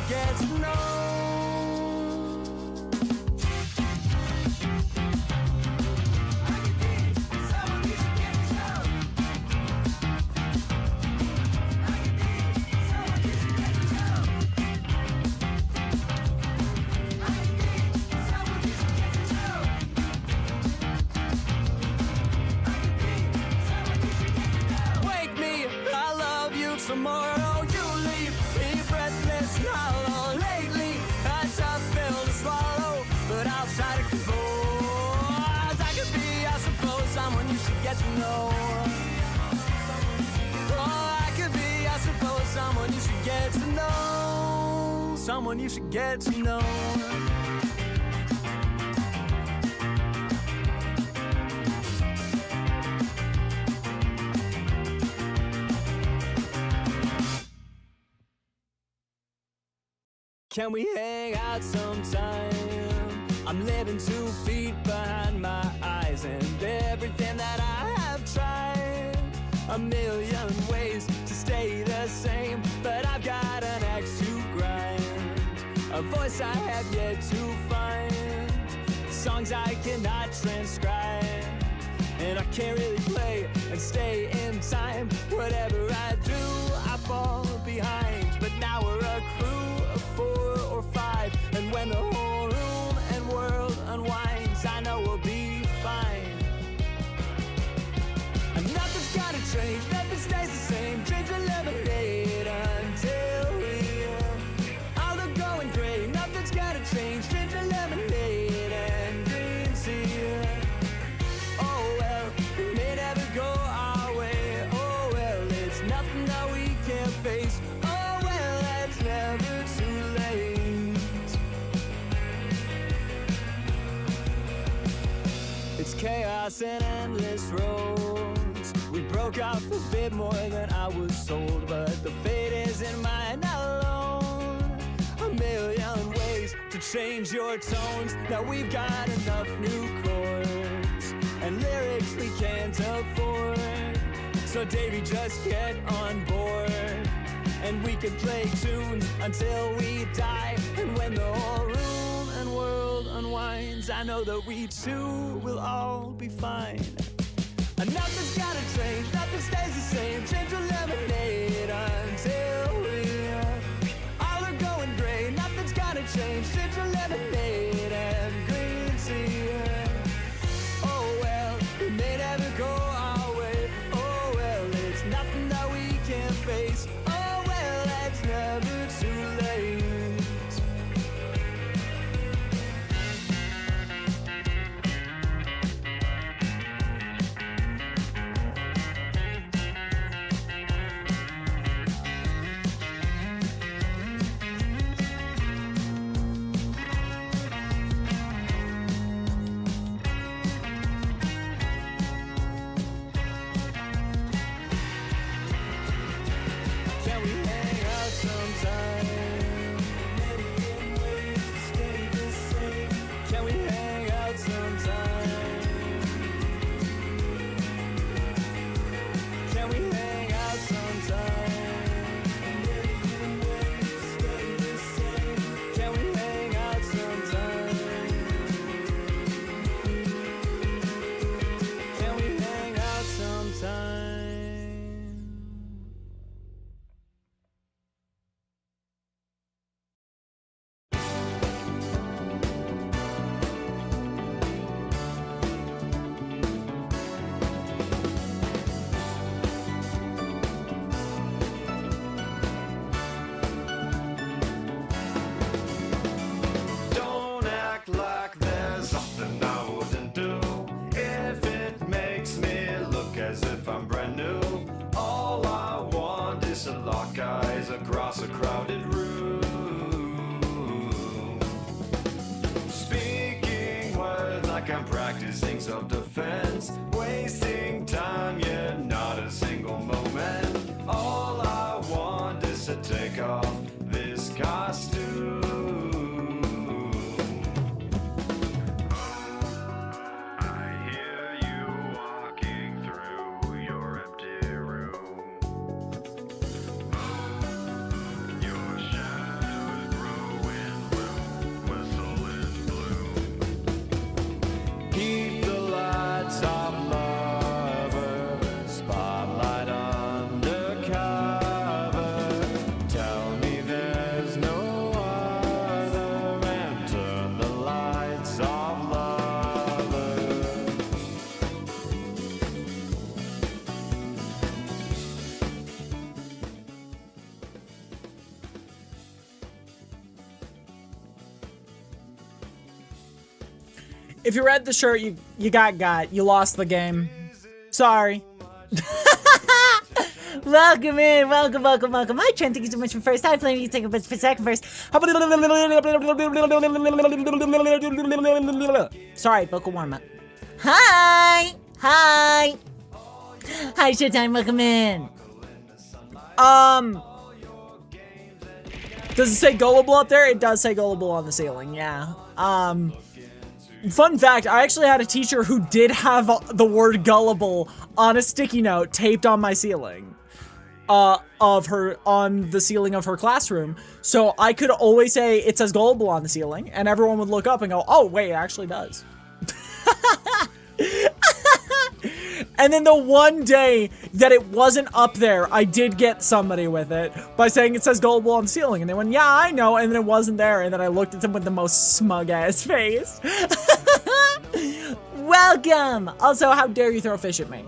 get to know. Tomorrow you leave me breathless and hollow. Lately a tough pill to swallow, but I'll try to compose. I could be, I suppose, someone you should get to know. Oh, I could be, I suppose, someone you should get to know. Someone you should get to know. Can we hang out sometime? I'm living 2 feet behind my eyes, and everything that I have tried, a million ways to stay the same, but I've got an axe to grind, a voice I have yet to find, songs I cannot transcribe, and I can't really play and stay in time. Whatever I do, I fall behind, but now we're a crew of 4 or 5, and when the whole room and world unwinds, I know we'll be fine. And nothing's gotta change, nothing stays the same. Change your lemonade until we all are going gray. Nothing's gotta change, change your lemonade and green tea. Oh well, it may never go our way. Oh well, it's nothing that we can't face. Oh well, it's never too late. It's chaos and endless roads. We broke off a bit more than I was told, but the fate isn't mine alone. A million ways to change your tones. Now we've got enough new chords and lyrics we can't afford. So Davey, just get on board, and we can play tunes until we die. And when the whole room and world unwinds, I know that we too will all be fine. And nothing's gotta change, nothing stays the same. Change your lemonade until we all are going gray. Nothing's gotta change, change your lemonade and green tea. Oh well, it may never go our way. Oh well, it's nothing that we can't face. Oh well, it's never too late. Can we hang out sometime? Can we hang out sometime? Can we hang out sometime? Can we hang out sometime? Can we hang out sometime? Don't act like there's something I wouldn't do if it makes me look as if I'm brand new. All I want is to lock eyes across a crowded room, speaking words like I'm practicing self-defense, wasting time, yet not a single moment. All I want is to take off this costume. I hear you walking through your empty room. Your shadows If you read the shirt, you got. You lost the game. Sorry. Welcome in. Welcome. Hi, Trent. Thank you so much for first time playing. You take a bit for second first. Sorry, vocal warm up. Hi. Hi, Showtime. Welcome in. Does it say gullible up there? It does say gullible on the ceiling, yeah. Fun fact, I actually had a teacher who did have the word gullible on a sticky note taped on my ceiling. On the ceiling of her classroom. So I could always say, it says gullible on the ceiling, and everyone would look up and go, oh, wait, it actually does. And then the one day that it wasn't up there, I did get somebody with it by saying it says gullible on the ceiling. And they went, yeah, I know. And then it wasn't there. And then I looked at them with the most smug ass face. Welcome. Also, how dare you throw a fish at me?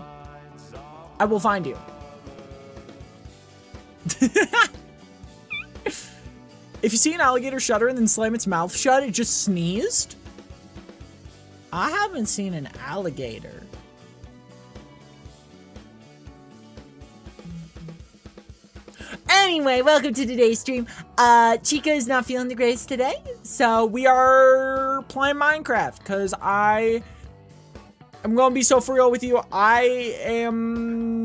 I will find you. If you see an alligator shudder and then slam its mouth shut, it just sneezed. I haven't seen an alligator. Anyway, welcome to today's stream. Chica is not feeling the greatest today, so we are playing Minecraft, because I'm going to be so for real with you. I am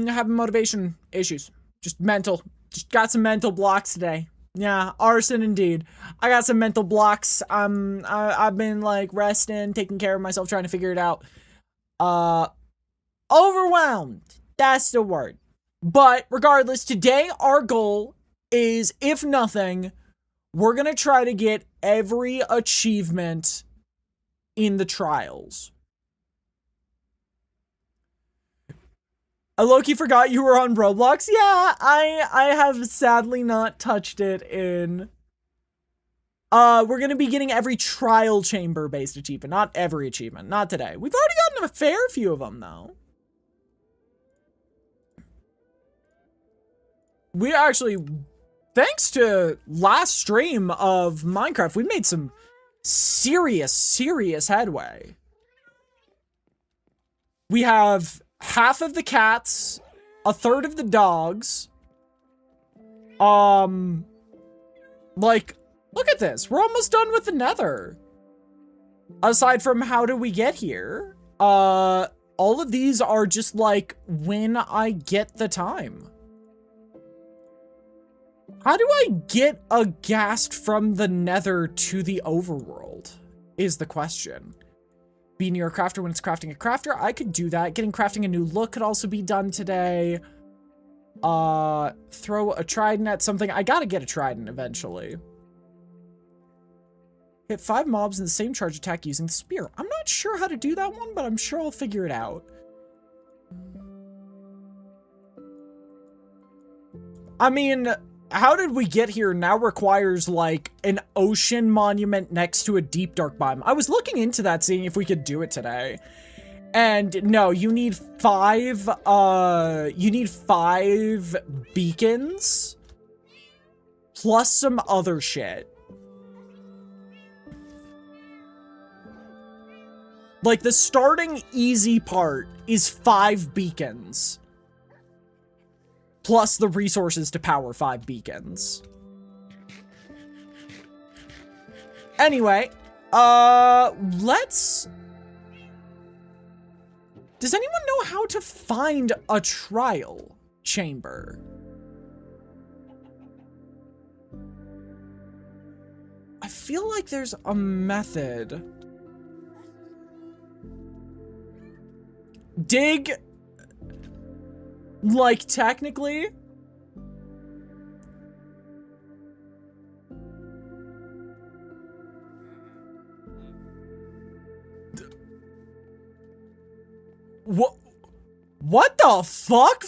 having motivation issues. Just mental. Just got some mental blocks today. Yeah, arson indeed. I got some mental blocks. I've been like resting, taking care of myself, trying to figure it out. Overwhelmed. That's the word. But regardless, today our goal is, if nothing, we're going to try to get every achievement in the trials. I low-key forgot you were on Roblox. Yeah, I have sadly not touched it in... we're going to be getting every trial chamber-based achievement. Not every achievement. Not today. We've already gotten a fair few of them, though. We actually, thanks to last stream of Minecraft, we made some serious headway. We have half of the cats, a third of the dogs. Like, look at this. We're almost done with the nether. Aside from how do we get here? All of these are just like when I get the time. How do I get a ghast from the nether to the overworld is the question. Be near a crafter when it's crafting a crafter. I could do that. Getting crafting a new look could also be done today. Throw a trident at something. I gotta get a trident eventually. Hit 5 mobs in the same charge attack using the spear. I'm not sure how to do that one, but I'm sure I'll figure it out. I mean... how did we get here now requires, like, an ocean monument next to a deep dark biome. I was looking into that, seeing if we could do it today. And no, you need 5 beacons plus some other shit. Like, the starting easy part is 5 beacons. Plus the resources to power 5 beacons. Anyway, let's... Does anyone know how to find a trial chamber? I feel like there's a method. Dig... like, technically... What the fuck?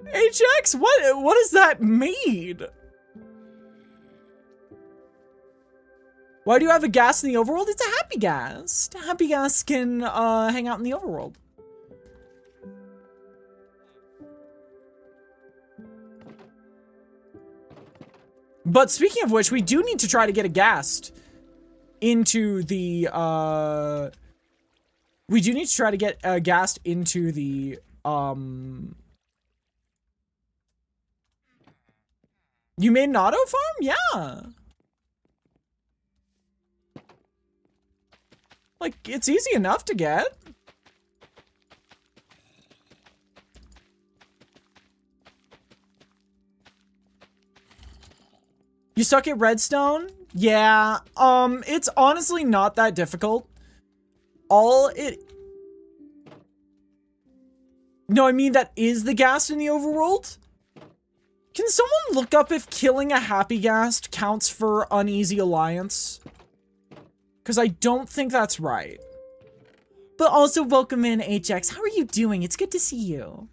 HX, what does that mean? Why do you have a ghast in the overworld? It's a happy ghast. A happy ghast can hang out in the overworld. But speaking of which, we do need to try to get a ghast into the, we do need to try to get, gas into the, you made an auto farm? Yeah. Like, it's easy enough to get. You suck at redstone? Yeah, it's honestly not that difficult. No, I mean, that is the ghast in the overworld. Can someone look up if killing a happy ghast counts for uneasy alliance? Because I don't think that's right. But also, welcome in, HX. How are you doing? It's good to see you.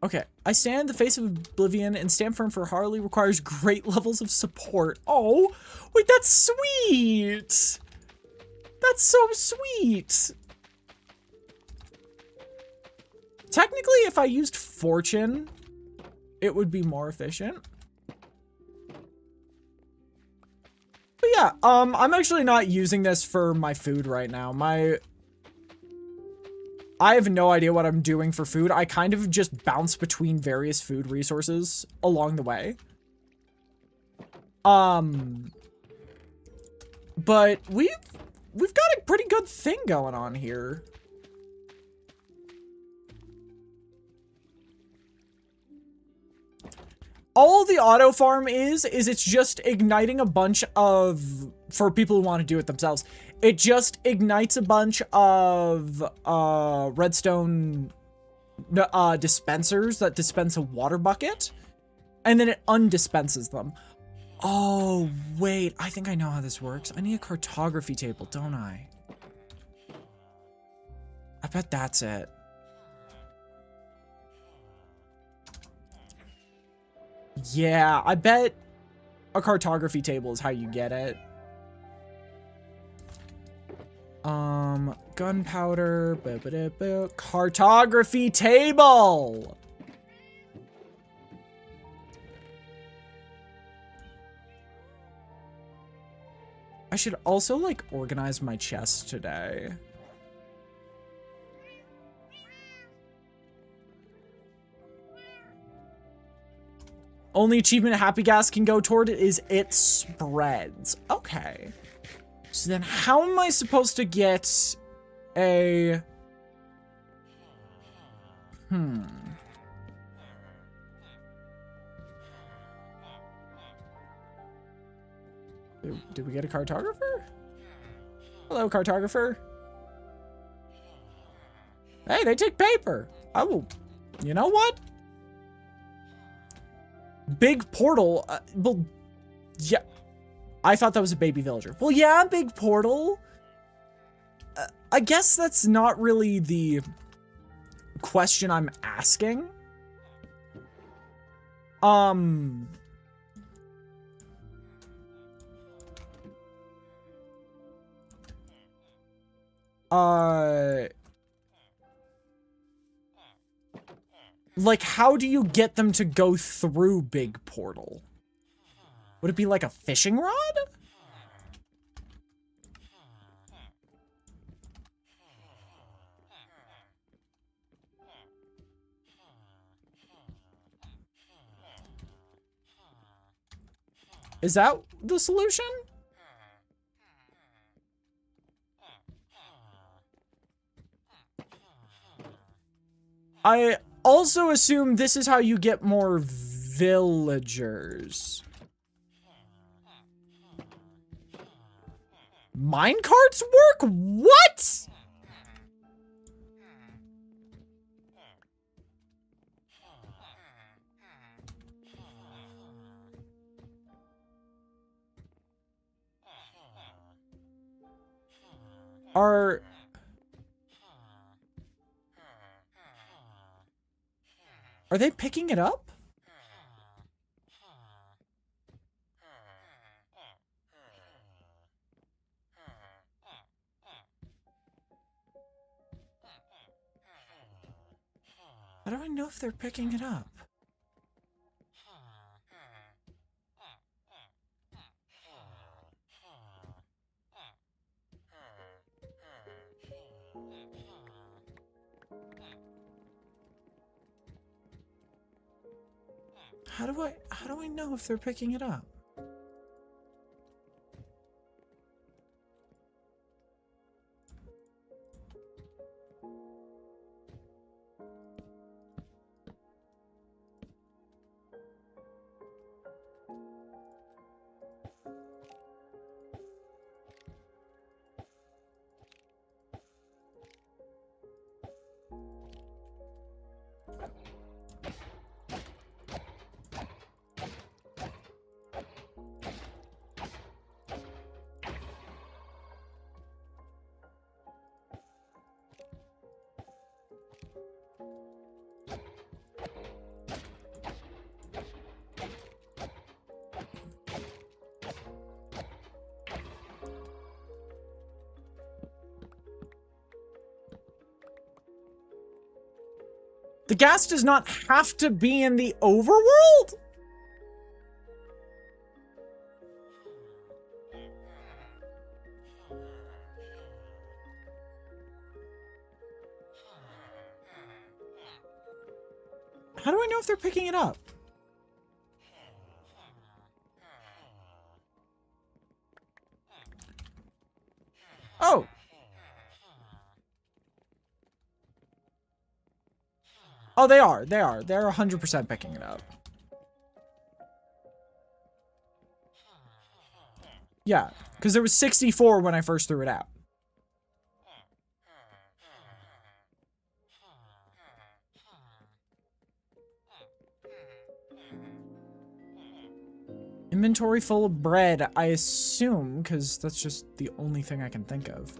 Okay, I stand in the face of oblivion and stand firm for Harley requires great levels of support. Oh, wait, that's sweet. That's so sweet. Technically, if I used fortune, it would be more efficient. But yeah, I'm actually not using this for my food right now. I have no idea what I'm doing for food. I kind of just bounce between various food resources along the way. But we've got a pretty good thing going on here. All the auto farm is it's just igniting a bunch of, for people who want to do it themselves, it just ignites a bunch of redstone dispensers that dispense a water bucket, and then it undispenses them. Oh, wait, I think I know how this works. I need a cartography table, don't I? I bet that's it. Yeah, I bet a cartography table is how you get it. Gunpowder, cartography table. I should also like organize my chest today. Only achievement Happy Gas can go toward it is it spreads. Okay. So then how am I supposed to get a... Did we get a cartographer? Hello, cartographer. Hey, they take paper. I will... You know what? Big portal. Well, yeah. I thought that was a baby villager. Well, yeah, big portal. I guess that's not really the question I'm asking. Like, how do you get them to go through big portal? Would it be like a fishing rod? Is that the solution? I also assume this is how you get more villagers. Minecarts work? What? Are they picking it up? How do I know if they're picking it up? How do I know if they're picking it up? The gas does not have to be in the overworld? How do I know if they're picking it up? Oh. Oh, they are. They are. They're 100% picking it up. Yeah, because there was 64 when I first threw it out. Inventory full of bread, I assume, because that's just the only thing I can think of.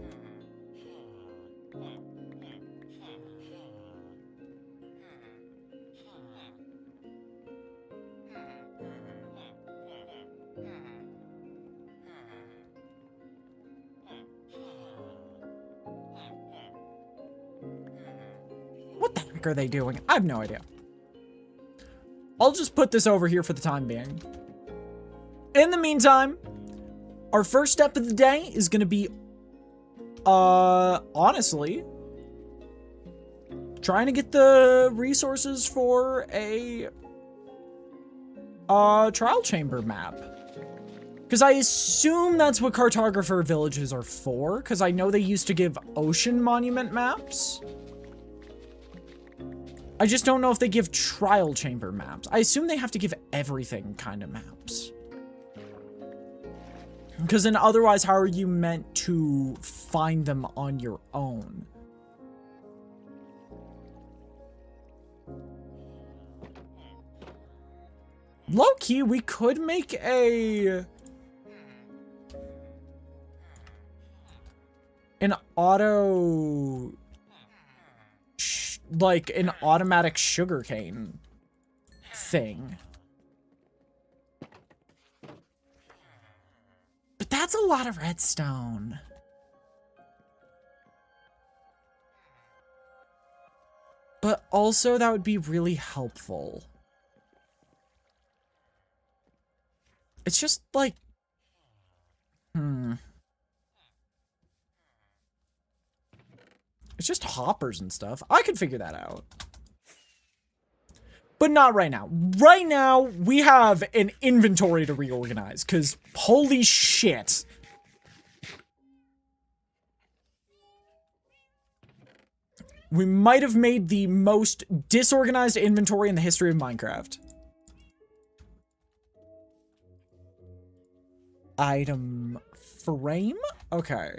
What the heck are they doing? I have no idea. I'll just put this over here for the time being. In the meantime, our first step of the day is going to be, honestly, trying to get the resources for a, trial chamber map. Because I assume that's what cartographer villages are for, because I know they used to give ocean monument maps. I just don't know if they give trial chamber maps. I assume they have to give everything kind of maps. Because then otherwise, how are you meant to find them on your own? Low-key, we could make an auto... like an automatic sugarcane thing. But that's a lot of redstone. But also that would be really helpful. It's just like, it's just hoppers and stuff. I could figure that out. But not right now. Right now, we have an inventory to reorganize, because holy shit. We might have made the most disorganized inventory in the history of Minecraft. Item frame? Okay.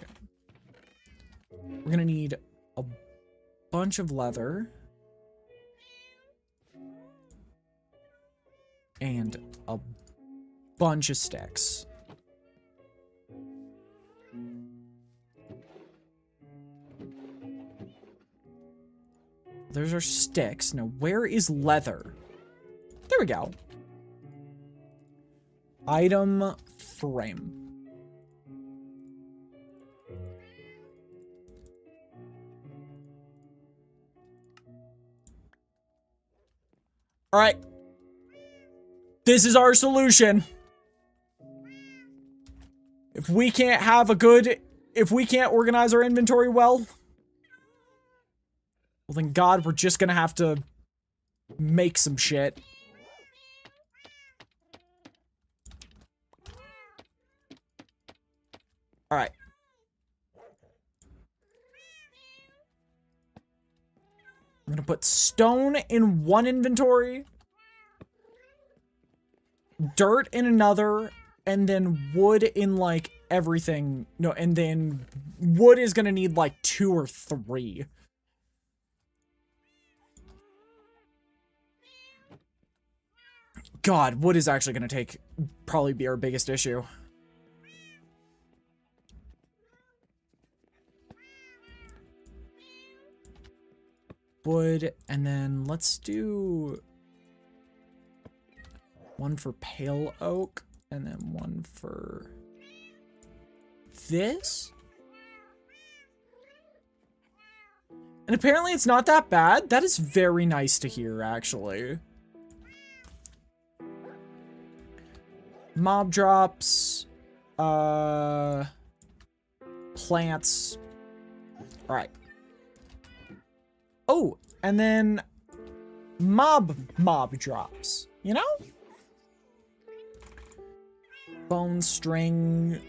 We're gonna need a bunch of leather. And a bunch of sticks. There's our sticks. Now, where is leather? There we go. Item frame. All right. This is our solution. If we can't organize our inventory well, then God, we're just gonna have to make some shit. All right. I'm gonna put stone in one inventory, dirt in another, and then wood in like everything. No, and then wood is gonna need like 2 or 3. God, wood is actually gonna probably be our biggest issue. Wood, and then let's do 1 for pale oak, and then 1 for this. And apparently it's not that bad. That is very nice to hear, actually. Mob drops, plants. All right. Oh, and then mob drops, you know? Bone string,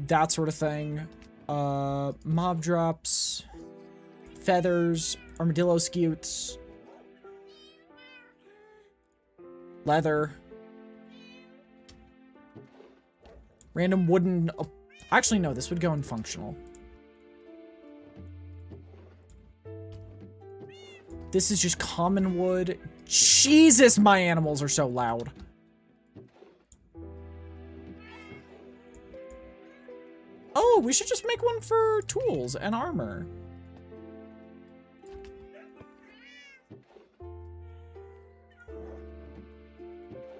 that sort of thing. Mob drops, feathers, armadillo scutes, leather, random wooden. Actually, no, this would go in functional. This is just common wood. Jesus, my animals are so loud. Oh, we should just make one for tools and armor.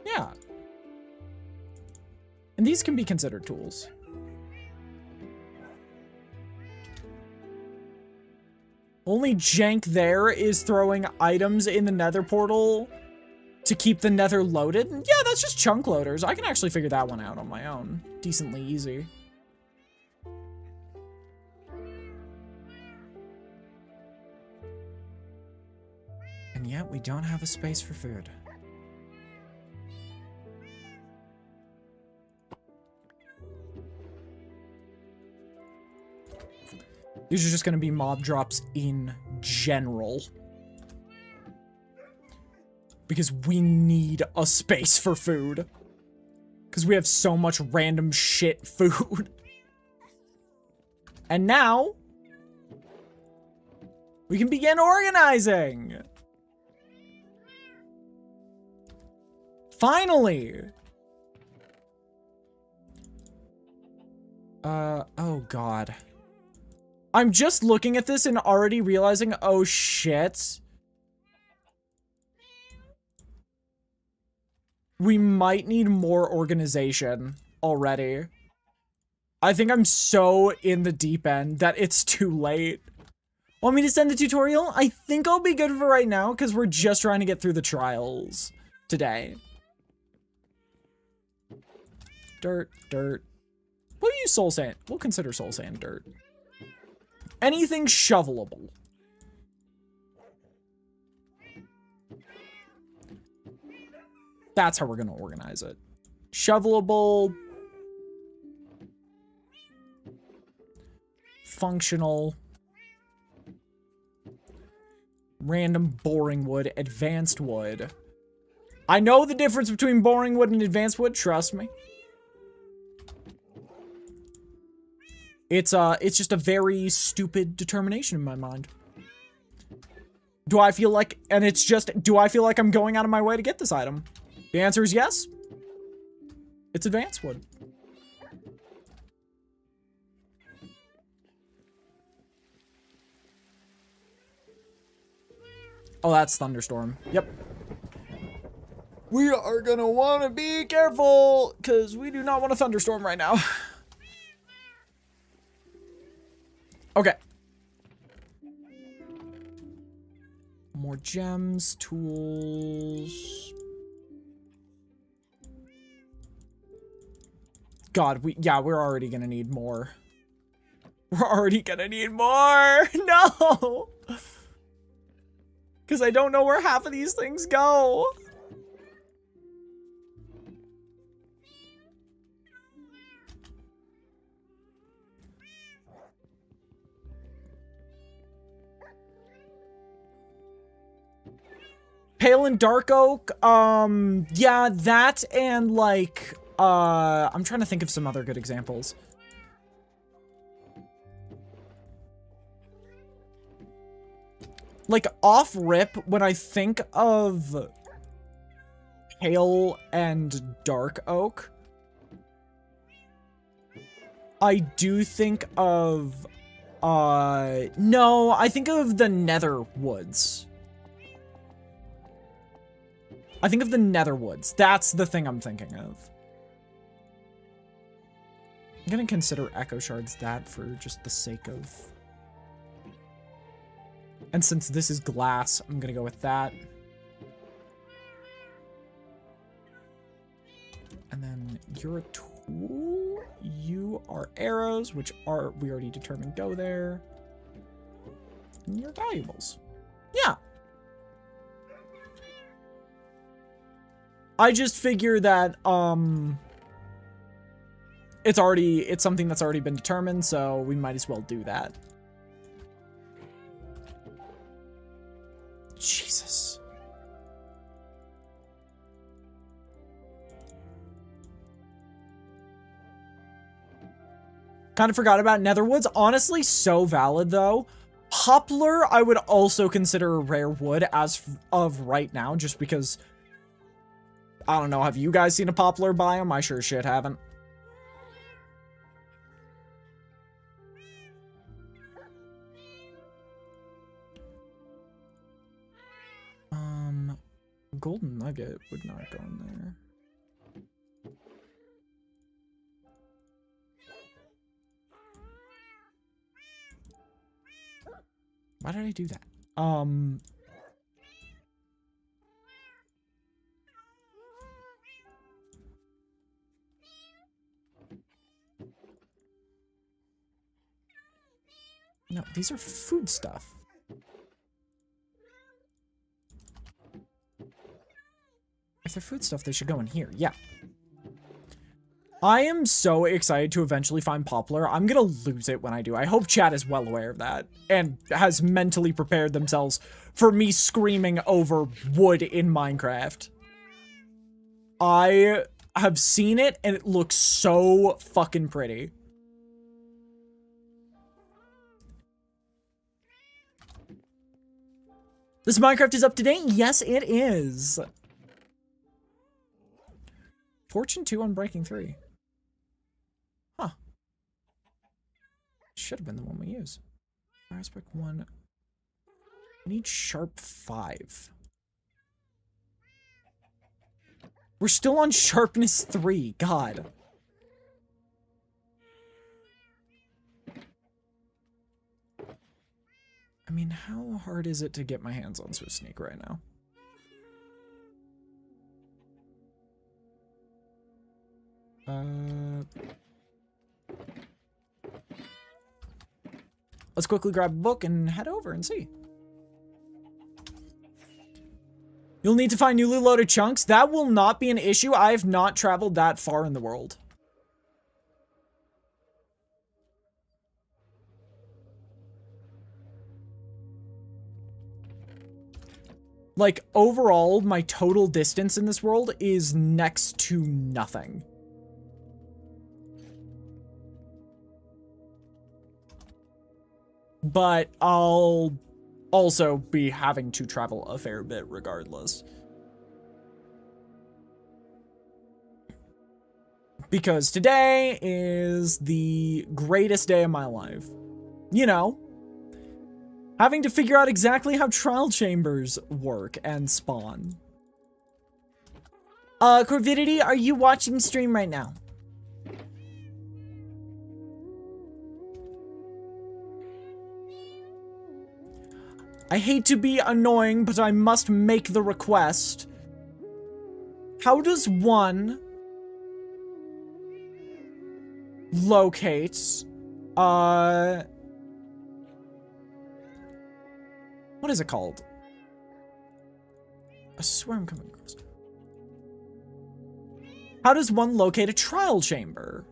Yeah. And these can be considered tools. Only jank there is throwing items in the nether portal to keep the nether loaded. Yeah, that's just chunk loaders. I can actually figure that one out on my own. Decently easy. And yet we don't have a space for food. These are just going to be mob drops in general. Because we need a space for food. Because we have so much random shit food. And now, we can begin organizing. Finally. Oh God. I'm just looking at this and already realizing, oh shit. We might need more organization already. I think I'm so in the deep end that it's too late. Want me to send the tutorial? I think I'll be good for right now because we're just trying to get through the trials today. Dirt. We'll use soul sand. We'll consider soul sand dirt. Anything shovelable. That's how we're going to organize it. Shovelable. Functional. Random boring wood. Advanced wood. I know the difference between boring wood and advanced wood. Trust me. It's just a very stupid determination in my mind. Do I feel like, and it's just, do I feel like I'm going out of my way to get this item? The answer is yes. It's advanced wood. Oh, that's thunderstorm. Yep. We are gonna want to be careful because we do not want a thunderstorm right now. Okay. More gems, tools. God, we're already gonna need more. We're already gonna need more. No! Because I don't know where half of these things go. Pale and dark oak, yeah, that and like, I'm trying to think of some other good examples. Like, off rip, when I think of pale and dark oak, I do think of, no, I think of the nether woods. I think of the nether woods. That's the thing I'm thinking of. I'm gonna consider echo shards that for just the sake of... And since this is glass, I'm gonna go with that. And then you're a tool. You are arrows, which are, we already determined go there. And you're valuables. Yeah. I just figure that, it's something that's already been determined, so we might as well do that. Jesus. Kind of forgot about netherwoods. Honestly, so valid, though. Poplar, I would also consider a rare wood as of right now, just because... I don't know, have you guys seen a poplar biome? I sure shit haven't. Golden nugget would not go in there. Why did I do that? No, these are food stuff. If they're food stuff, they should go in here. Yeah. I am so excited to eventually find poplar. I'm gonna lose it when I do. I hope chat is well aware of that and has mentally prepared themselves for me screaming over wood in Minecraft. I have seen it and it looks so fucking pretty. This Minecraft is up to date? Yes, it is. Fortune 2 on Breaking 3. Huh. Should have been the one we use. Aspect 1. We need Sharp 5. We're still on Sharpness 3. God. I mean, how hard is it to get my hands on Swift Sneak right now? Let's quickly grab a book and head over and see. You'll need to find newly loaded chunks. That will not be an issue. I have not traveled that far in the world. Like, overall, my total distance in this world is next to nothing. But I'll also be having to travel a fair bit regardless. Because today is the greatest day of my life. You know, having to figure out exactly how trial chambers work and spawn. Corvidity, are you watching stream right now? I hate to be annoying, but I must make the request. How does one locate, what is it called? I swear I'm coming across. How does one locate a trial chamber?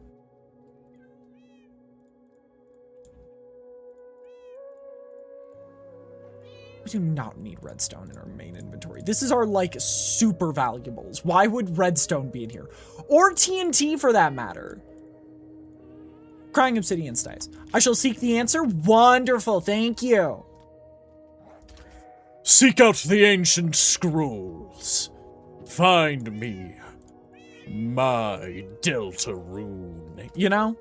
We do not need redstone in our main inventory. This is our, like, super valuables. Why would redstone be in here? Or TNT, for that matter. Crying obsidian stays. I shall seek the answer. Wonderful, thank you. Seek out the ancient scrolls. Find me my Delta rune. You know?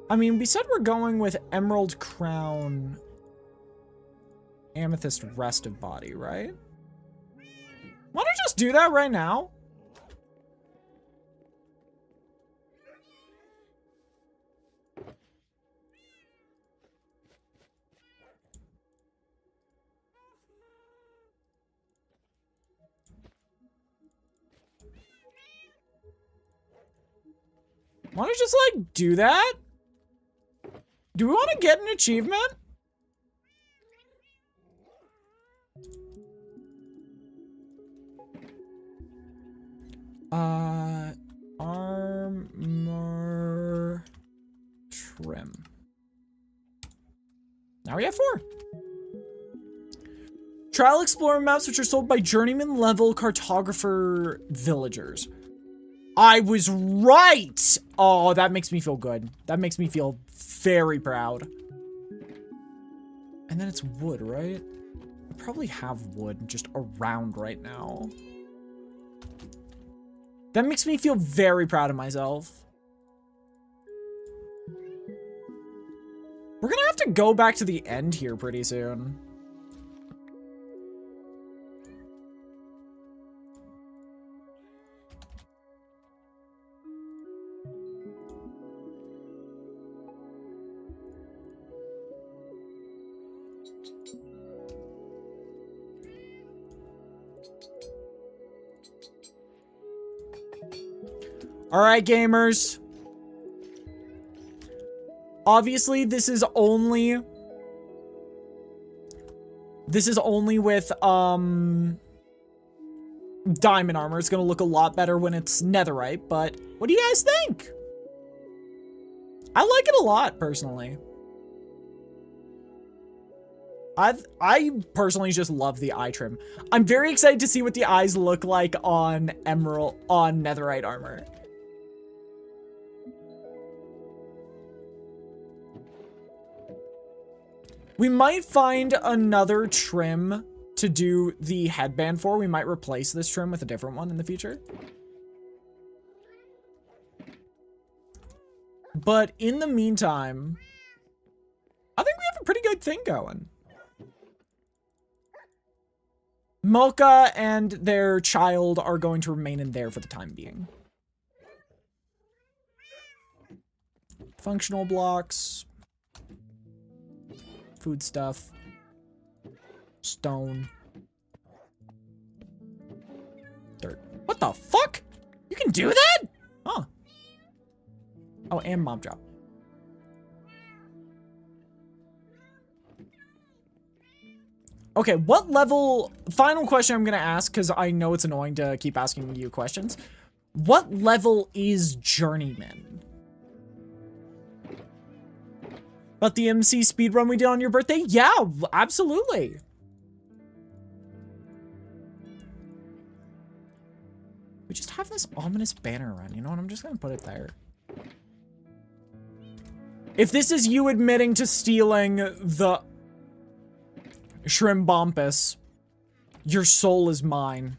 I mean, we said we're going with Emerald Crown, Amethyst Restive Body, right? Why don't I just do that right now? Why don't I just, like, do that? Do we want to get an achievement? Armor trim. Now we have 4. Trial explorer maps which are sold by journeyman level cartographer villagers. I was right! Oh, that makes me feel good. That makes me feel very proud. And then it's wood, right? I probably have wood just around right now. That makes me feel very proud of myself. We're gonna have to go back to the end here pretty soon. All right, gamers. Obviously, this is only with diamond armor. It's gonna look a lot better when it's netherite, but what do you guys think? I like it a lot, personally. I personally just love the eye trim. I'm very excited to see what the eyes look like on netherite armor. We might find another trim to do the headband for. We might replace this trim with a different one in the future. But in the meantime, I think we have a pretty good thing going. Mocha and their child are going to remain in there for the time being. Functional blocks. Food stuff. Stone. Dirt. What the fuck? You can do that? Huh. Oh, and mob drop. Okay, what level... Final question I'm gonna ask, because I know it's annoying to keep asking you questions. What level is Journeyman? About the MC speedrun we did on your birthday? Yeah, absolutely. We just have this ominous banner around, you know what? I'm just gonna put it there. If this is you admitting to stealing the Shrimbompus, your soul is mine.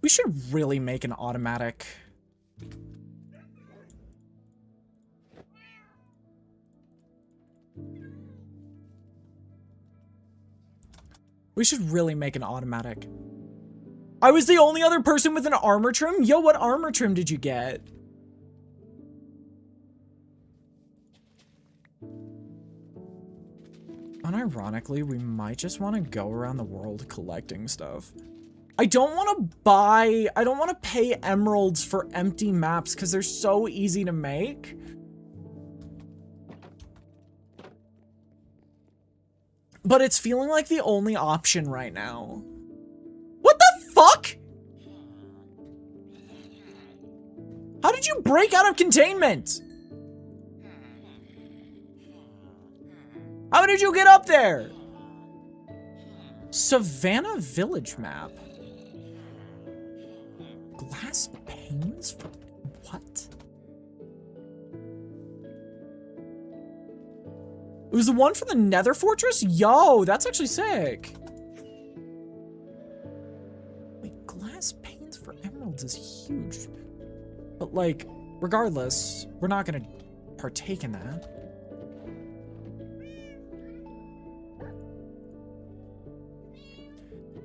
We should really make an automatic... We should really make an automatic. I was the only other person with an armor trim? Yo, what armor trim did you get? Unironically, we might just want to go around the world collecting stuff. I don't want to pay emeralds for empty maps because they're so easy to make. But it's feeling like the only option right now. What the fuck? How did you break out of containment? How did you get up there? Savannah Village map. Glass panes for what? It was the one for the Nether Fortress? Yo, that's actually sick. Wait, glass panes for emeralds is huge. But like, regardless, we're not gonna partake in that.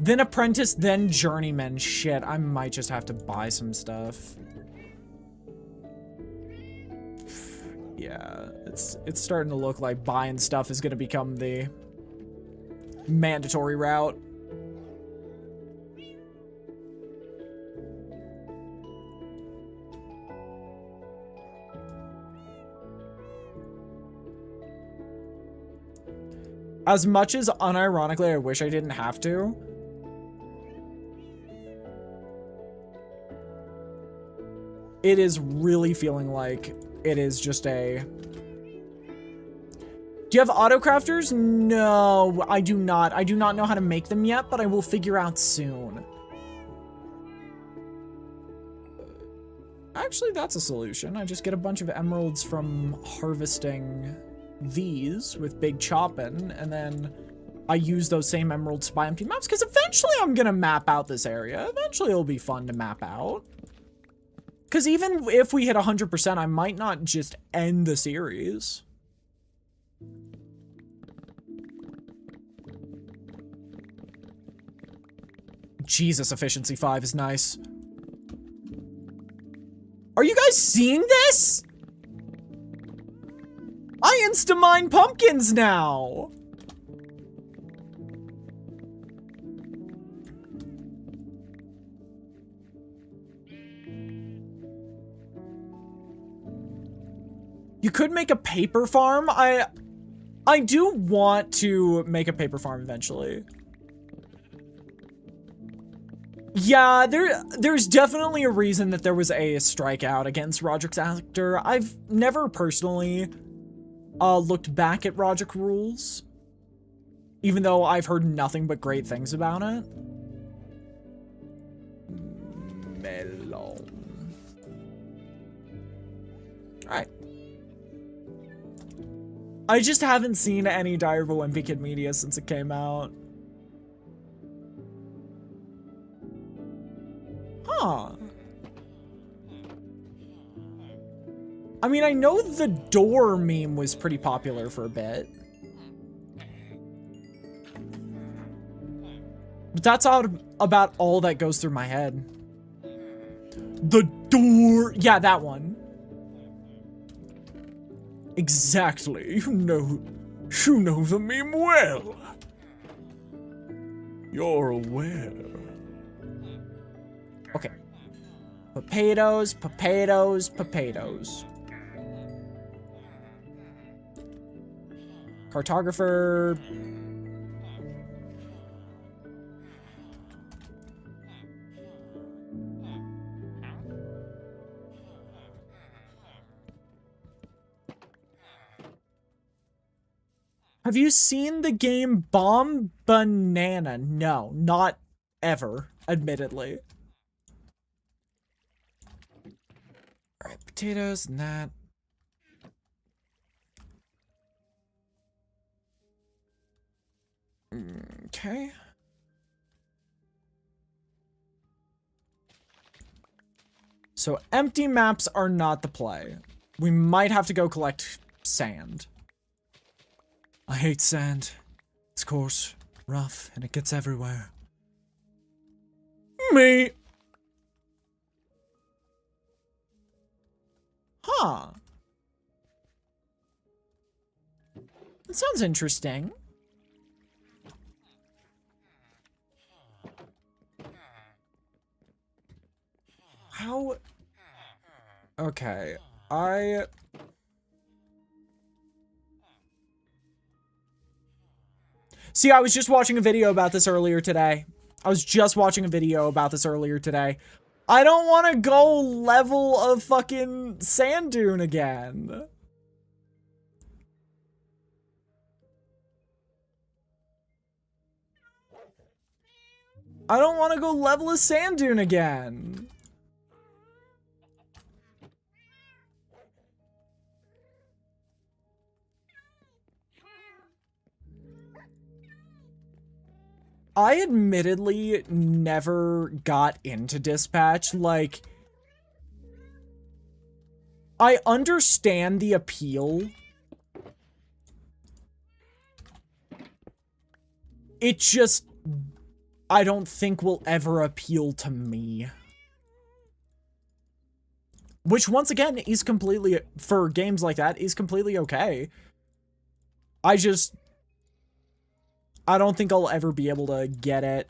Then apprentice, then journeyman. Shit, I might just have to buy some stuff. Yeah, it's starting to look like buying stuff is gonna become the mandatory route. As much as unironically I wish I didn't have to, it is really feeling like it is just a... Do you have auto crafters? No, I do not. I do not know how to make them yet, but I will figure out soon. Actually, that's a solution. I just get a bunch of emeralds from harvesting these with Big Choppin', and then I use those same emeralds to buy empty maps, because eventually I'm gonna map out this area. Eventually it'll be fun to map out. Because even if we hit 100%, I might not just end the series. Jesus, efficiency 5 is nice. Are you guys seeing this? I insta-mine pumpkins now! You could make a paper farm. I do want to make a paper farm eventually. Yeah, there's definitely a reason that there was a strikeout against Roderick's actor. I've never personally looked back at Roderick Rules, even though I've heard nothing but great things about it. Melon. Alright. I just haven't seen any Diary of a Wimpy Kid media since it came out. Huh. I mean, I know the door meme was pretty popular for a bit. But that's about all that goes through my head. The door. Yeah, that one. Exactly. You know the meme well. You're aware. Okay. Potatoes, potatoes, potatoes. Cartographer. Have you seen the game Bomb Banana? No, not ever, admittedly. Alright, potatoes and that. Okay. So empty maps are not the play. We might have to go collect sand. I hate sand. It's coarse, rough, and it gets everywhere. me. Huh. That sounds interesting. How? Okay, See, I was just watching a video about this earlier today. I don't want to go level a fucking sand dune again. I don't want to go level a sand dune again. I admittedly never got into dispatch. Like, I understand the appeal. It just, I don't think will ever appeal to me. Which, once again, is completely, for games like that, is completely okay. I don't think I'll ever be able to get it.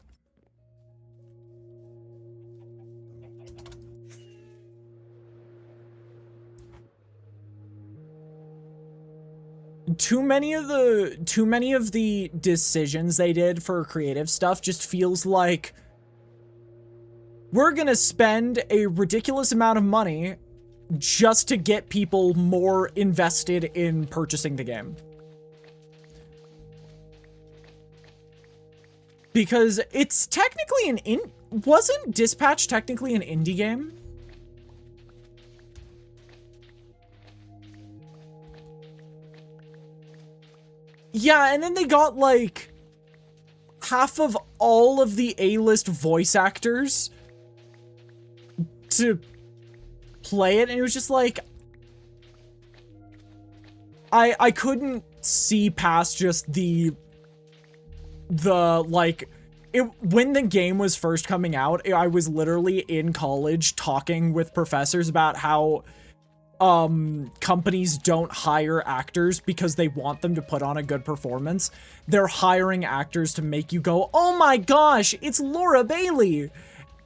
Too many of the decisions they did for creative stuff just feels like we're gonna spend a ridiculous amount of money just to get people more invested in purchasing the game. Because it's technically wasn't Dispatch technically an indie game? Yeah, and then they got like half of all of the A-list voice actors to play it, and it was just like I couldn't see past just the like when the game was first coming out, I was literally in college talking with professors about how companies don't hire actors because they want them to put on a good performance. They're hiring actors to make you go, oh my gosh, it's Laura Bailey.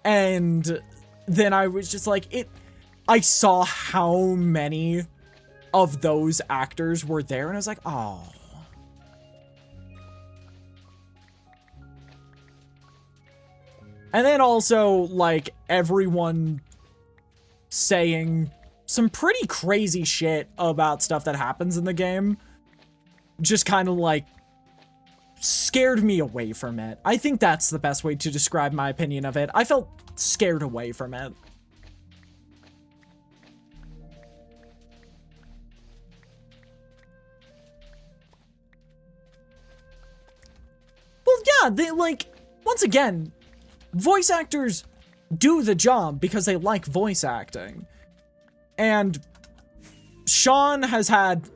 And then I was just like, I saw how many of those actors were there, and I was like, oh. And then also, like, everyone saying some pretty crazy shit about stuff that happens in the game just kind of, like, scared me away from it. I think that's the best way to describe my opinion of it. I felt scared away from it. Well, yeah, they, like, once again, voice actors do the job because they like voice acting. And Sean has had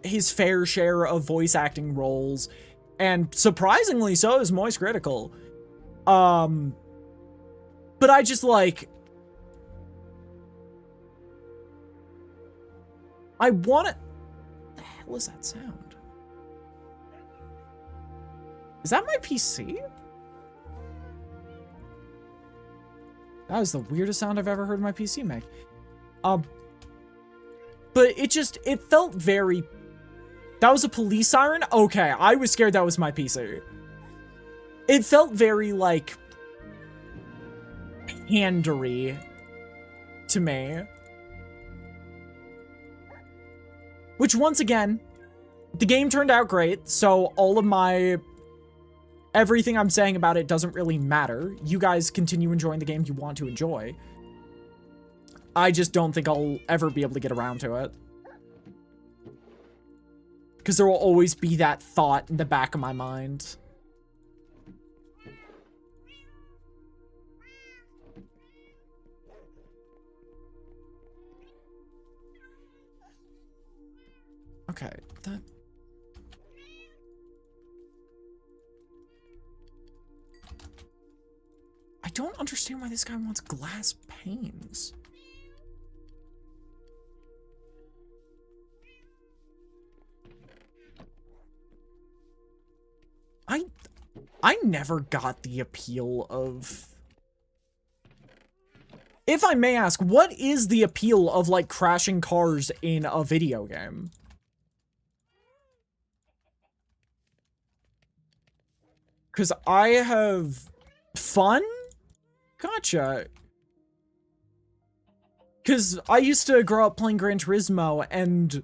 his fair share of voice acting roles, and surprisingly so is Moist Critical. But I just like, I want it. What the hell is that sound? Is that my PC? That was the weirdest sound I've ever heard my PC make. But it felt very... That was a police siren? Okay, I was scared that was my PC. It felt very, like, pandery to me. Which, once again, the game turned out great, so all of my... Everything I'm saying about it doesn't really matter. You guys continue enjoying the game you want to enjoy. I just don't think I'll ever be able to get around to it. Because there will always be that thought in the back of my mind. Okay, that... I I don't understand why this guy wants glass panes. I never got the appeal of... If I may ask, what is the appeal of, like, crashing cars in a video game? Because I have... Fun? Gotcha. Because I used to grow up playing Gran Turismo, and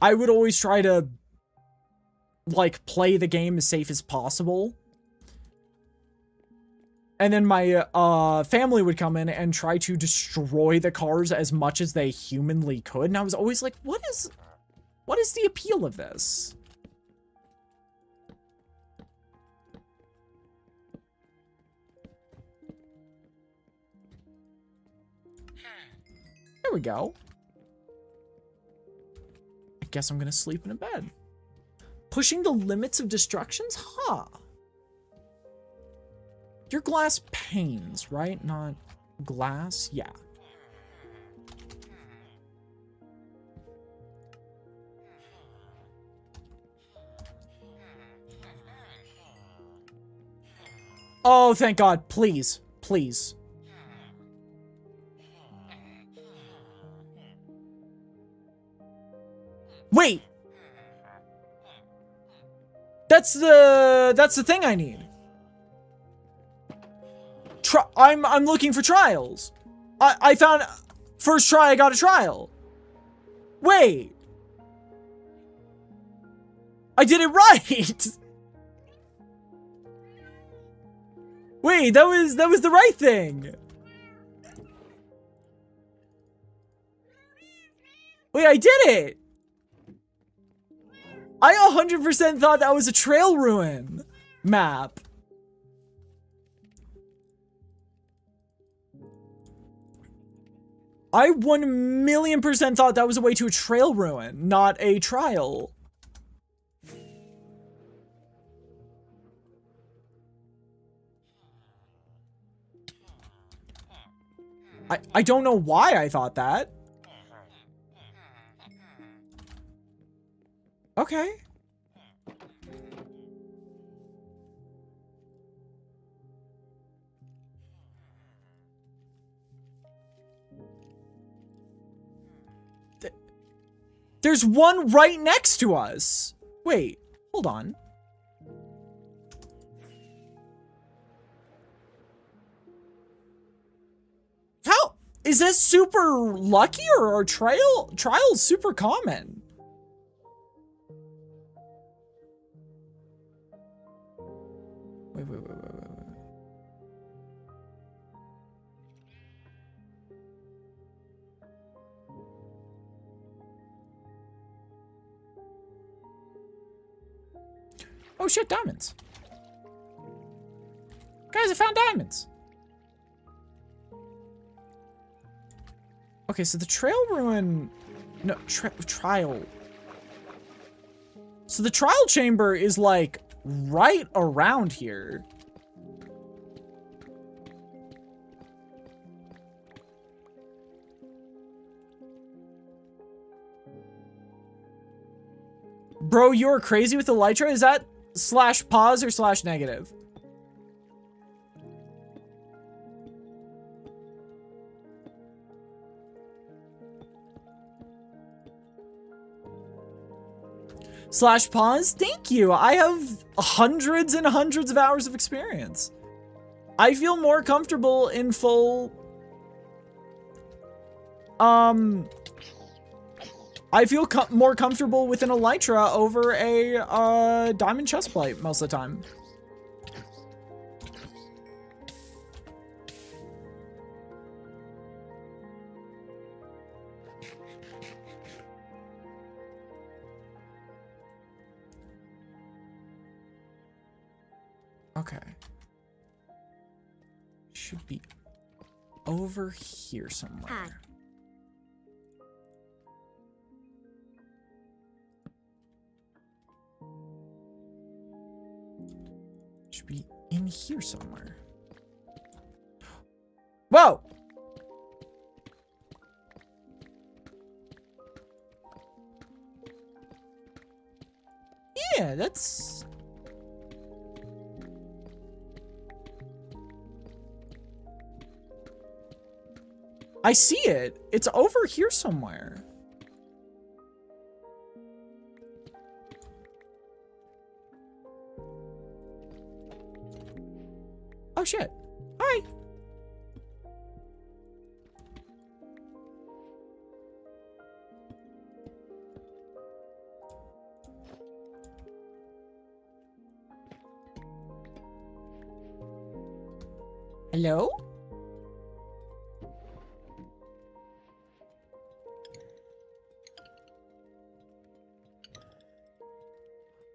I would always try to, like, play the game as safe as possible. And then my family would come in and try to destroy the cars as much as they humanly could. And I was always like, what is the appeal of this? There we go. I guess I'm gonna sleep in a bed. Pushing the limits of destructions? Huh. You're glass panes, right? Not glass? Yeah. Oh, thank God. Please. Please. Wait! That's the thing I need. I'm looking for trials. I found first try I got a trial. Wait. I did it right. Wait, that was the right thing. Wait, I did it. I 100% thought that was a trail ruin map. I 1,000,000% thought that was a way to a trail ruin, not a trial. I don't know why I thought that. Okay. There's one right next to us. Wait, hold on. How is this super lucky or trial's super common? Wait. Oh shit, diamonds. Guys, I found diamonds. Okay, so the trail ruin... No, trial. So the trial chamber is like right around here. Bro, you're crazy with the Elytra? Is that /pause or /negative? /pause? Thank you. I have hundreds and hundreds of hours of experience. I feel more comfortable in full... I feel more comfortable with an Elytra over a diamond chestplate most of the time. Okay. Should be over here somewhere. Hi. Should be in here somewhere. Whoa! Yeah, that's... I see it. It's over here somewhere. Oh shit. Hi. Hello?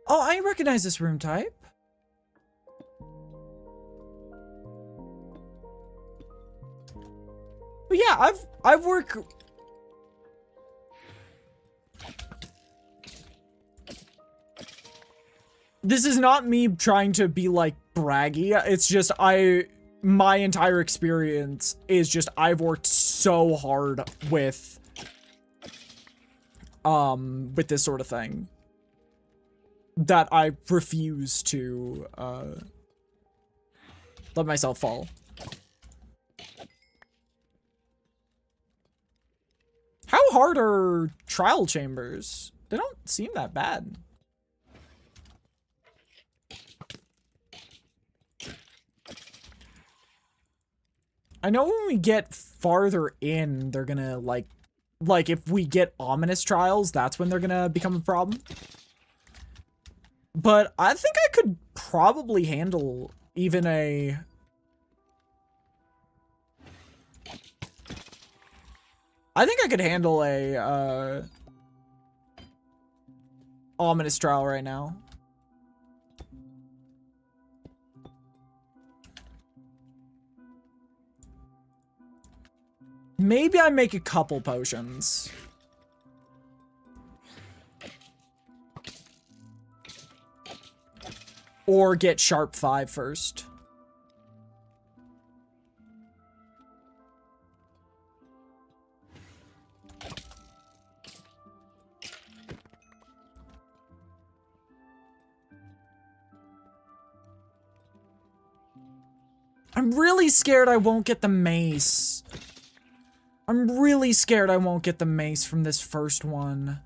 Oh, I recognize this room type. But yeah, I've worked. This is not me trying to be like braggy. It's just my entire experience is just I've worked so hard with this sort of thing that I refuse to let myself fall. How hard are trial chambers? They don't seem that bad. I know when we get farther in, they're gonna like if we get ominous trials, that's when they're gonna become a problem. But I think I could probably handle even a... I think I could handle a, ominous trial right now. Maybe I make a couple potions. Or get sharp 5 first. I'm really scared I won't get the mace. I'm really scared I won't get the mace from this first one.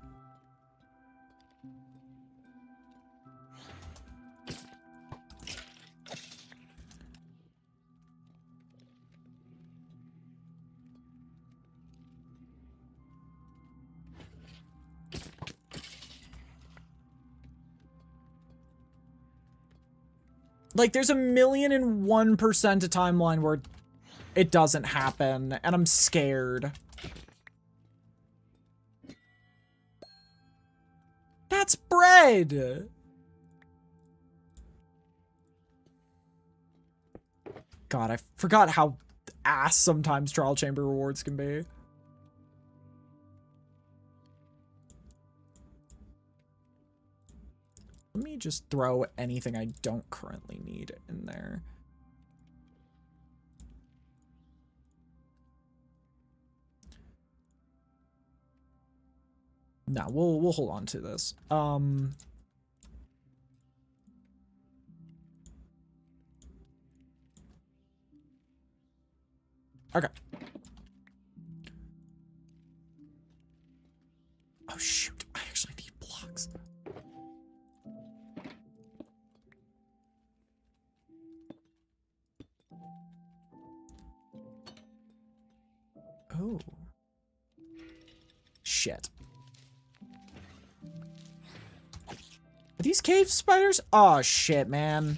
Like, there's 1,000,001% a timeline where it doesn't happen, and I'm scared. That's bread! God, I forgot how ass sometimes trial chamber rewards can be. Let me just throw anything I don't currently need in there. No, we'll hold on to this. Okay. Oh shoot, I actually need blocks. Oh. Shit. Are these cave spiders? Oh shit, man.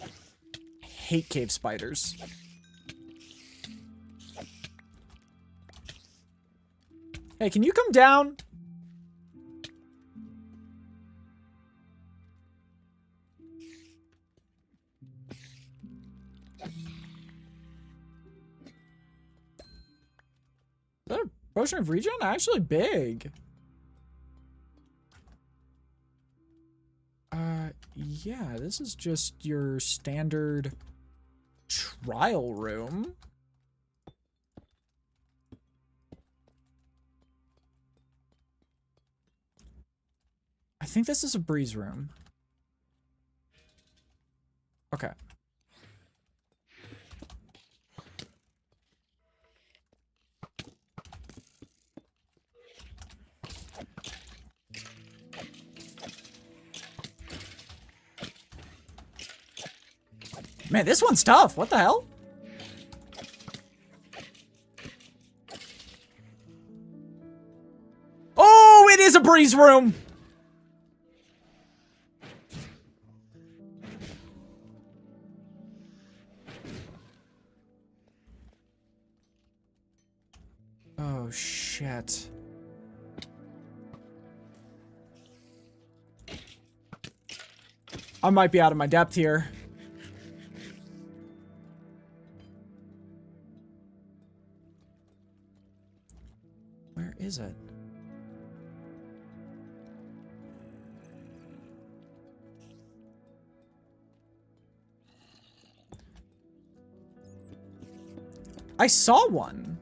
I hate cave spiders. Hey, can you come down? Is that a potion of regen? Actually big. yeah, this is just your standard trial room. I think this is a breeze room. Okay. Man, this one's tough. What the hell? Oh, it is a breeze room. Oh, shit. I might be out of my depth here. Where is it? I saw one.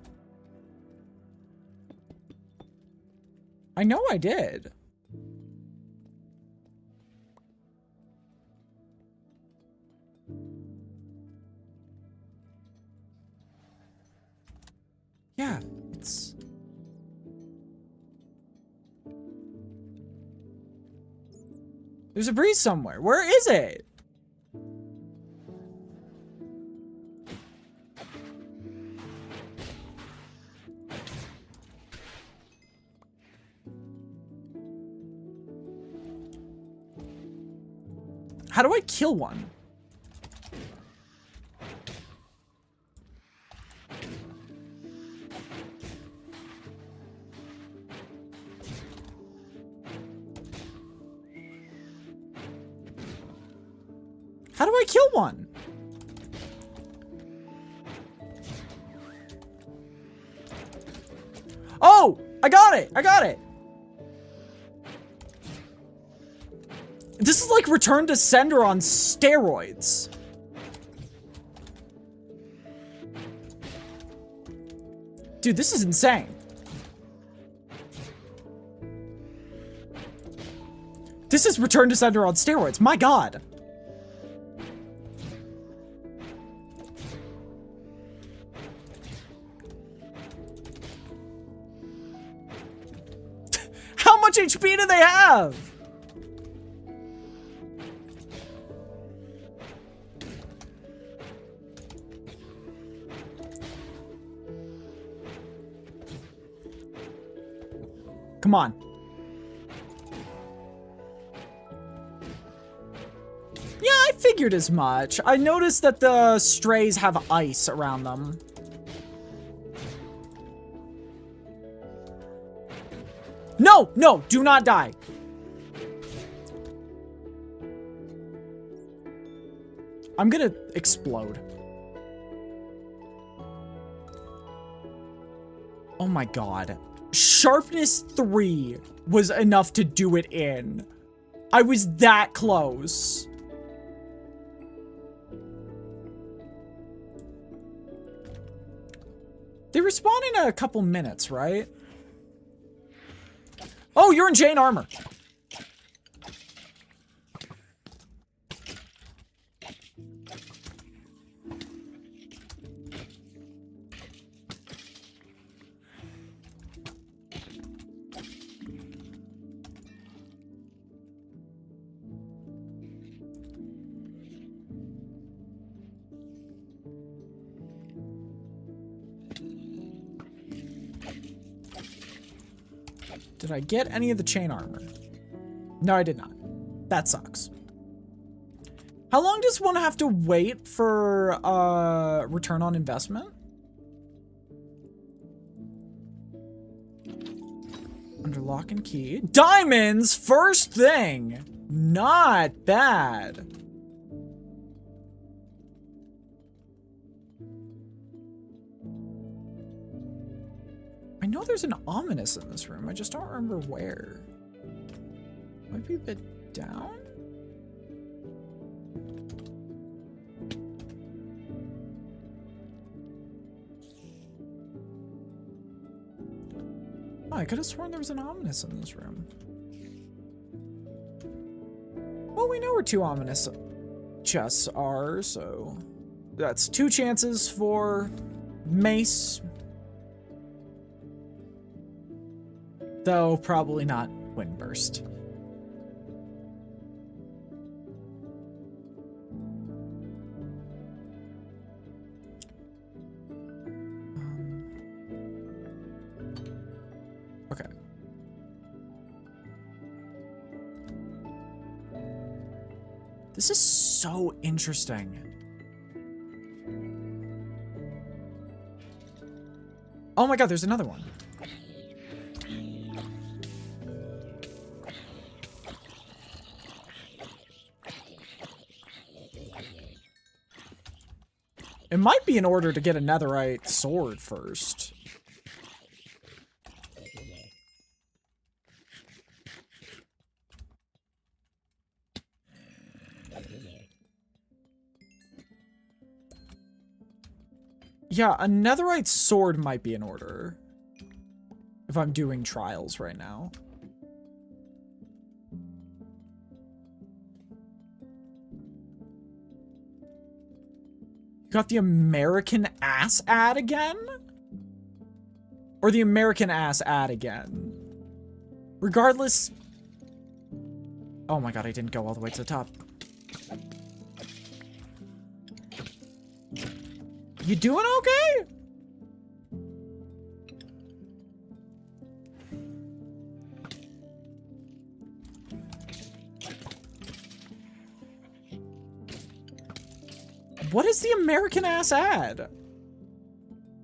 I know I did. Yeah, it's... There's a breeze somewhere. Where is it? How do I kill one? How do I kill one? Oh, I got it. I got it. This is like Return to Sender on steroids. Dude, this is insane. This is Return to Sender on steroids. My God. How much HP do they have? Come on. Yeah, I figured as much. I noticed that the strays have ice around them. No, no, do not die. I'm gonna explode. Oh my God. Sharpness 3 was enough to do it in. I was that close. They respawn in a couple minutes, right? Oh, you're in chain armor. Did I get any of the chain armor? No, I did not. That sucks. How long does one have to wait for return on investment? Under lock and key. Diamonds, first thing. Not bad. I know there's an ominous in this room. I just don't remember where. Might be a bit down? I could have sworn there was an ominous in this room. Well, we know where 2 ominous chests are, so that's 2 chances for mace. Though probably not windburst. Okay. This is so interesting. Oh my god, there's another one. It might be in order to get a netherite sword first. Yeah, a netherite sword might be in order. If I'm doing trials right now. Got the American ass ad again? Or the American ass ad again? Regardless... Oh my god, I didn't go all the way to the top. You doing okay? What is the American ass ad?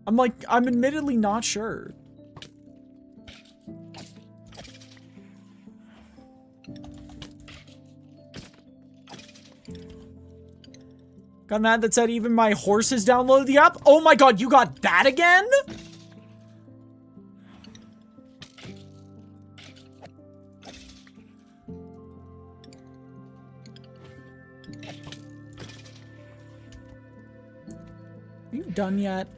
I'm admittedly not sure. Got an ad that said even my horses downloaded the app. Oh my god, you got that again? Are you done yet?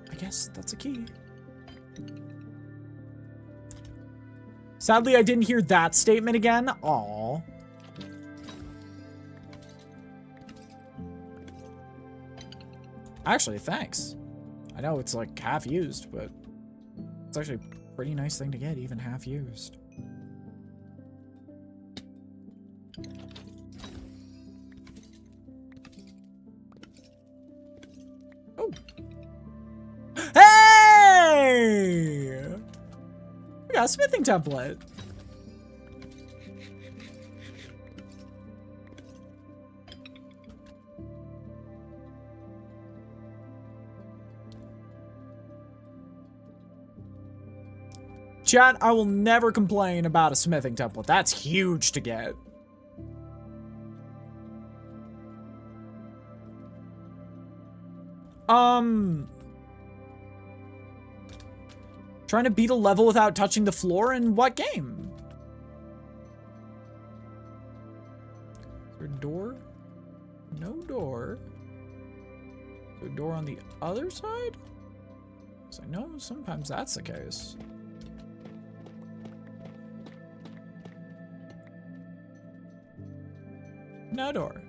I guess that's a key. Sadly, I didn't hear that statement again. Aww. Actually, thanks. I know it's like half used, but it's actually a pretty nice thing to get, even half used. Oh. Hey! We got a smithing template. Chat, I will never complain about a smithing template. That's huge to get. Trying to beat a level without touching the floor in what game? Is there a door? No door. Is there a door on the other side? Because I know sometimes that's the case. No door.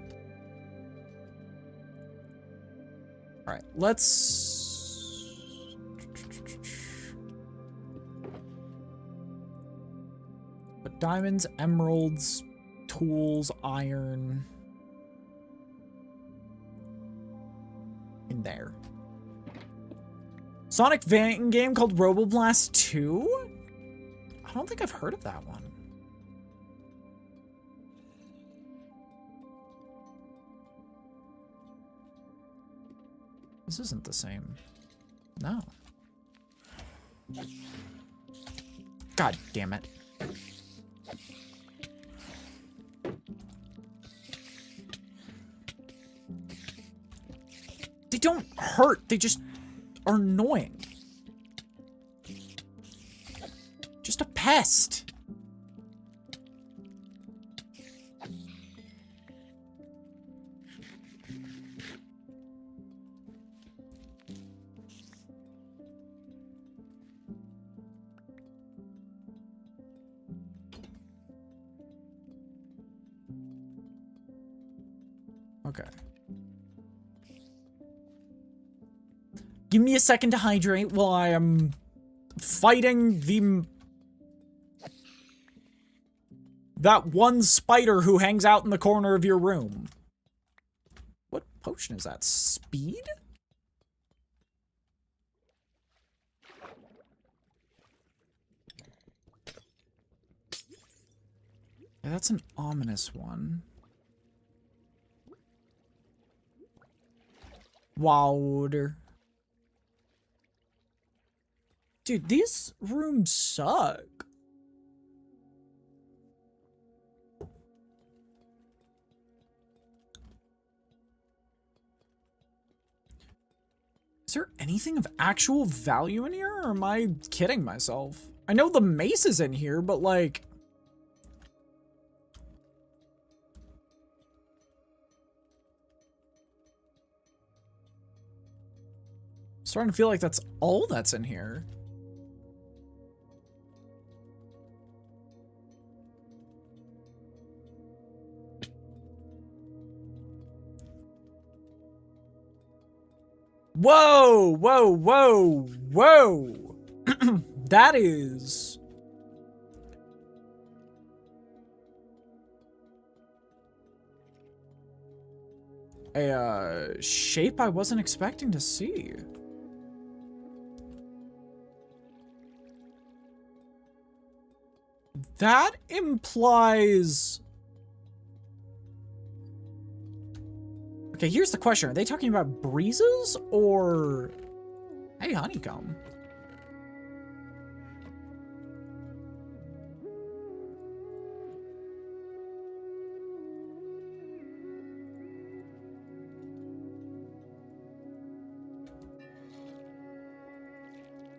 All right, let's... Put diamonds, emeralds, tools, iron... in there. Sonic Van game called Roboblast 2? I don't think I've heard of that one. This isn't the same. No. God damn it. They don't hurt. They just are annoying. chest. Okay. Give me a second to hydrate while I am fighting that one spider who hangs out in the corner of your room. What potion is that? Speed? Yeah, that's an ominous one. Water. Dude, these rooms suck. Is there anything of actual value in here, or am I kidding myself? I know the mace is in here, but like... starting to feel like that's all that's in here. Whoa, whoa, whoa, whoa. That is... a shape I wasn't expecting to see. That implies... okay, here's the question. Are they talking about breezes or... hey, honeycomb.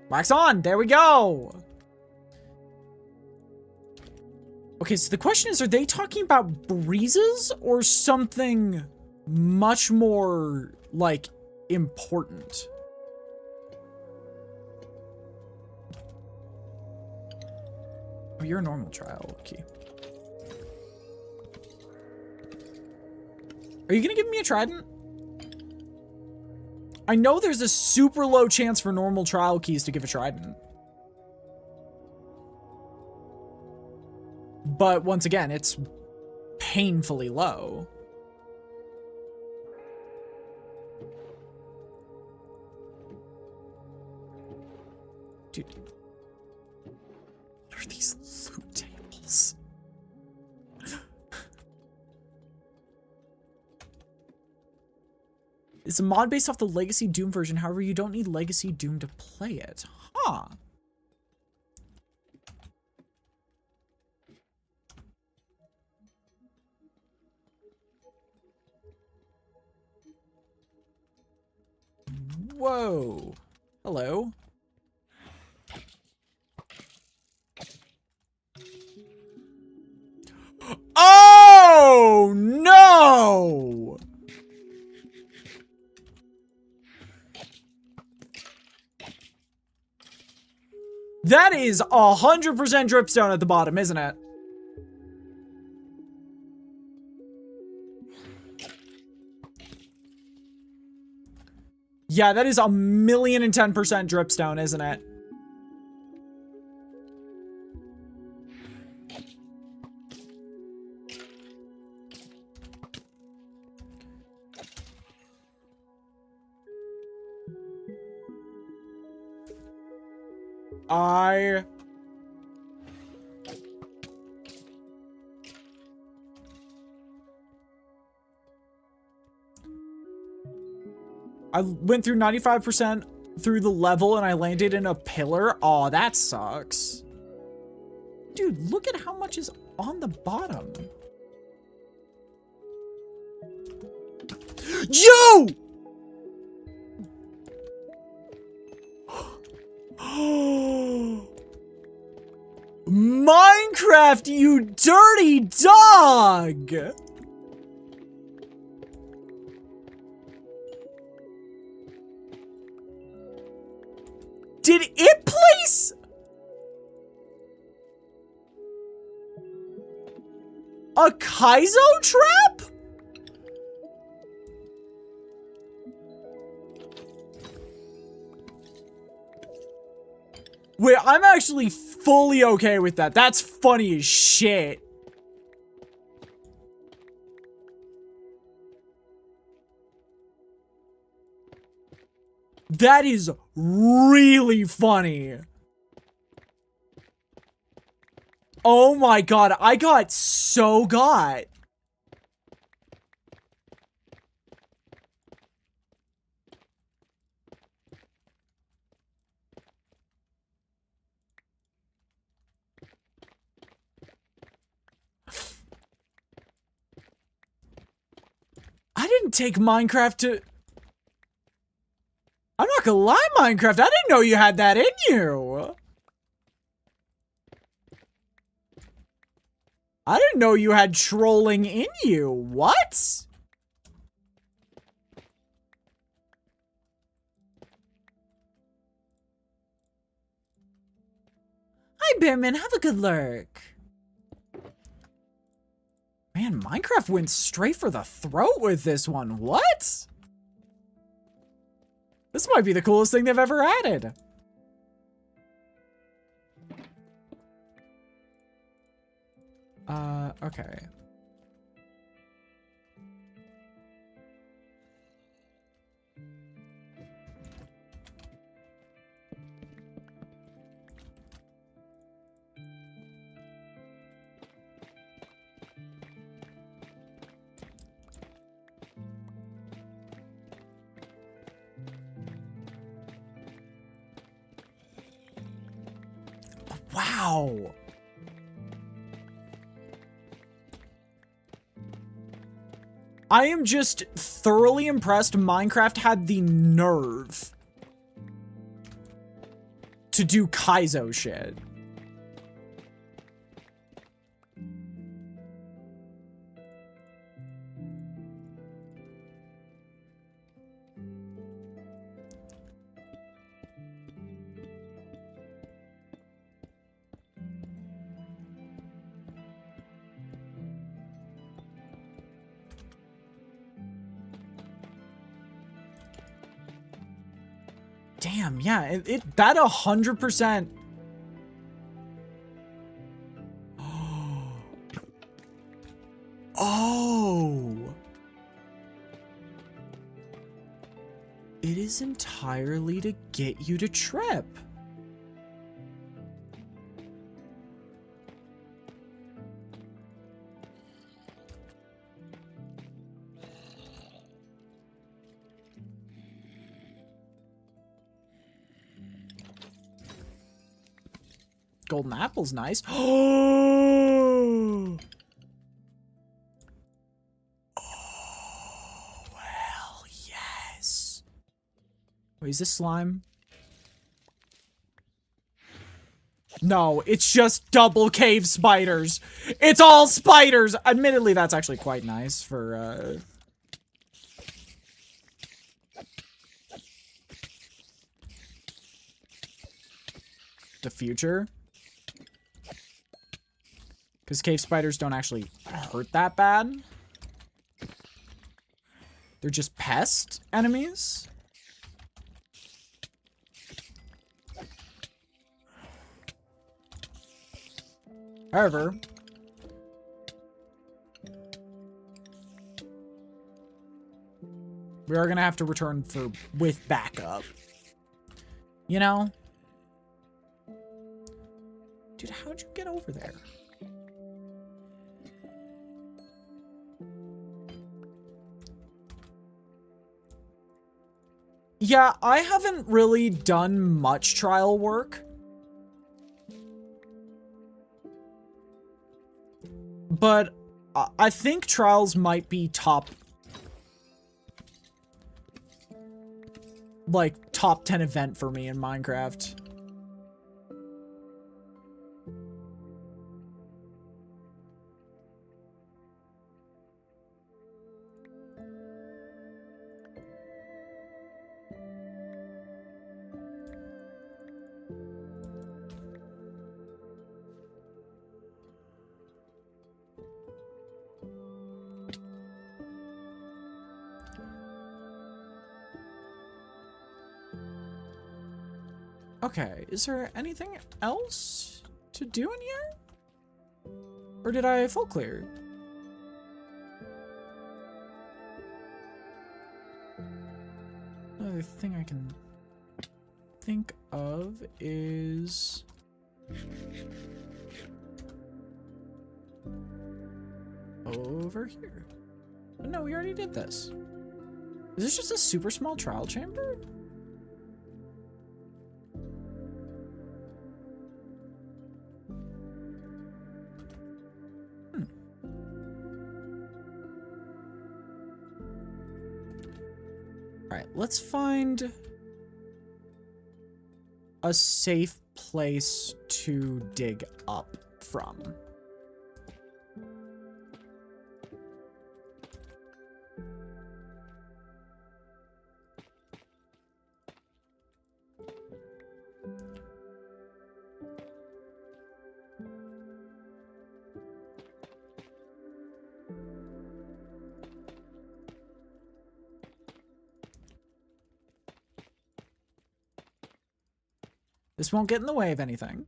Wax on! There we go! Okay, so the question is, are they talking about breezes or something much more, like, important? Oh, you're a normal trial, okay. Are you gonna give me a trident? I know there's a super low chance for normal trial keys to give a trident. But once again, it's painfully low. Dude. What are these loot tables? It's a mod based off the Legacy Doom version. However, you don't need Legacy Doom to play it. Huh. Whoa. Hello. Oh, no! That is 100% dripstone at the bottom, isn't it? Yeah, that is 1,010% dripstone, isn't it? I went through 95% through the level and I landed in a pillar. Aw, that sucks. Dude, look at how much is on the bottom. Yo! Minecraft, you dirty dog! Did it place a Kaizo trap? Wait, I'm actually fully okay with that. That's funny as shit. That is really funny. Oh my god, I got so got. I didn't take Minecraft to... I'm not gonna lie, Minecraft, I didn't know you had that in you. I didn't know you had trolling in you. What? Hi, Bearman. Have a good lurk. Man, Minecraft went straight for the throat with this one. What? This might be the coolest thing they've ever added. Okay. Wow. I am just thoroughly impressed Minecraft had the nerve to do Kaizo shit. Damn, yeah, that 100%. Oh. It is entirely to get you to trip. Golden apple's nice. Oh, hell yes. Wait, is this slime? No, it's just double cave spiders. It's all spiders. Admittedly, that's actually quite nice for, the future. Because cave spiders don't actually hurt that bad. They're just pest enemies. However, we are gonna have to return with backup. You know? Dude, how'd you get over there? Yeah, I haven't really done much trial work. But I think trials might be top 10 event for me in Minecraft. Okay, is there anything else to do in here? Or did I full clear? Another thing I can think of is... over here. But no, we already did this. Is this just a super small trial chamber? Alright, let's find a safe place to dig up from. This won't get in the way of anything.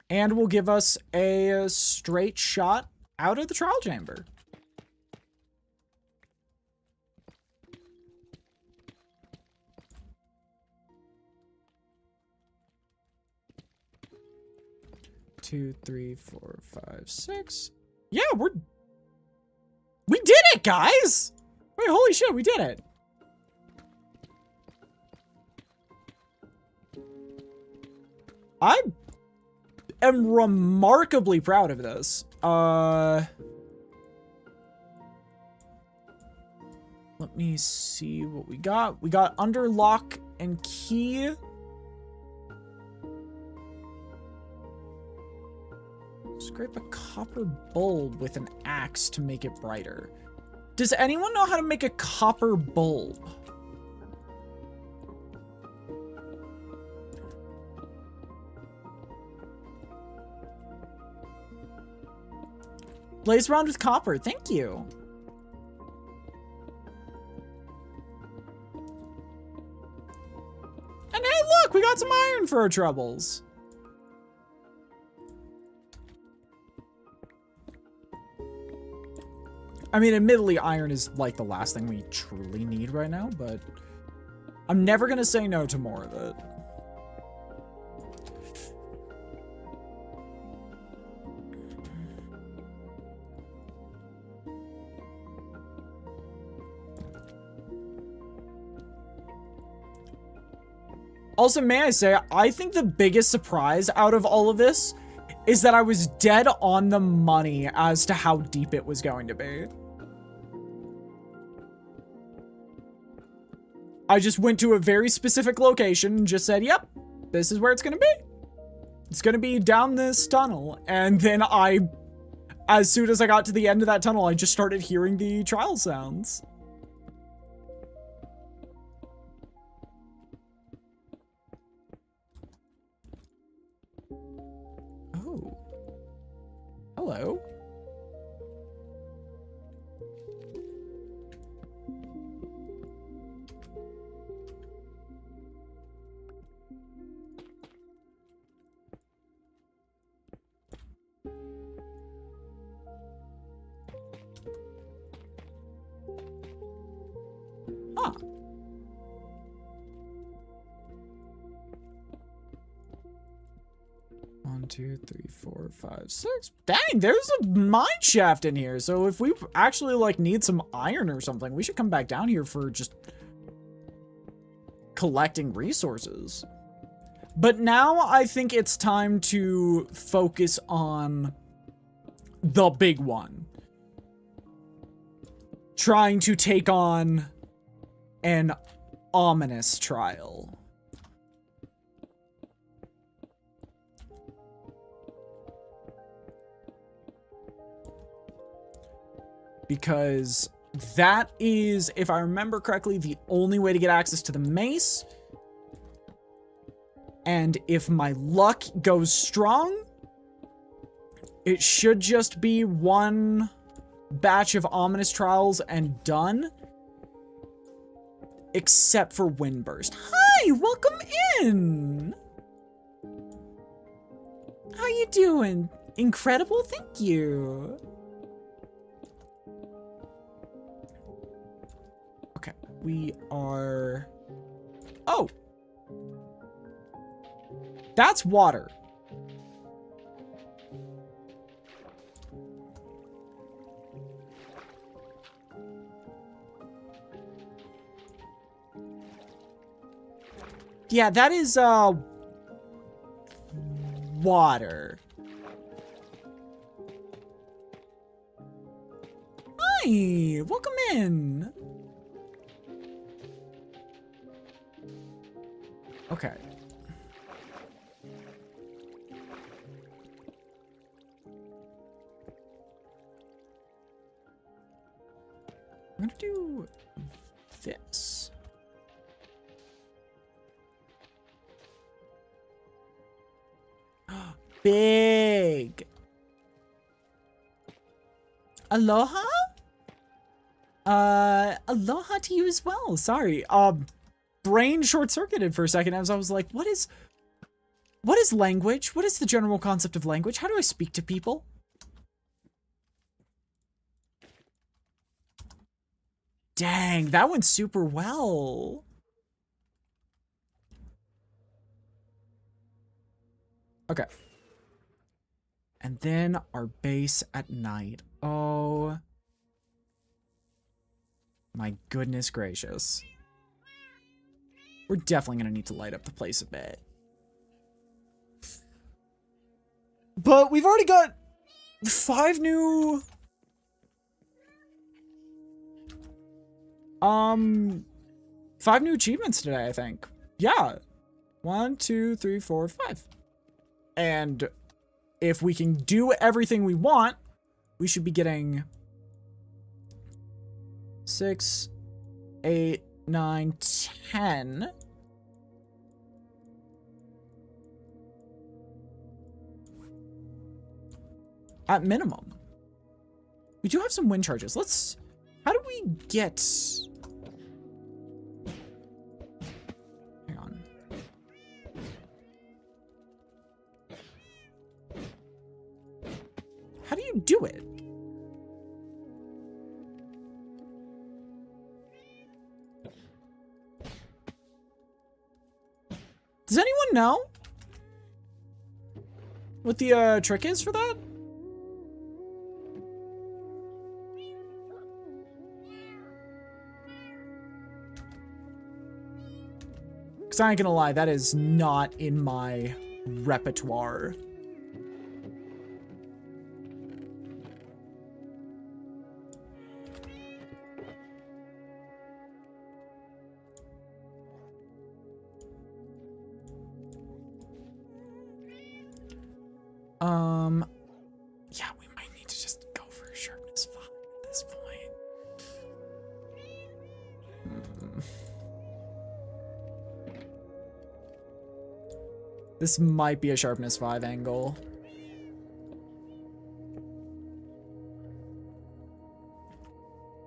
And will give us a straight shot out of the trial chamber. Two, three, four, five, six. Yeah, we did it, guys! Wait, holy shit, we did it. I am remarkably proud of this. Let me see what we got. We got under lock and key. Scrape a copper bulb with an axe to make it brighter. Does anyone know how to make a copper bulb? Blaze around with copper, thank you. And hey, look, we got some iron for our troubles. I mean, admittedly, iron is like the last thing we truly need right now, but I'm never gonna say no to more of it. Also, may I say, I think the biggest surprise out of all of this is that I was dead on the money as to how deep it was going to be. I just went to a very specific location and just said, yep, this is where it's going to be. It's going to be down this tunnel. And then as soon as I got to the end of that tunnel, I just started hearing the trial sounds. Oh. Hello. Huh. One, two, three, four, five, six. Dang, there's a mine shaft in here. So if we actually like need some iron or something, we should come back down here for just collecting resources. But now I think it's time to focus on the big one. Trying to take on an ominous trial. Because that is, if I remember correctly, the only way to get access to the mace. And if my luck goes strong, it should just be one batch of ominous trials and done. except for Windburst. Hi, welcome in. How you doing? Incredible, thank you. Okay, we are... Oh! That's water. Yeah, that is, water. Hi, welcome in. Okay. I'm gonna do this. Big. Aloha? Aloha to you as well. Sorry. Brain short-circuited for a second as I was like, what is language? What is the general concept of language? How do I speak to people? Dang, that went super well. Okay. And then our base at night. Oh. My goodness gracious. We're definitely gonna need to light up the place a bit. But we've already got 5 new... 5 new achievements today, I think. Yeah. 1, 2, 3, 4, 5. And if we can do everything we want, we should be getting 6, 8, 9, 10. At minimum. We do have some wind charges. Let's... How do we get... Hang on. How do you do it? Does anyone know what the trick is for that? Because I ain't gonna lie, that is not in my repertoire. Yeah, we might need to just go for sharpness 5 at this point. This might be a sharpness 5 angle.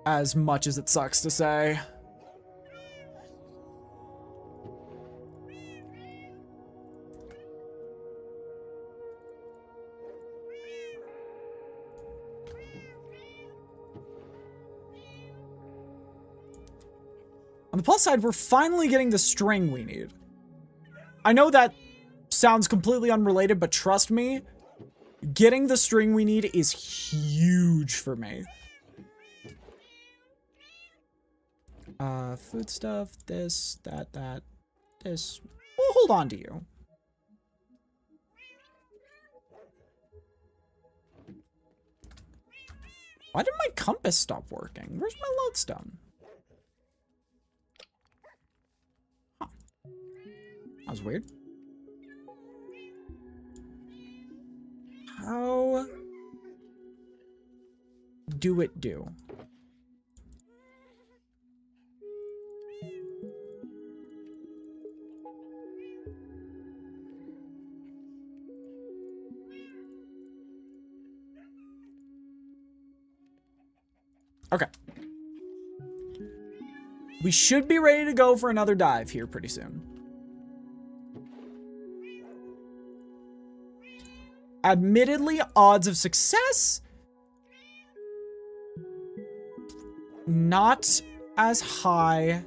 As much as it sucks to say. On the plus side, we're finally getting the string we need. I know that sounds completely unrelated, but trust me, getting the string we need is huge for me. Food stuff, this, that, this. We'll hold on to you. Why did my compass stop working? Where's my lodestone? Huh. That was weird. How do it do? Okay. We should be ready to go for another dive here pretty soon. Admittedly, odds of success not as high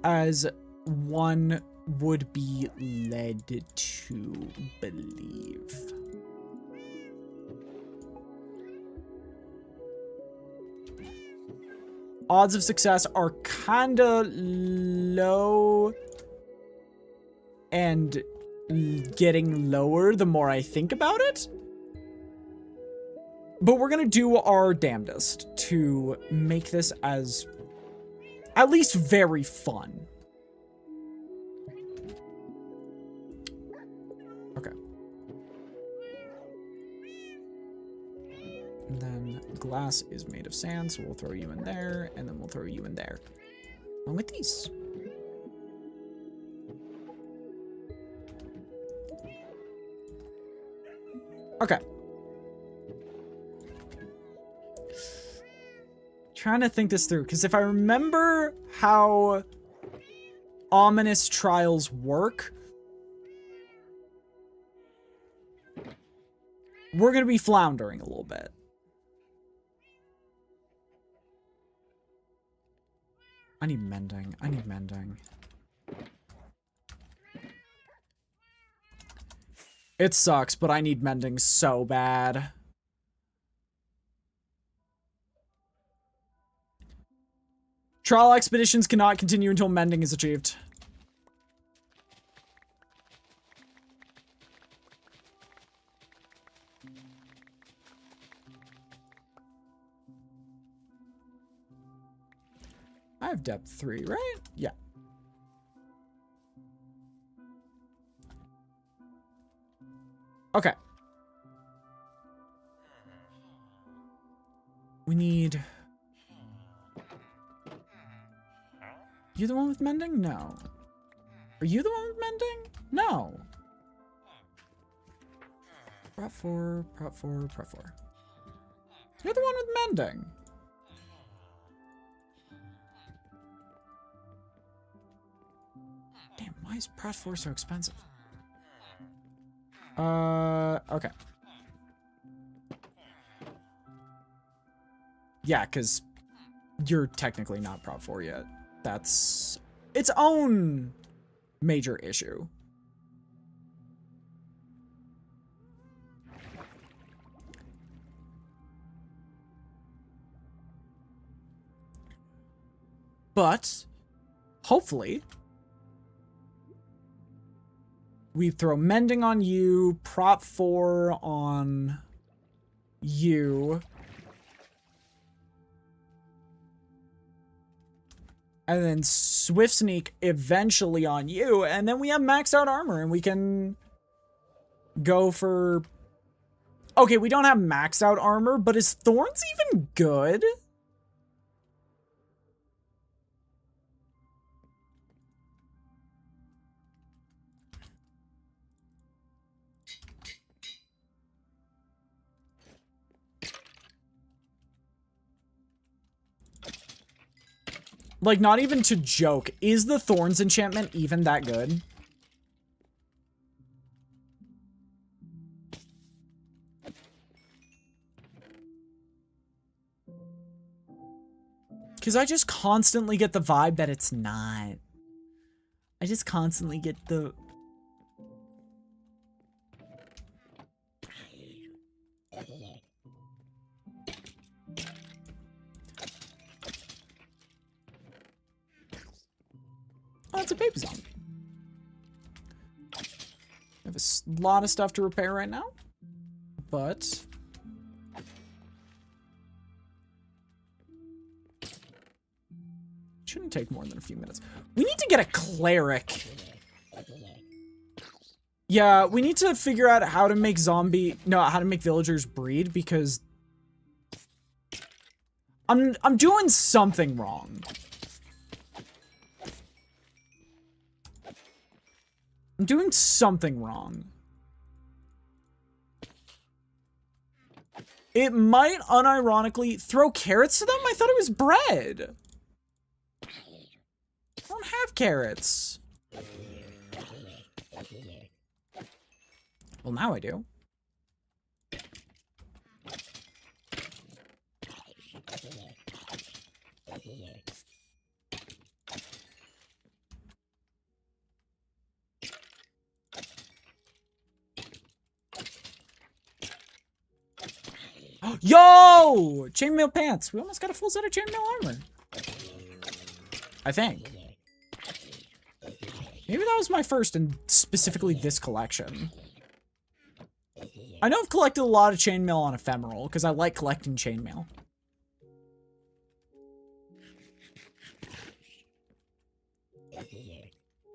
as one would be led to believe. Odds of success are kinda low and getting lower the more I think about it. But we're gonna do our damnedest to make this as at least very fun. Okay. And then glass is made of sand, so we'll throw you in there, and then we'll throw you in there. Along with these. Okay. Trying to think this through, because if I remember how ominous trials work, we're going to be floundering a little bit. I need mending. I need mending. It sucks, but I need mending so bad. Trial expeditions cannot continue until mending is achieved. I have depth 3, right? Yeah. Okay. We need... You the one with mending? No. Are you the one with mending? No. Prop 4, prop 4, prop 4. You're the one with mending. Damn, why is prop 4 so expensive? Okay. Yeah, because you're technically not prop 4 yet. That's its own major issue. But hopefully we throw mending on you, prop 4 on you. And then Swift Sneak eventually on you. And then we have maxed out armor and we can go for... Okay, we don't have maxed out armor, but is Thorns even good? Like, not even to joke. Is the Thorns enchantment even that good? Because I just constantly get the vibe that it's not. I just constantly get the... Oh, it's a baby zombie. I have a lot of stuff to repair right now, but... Shouldn't take more than a few minutes. We need to get a cleric. Yeah, we need to figure out how to make how to make villagers breed, because I'm doing something wrong. I'm doing something wrong. It might unironically throw carrots to them? I thought it was bread. I don't have carrots. Well, now I do. Yo! Chainmail pants. We almost got a full set of chainmail armor. I think. Maybe that was my first in specifically this collection. I know I've collected a lot of chainmail on ephemeral because I like collecting chainmail.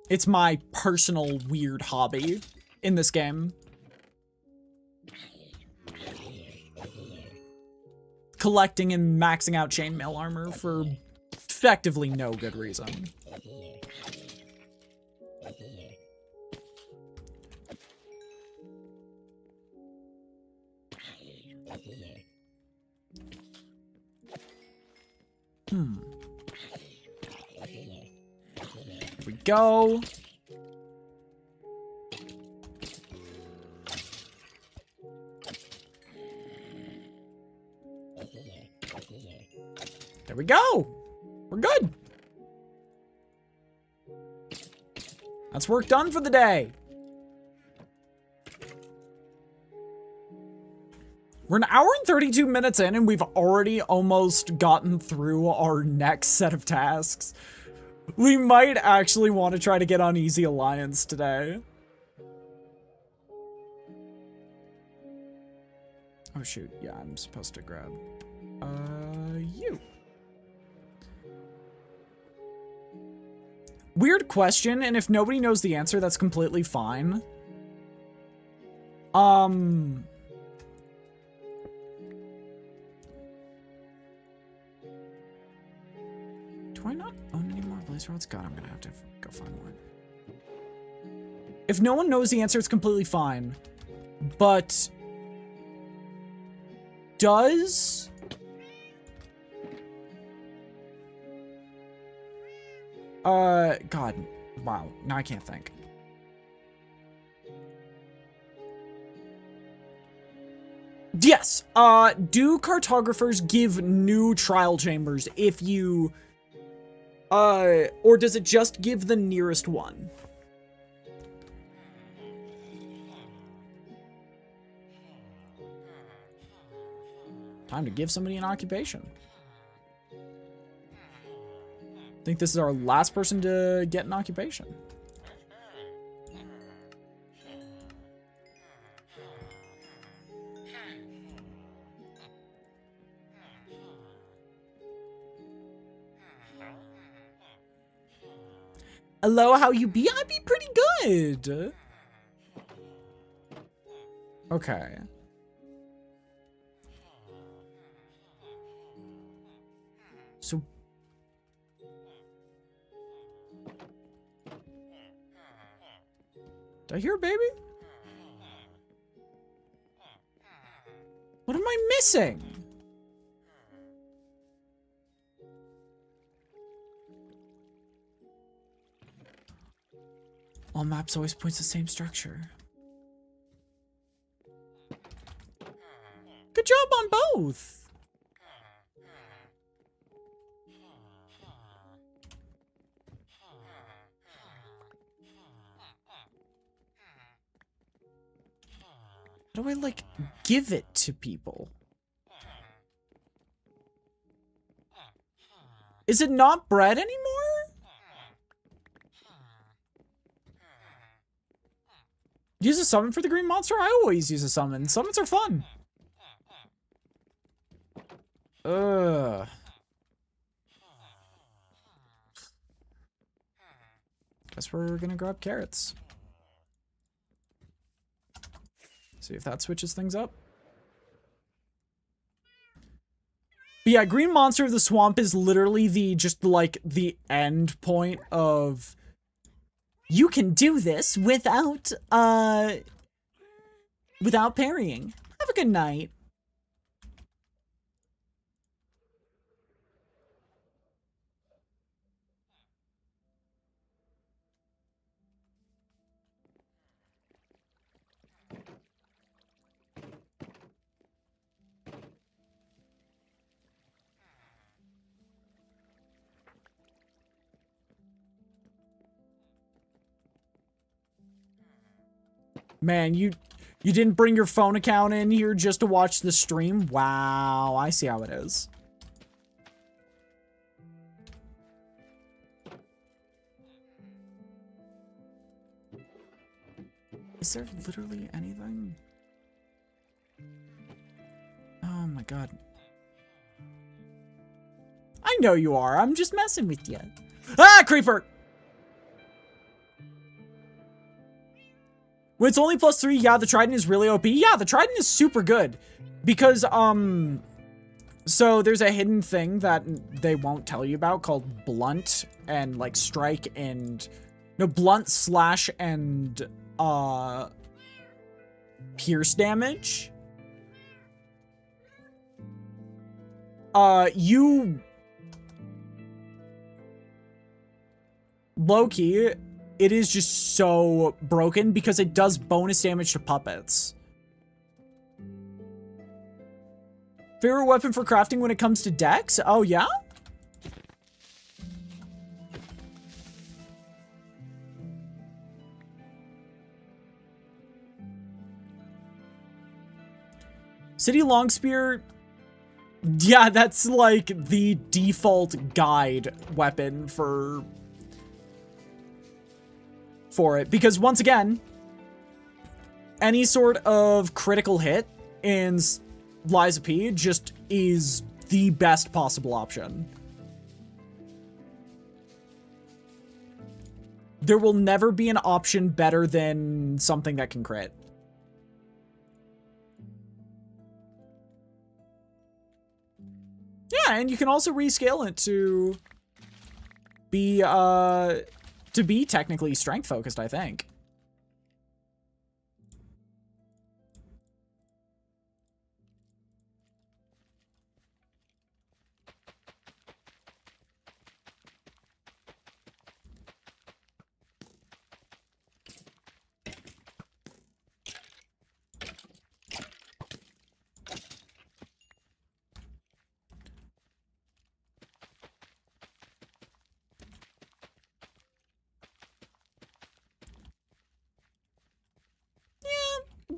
It's my personal weird hobby in this game. Collecting and maxing out chainmail armor for effectively no good reason. Here we go. There we go. We're good. That's work done for the day. We're an hour and 32 minutes in, and we've already almost gotten through our next set of tasks. We might actually want to try to get on Easy Alliance today. Oh shoot, yeah, I'm supposed to grab, you. Weird question, and if nobody knows the answer, that's completely fine. Do I not own any more blaze rods? God, I'm gonna have to go find one. If no one knows the answer, it's completely fine. But does God, wow, now I can't think. Yes, do cartographers give new trial chambers if you, or does it just give the nearest one? Time to give somebody an occupation. I think this is our last person to get an occupation. Hello, how you be? I be pretty good. Okay. So did I hear a baby? What am I missing? All maps always points the same structure. Good job on both. How do I, like, give it to people? Is it not bread anymore? Use a summon for the green monster? I always use a summon. Summons are fun. Ugh. Guess we're gonna grab carrots. See if that switches things up. But yeah, green monster of the swamp is literally the, just like, the end point of... You can do this without, without parrying. Have a good night. Man, you didn't bring your phone account in here just to watch the stream? Wow, I see how it is. Is there literally anything? Oh my god. I know you are. I'm just messing with you. Ah, creeper! When it's only +3, yeah, the trident is really OP. Yeah, the trident is super good. Because, so there's a hidden thing that they won't tell you about called blunt and, like, strike and... No, blunt, slash, and, pierce damage. Low-key, it is just so broken because it does bonus damage to puppets. Favorite weapon for crafting when it comes to decks? Oh, yeah? City Longspear... Yeah, that's like the default guide weapon for it. Because once again, any sort of critical hit in Lies of P just is the best possible option. There will never be an option better than something that can crit. Yeah, and you can also rescale it to be technically strength focused, I think.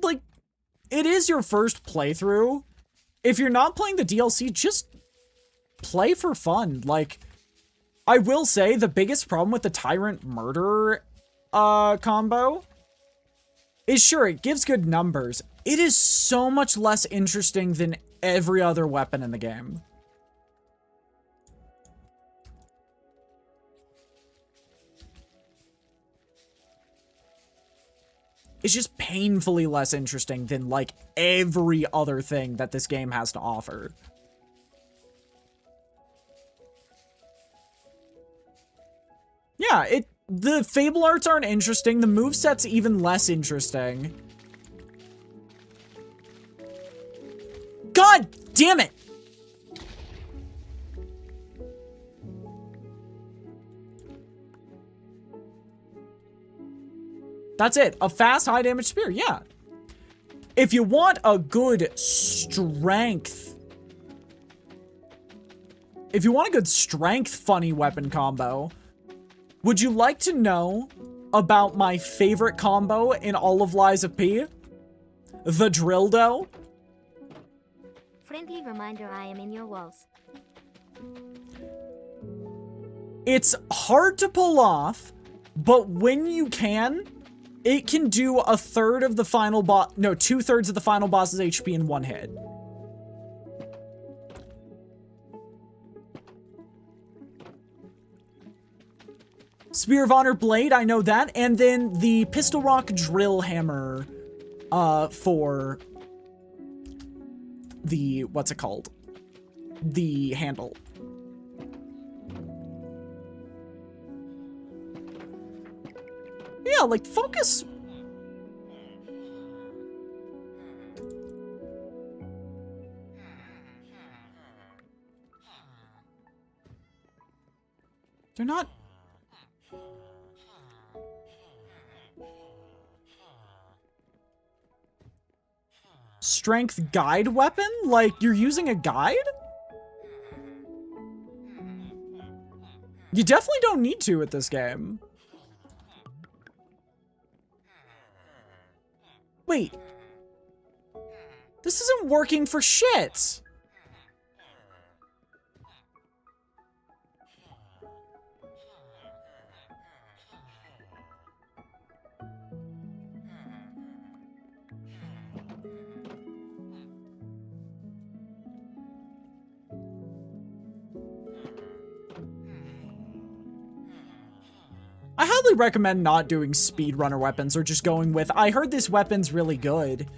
Like, it is your first playthrough. If you're not playing the DLC, just play for fun. Like, I will say the biggest problem with the Tyrant Murderer combo is, sure, it gives good numbers. It is so much less interesting than every other weapon in the game. It's just painfully less interesting than, like, every other thing that this game has to offer. Yeah, the Fable arts aren't interesting. The moveset's even less interesting. God damn it! That's it. A fast, high damage spear. Yeah. If you want a good strength... If you want a good strength funny weapon combo, would you like to know about my favorite combo in all of Lies of P? The Drildo? Friendly reminder I am in your walls. It's hard to pull off, but when you can... It can do a third of the final boss, no, 2/3 of the final boss's HP in one hit. Spear of Honor Blade, I know that. And then the Pistol Rock Drill Hammer, for the, what's it called? The handle. Yeah, like, focus. They're not... Strength guide weapon? Like, you're using a guide? You definitely don't need to with this game. This isn't working for shit. I highly recommend not doing speedrunner weapons or just going with, I heard this weapon's really good.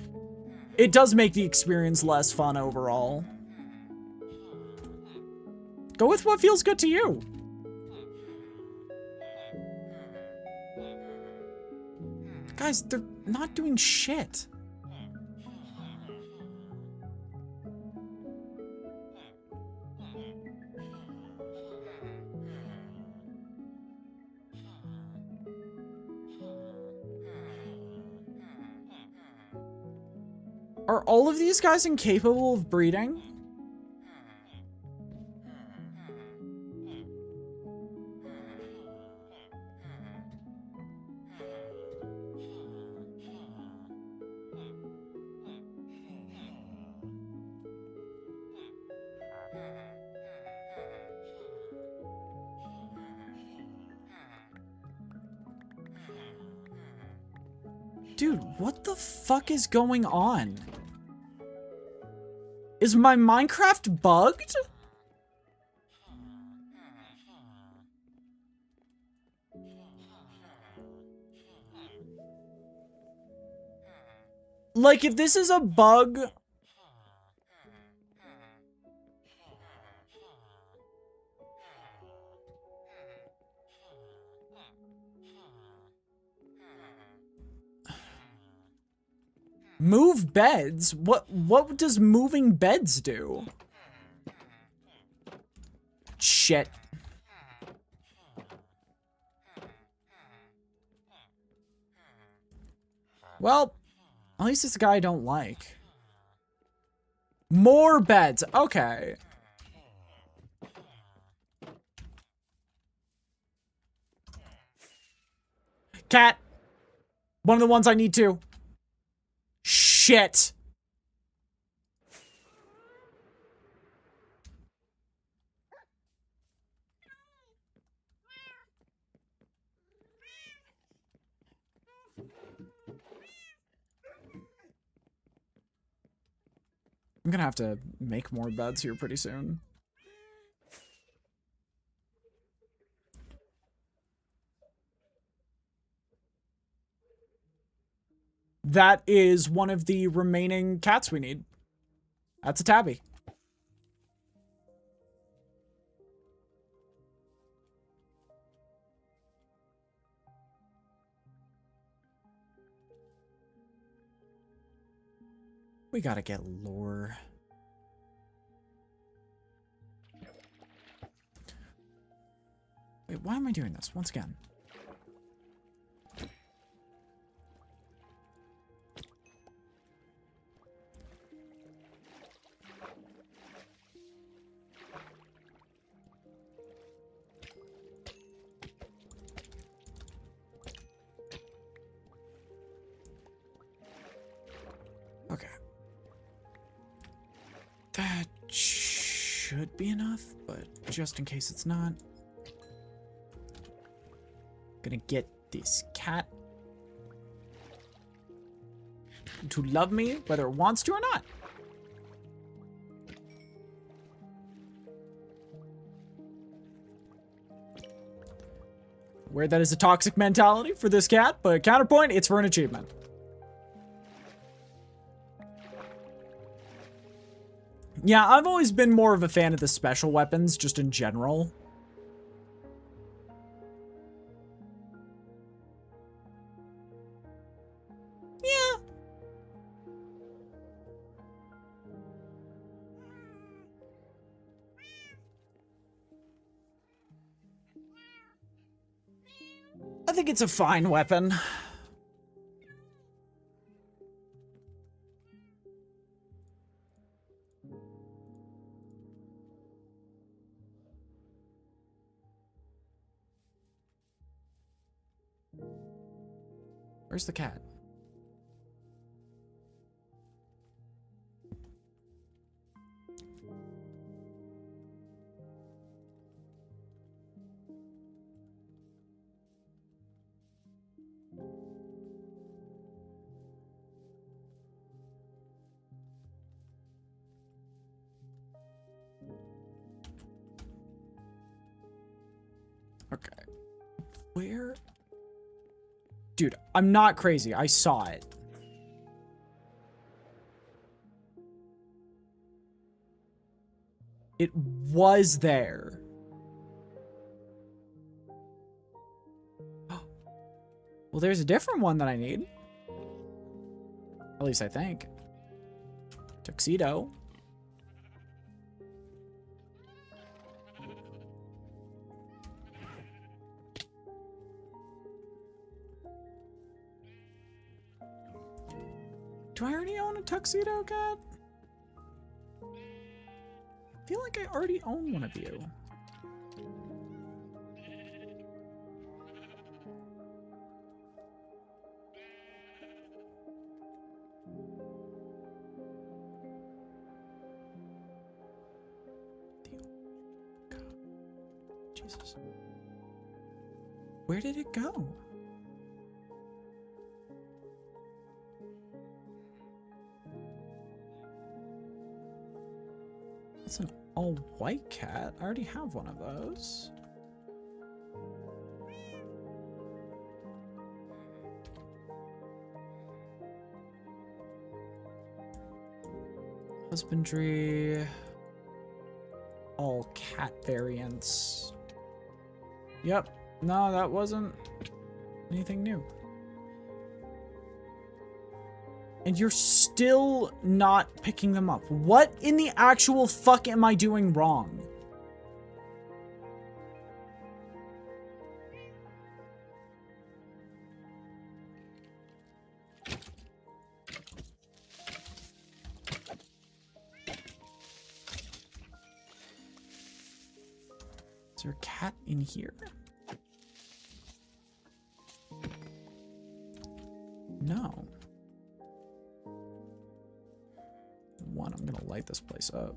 It does make the experience less fun overall. Go with what feels good to you. Guys, they're not doing shit. Are all of these guys incapable of breeding? Dude, what the fuck is going on? Is my Minecraft bugged? Like, if this is a bug... Move beds? What does moving beds do? Shit. Well, at least it's a guy I don't like. More beds. Okay. Cat. One of the ones I need to. Shit. I'm gonna have to make more beds here pretty soon. That is one of the remaining cats we need. That's a tabby. We gotta get lore. Wait, why am I doing this? Once again. Okay. That should be enough, but just in case it's not. Gonna get this cat to love me, whether it wants to or not. Aware that is a toxic mentality for this cat, but counterpoint, it's for an achievement. Yeah, I've always been more of a fan of the special weapons, just in general. Yeah. I think it's a fine weapon. Where's the cat? Okay. Where? Dude, I'm not crazy. I saw it. It was there. Well, there's a different one that I need. At least I think. Tuxedo. Do I already own a tuxedo cat? I feel like I already own one of you. Jesus. Where did it go? It's an all-white cat. I already have one of those. Husbandry. All cat variants. Yep. No, that wasn't anything new. And you're still not picking them up. What in the actual fuck am I doing wrong? Is there a cat in here? No. One, I'm gonna light this place up.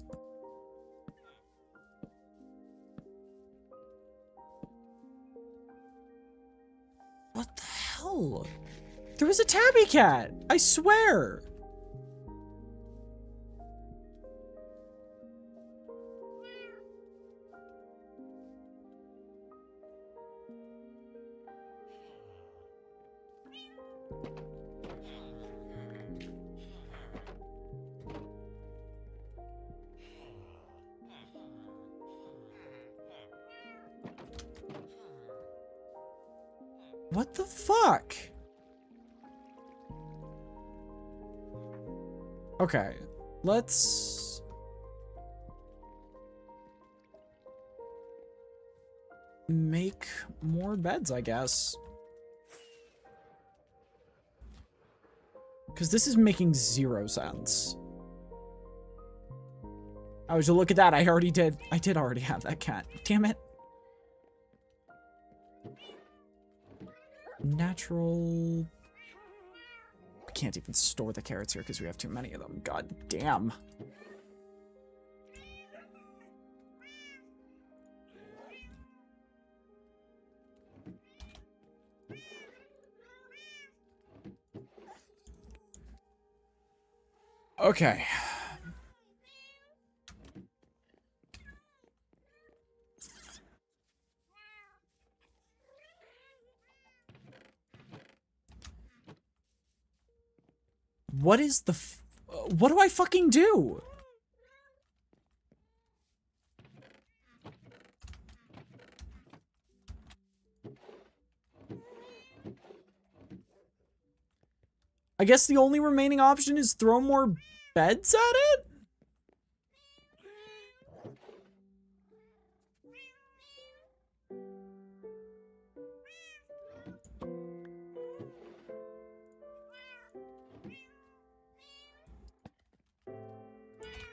What the hell? There was a tabby cat! I swear! What the fuck? Okay, let's... make more beds, I guess. Because this is making zero sense. Oh, would you look at that? I did already have that cat. Damn it. Natural... We can't even store the carrots here because we have too many of them. God damn. Okay. What is the what do I fucking do? I guess the only remaining option is throw more beds at it?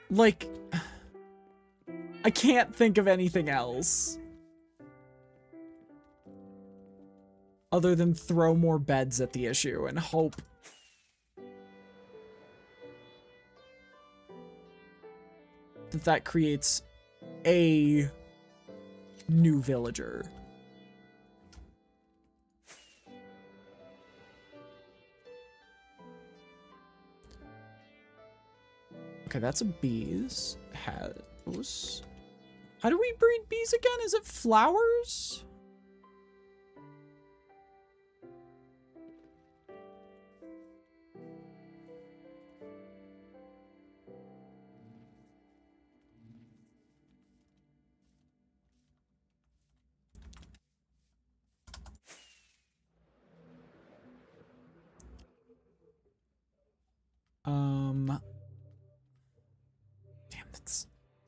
Like, I can't think of anything else other than throw more beds at the issue and hope that that creates a new villager. Okay, that's a bees house. How do we breed bees again? Is it flowers?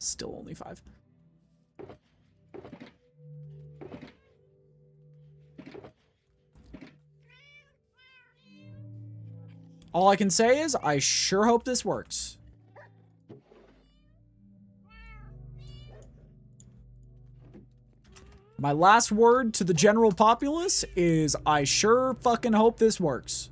Still only 5. All I can say is I sure hope this works. My last word to the general populace is I sure fucking hope this works.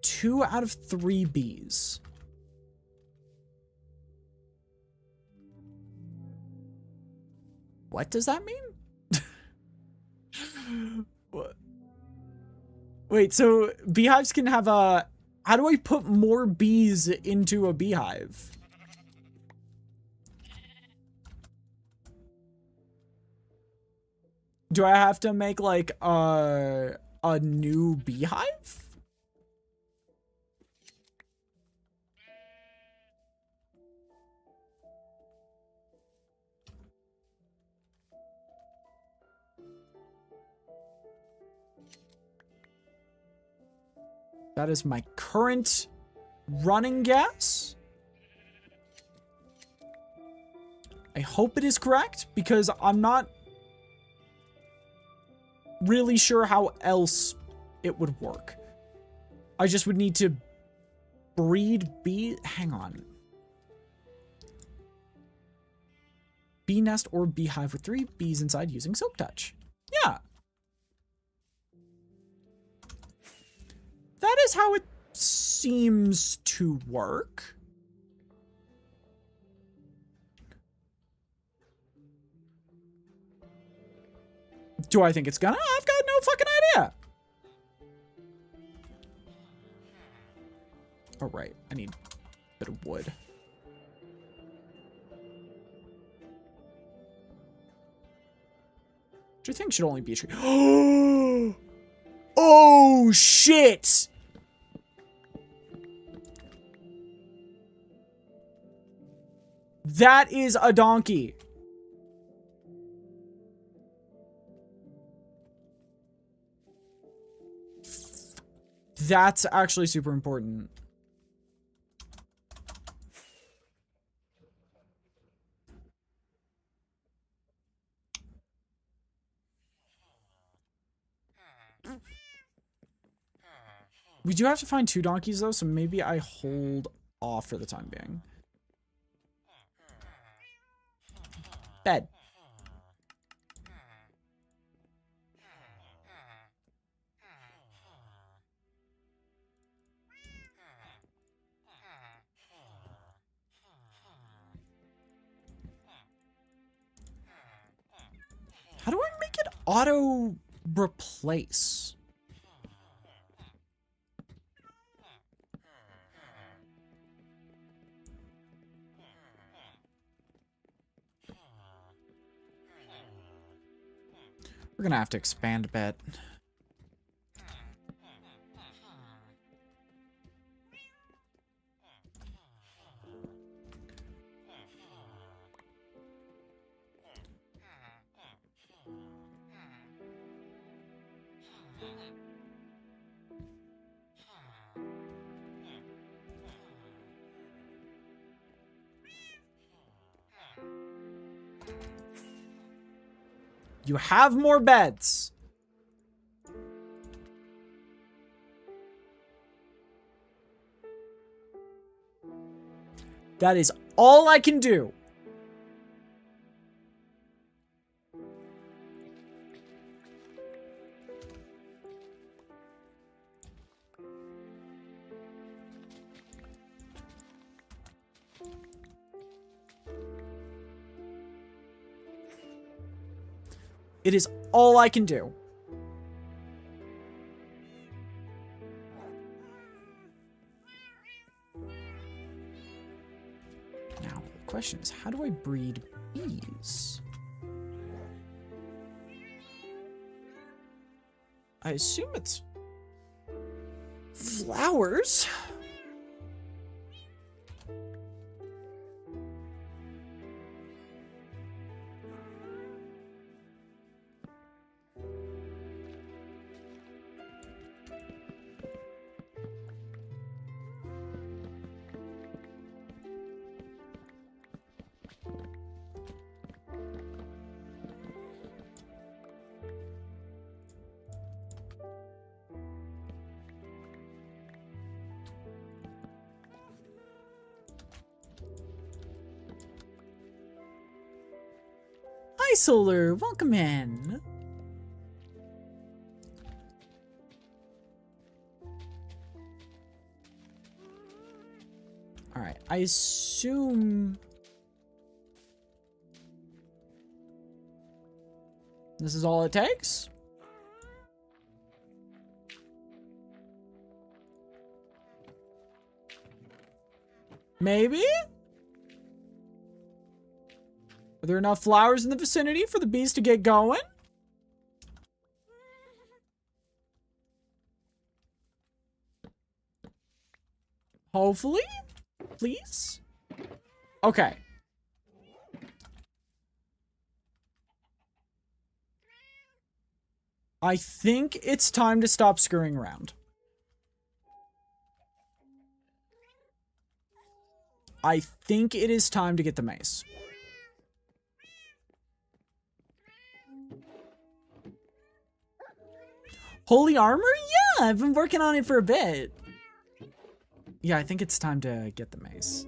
Two out of 3 bees. What does that mean? What? Wait, so beehives can have a... How do I put more bees into a beehive? Do I have to make like a new beehive? That is my current running guess. I hope it is correct because I'm not really sure how else it would work. I just would need to breed bee. Hang on. Bee nest or beehive with 3 bees inside using silk touch. Yeah. That is how it seems to work. Do I think it's gonna? I've got no fucking idea. Oh, right. I need a bit of wood. Which I think should only be a tree. Oh, shit! That is a donkey. That's actually super important. We do have to find 2 donkeys though, so maybe I hold off for the time being. Bed. How do I make it auto replace? We're gonna have to expand a bit. You have more beds. That is all I can do. It is all I can do. Now, the question is, how do I breed bees? I assume it's flowers. Solar, welcome in. All right, I assume this is all it takes. Maybe? Are there enough flowers in the vicinity for the bees to get going? Hopefully? Please? Okay. I think it's time to stop scurrying around. I think it is time to get the mace. Holy armor? Yeah, I've been working on it for a bit. Yeah, I think it's time to get the mace.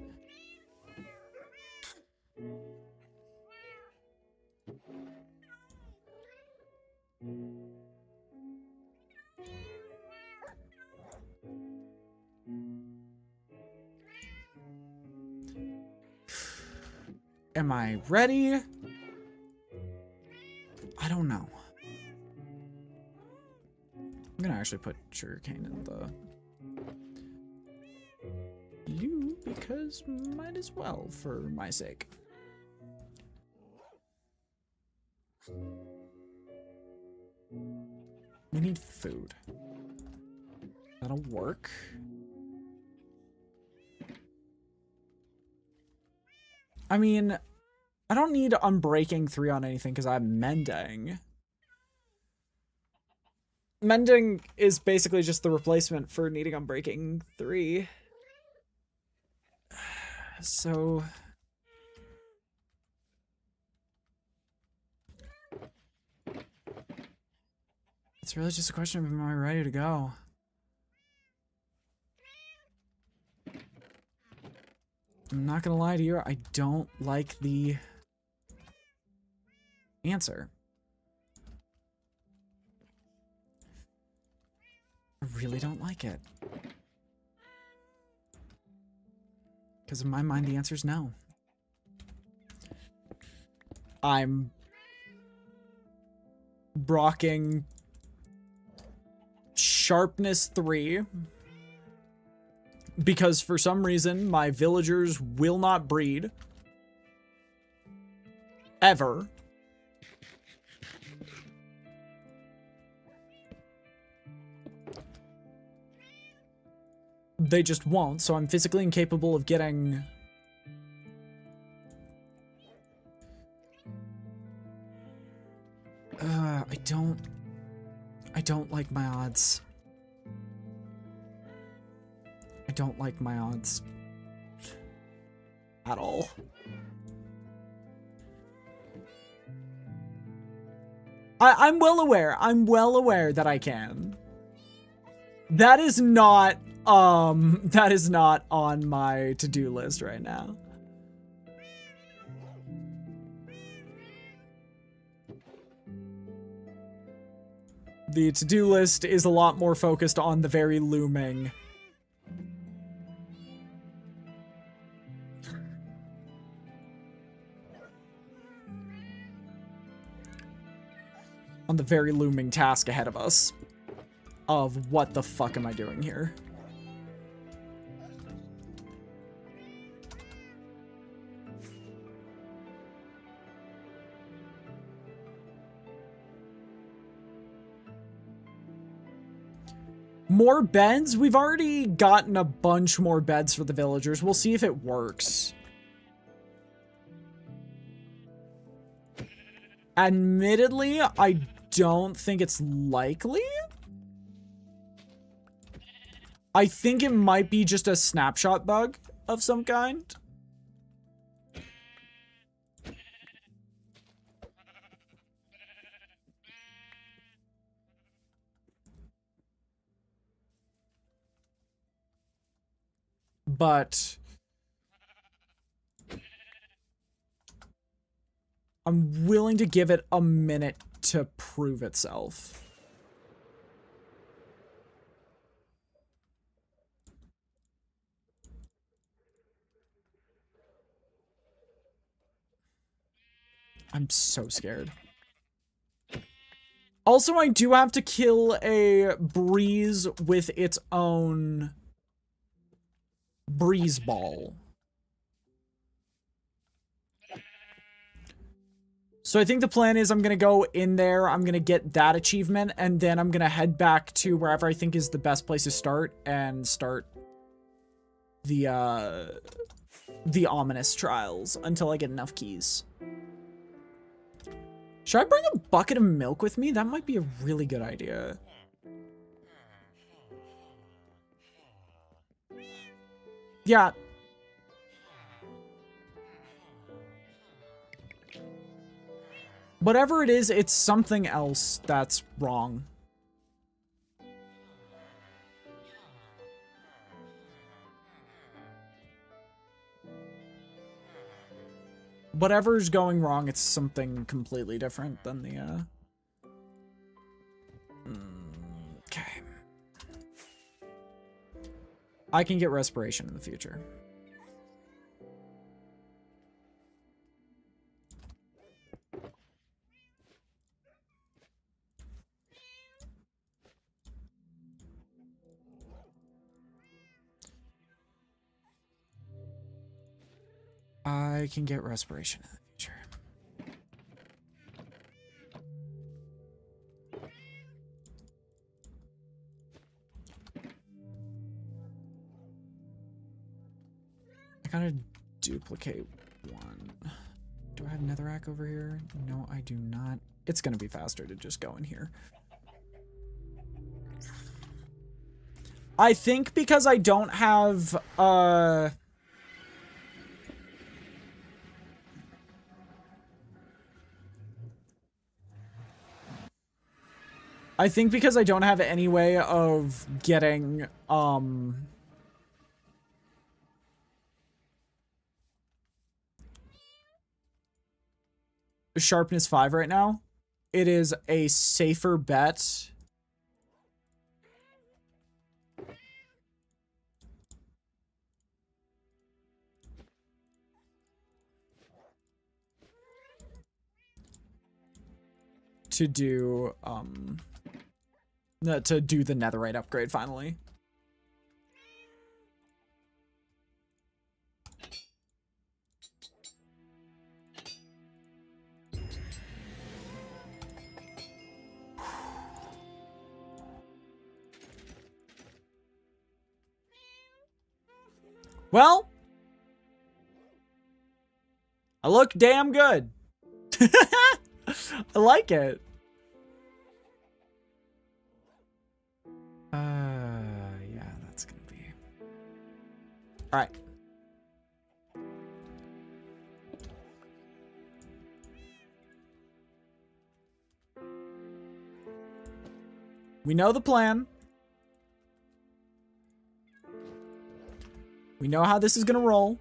Am I ready? I don't know. I'm gonna actually put sugarcane in the you because might as well for my sake. We need food. That'll work. I mean, I don't need Unbreaking 3 on anything because I'm Mending. Mending is basically just the replacement for needing Unbreaking 3. So... it's really just a question of am I ready to go? I'm not gonna lie to you, I don't like the answer. I really don't like it. Because in my mind, the answer is no. I'm rocking Sharpness 3 because for some reason my villagers will not breed ever. They just won't, so I'm physically incapable of getting... I don't like my odds. I don't like my odds. At all. I'm well aware that I can. That is not on my to-do list right now. The to-do list is a lot more focused on the very looming. On the very looming task ahead of us. Of what the fuck am I doing here? More beds? We've already gotten a bunch more beds for the villagers. We'll see if it works. Admittedly, I don't think it's likely. I think it might be just a snapshot bug of some kind. But I'm willing to give it a minute to prove itself. I'm so scared. Also, I do have to kill a breeze with its own breeze ball. So I think the plan is I'm going to go in there, I'm going to get that achievement, and then I'm going to head back to wherever I think is the best place to start, and start the ominous trials until I get enough keys. Should I bring a bucket of milk with me? That might be a really good idea. Yeah. Whatever it is, it's something else that's wrong. Whatever's going wrong, it's something completely different than the, okay. I can get respiration in the future. I can get respiration in the future. I gotta duplicate one. Do I have netherrack over here? No, I do not. It's gonna be faster to just go in here. I think because I don't have, I think because I don't have any way of getting, sharpness 5 right now, it is a safer bet to do, to do the netherite upgrade finally. Well, I look damn good. I like it. Yeah, that's gonna be... Alright. We know the plan. We know how this is gonna roll.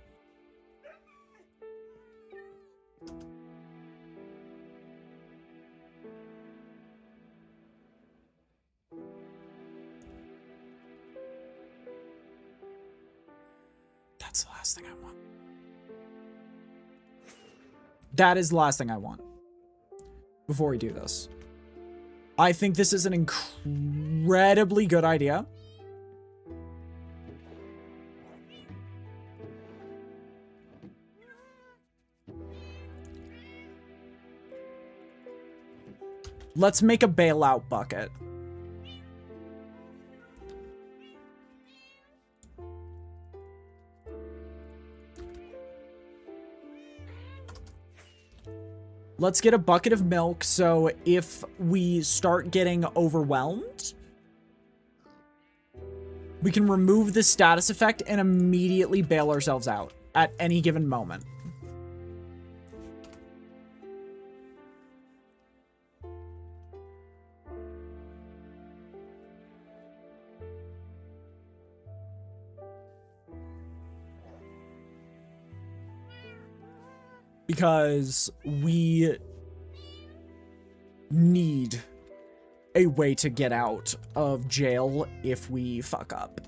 That's the last thing I want. That is the last thing I want. Before we do this. I think this is an incredibly good idea. Let's make a bailout bucket. Let's get a bucket of milk, so if we start getting overwhelmed, we can remove the status effect and immediately bail ourselves out at any given moment. because we need a way to get out of jail if we fuck up.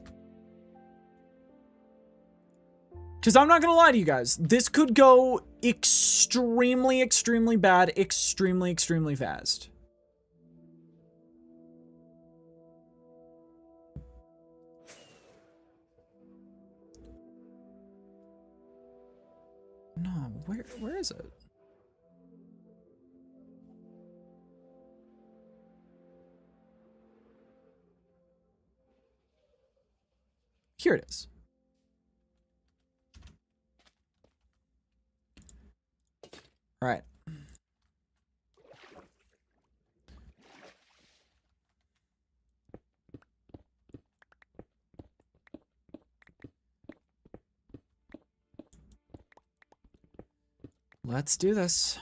Because I'm not going to lie to you guys, this could go extremely, extremely bad, extremely, extremely fast. No, where is it? Here it is. All right. Let's do this.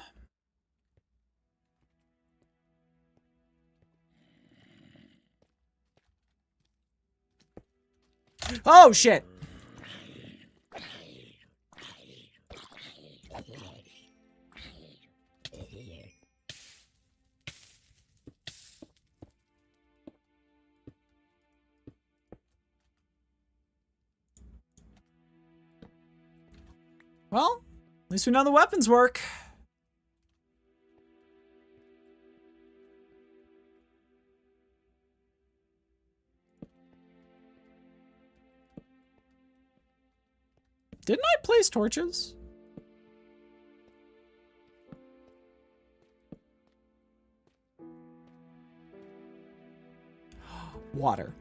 Oh, shit. Well, at least we know the weapons work. Didn't I place torches? Water.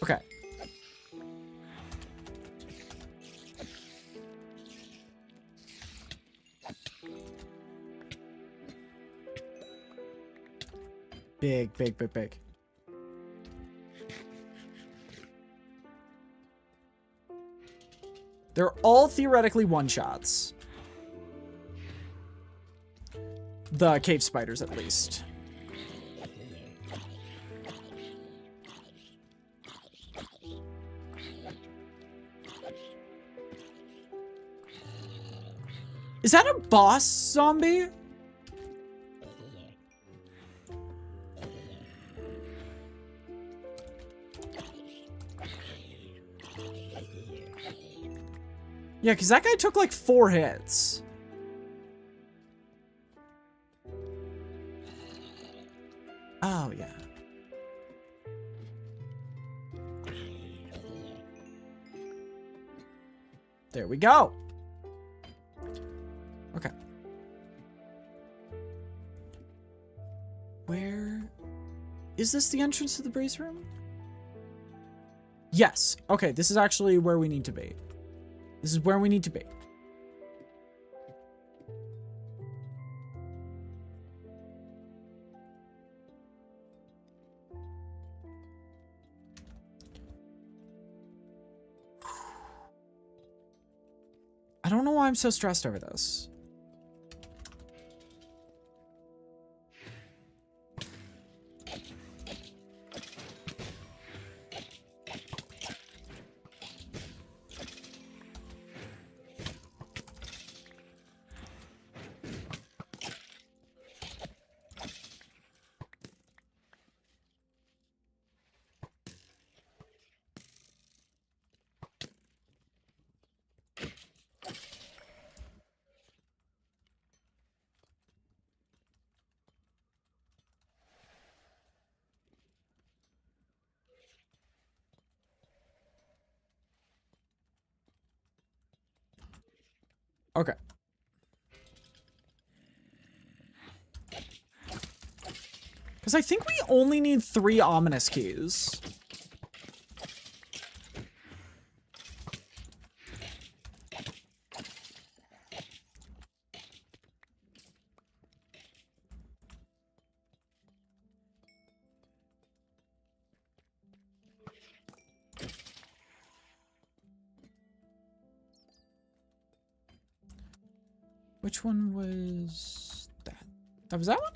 Okay. Big, big, big, big. They're all theoretically one-shots. The cave spiders, at least. Is that a boss zombie? Yeah, because that guy took like 4 hits. Oh, yeah. There we go. Okay. Where... Is this the entrance to the brace room? Yes. Okay, this is actually where we need to be. This is where we need to be. I don't know why I'm so stressed over this. Okay. Because I think we only need 3 ominous keys. Which one was that? That was that one?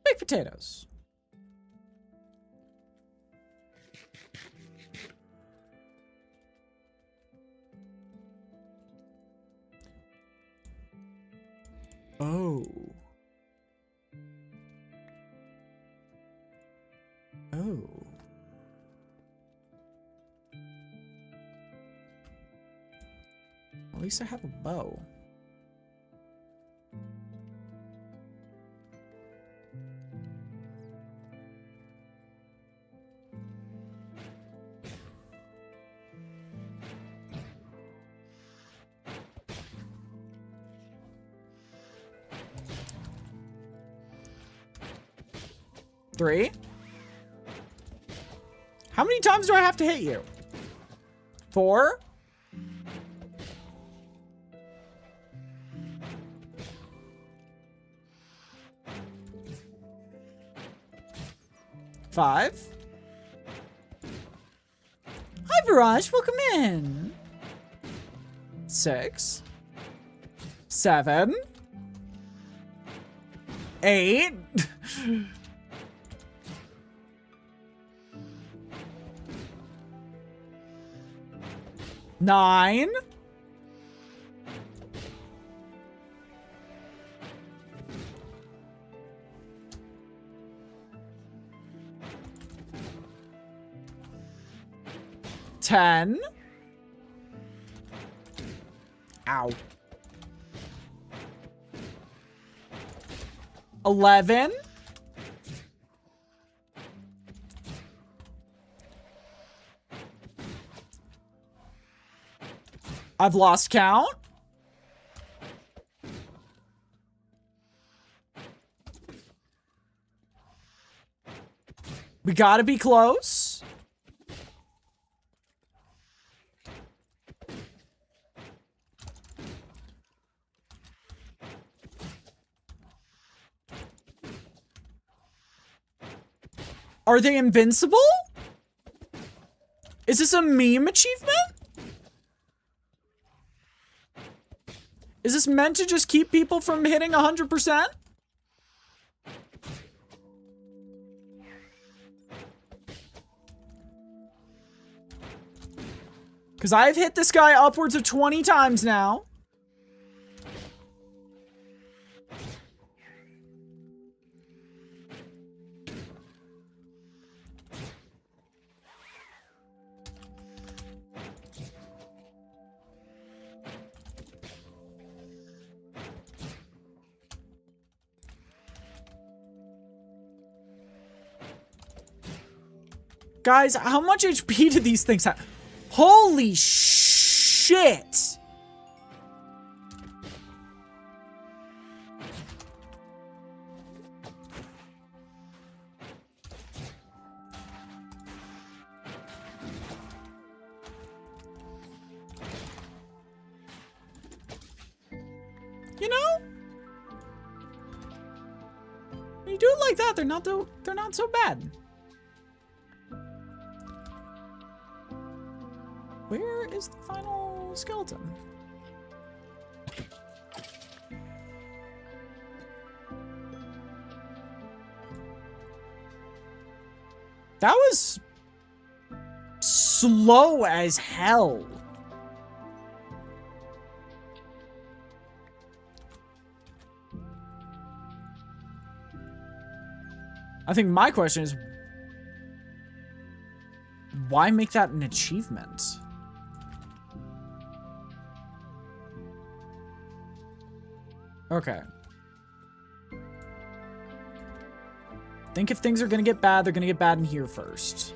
Baked potatoes. Oh. Oh. At least I have a bow. Three. How many times do I have to hit you? 4. Five. Hi, Barrage. Welcome in. 6. 7. 8. 9. 10. Ow. 11. I've lost count. We gotta be close. Are they invincible? Is this a meme achievement? Is this meant to just keep people from hitting 100%? Because I've hit this guy upwards of 20 times now. Guys, how much HP do these things have? Holy shit! You know? When you do it like that, they're not so bad. Where is the final skeleton? That was slow as hell. I think my question is, why make that an achievement? Okay. Think if things are gonna get bad, they're gonna get bad in here first.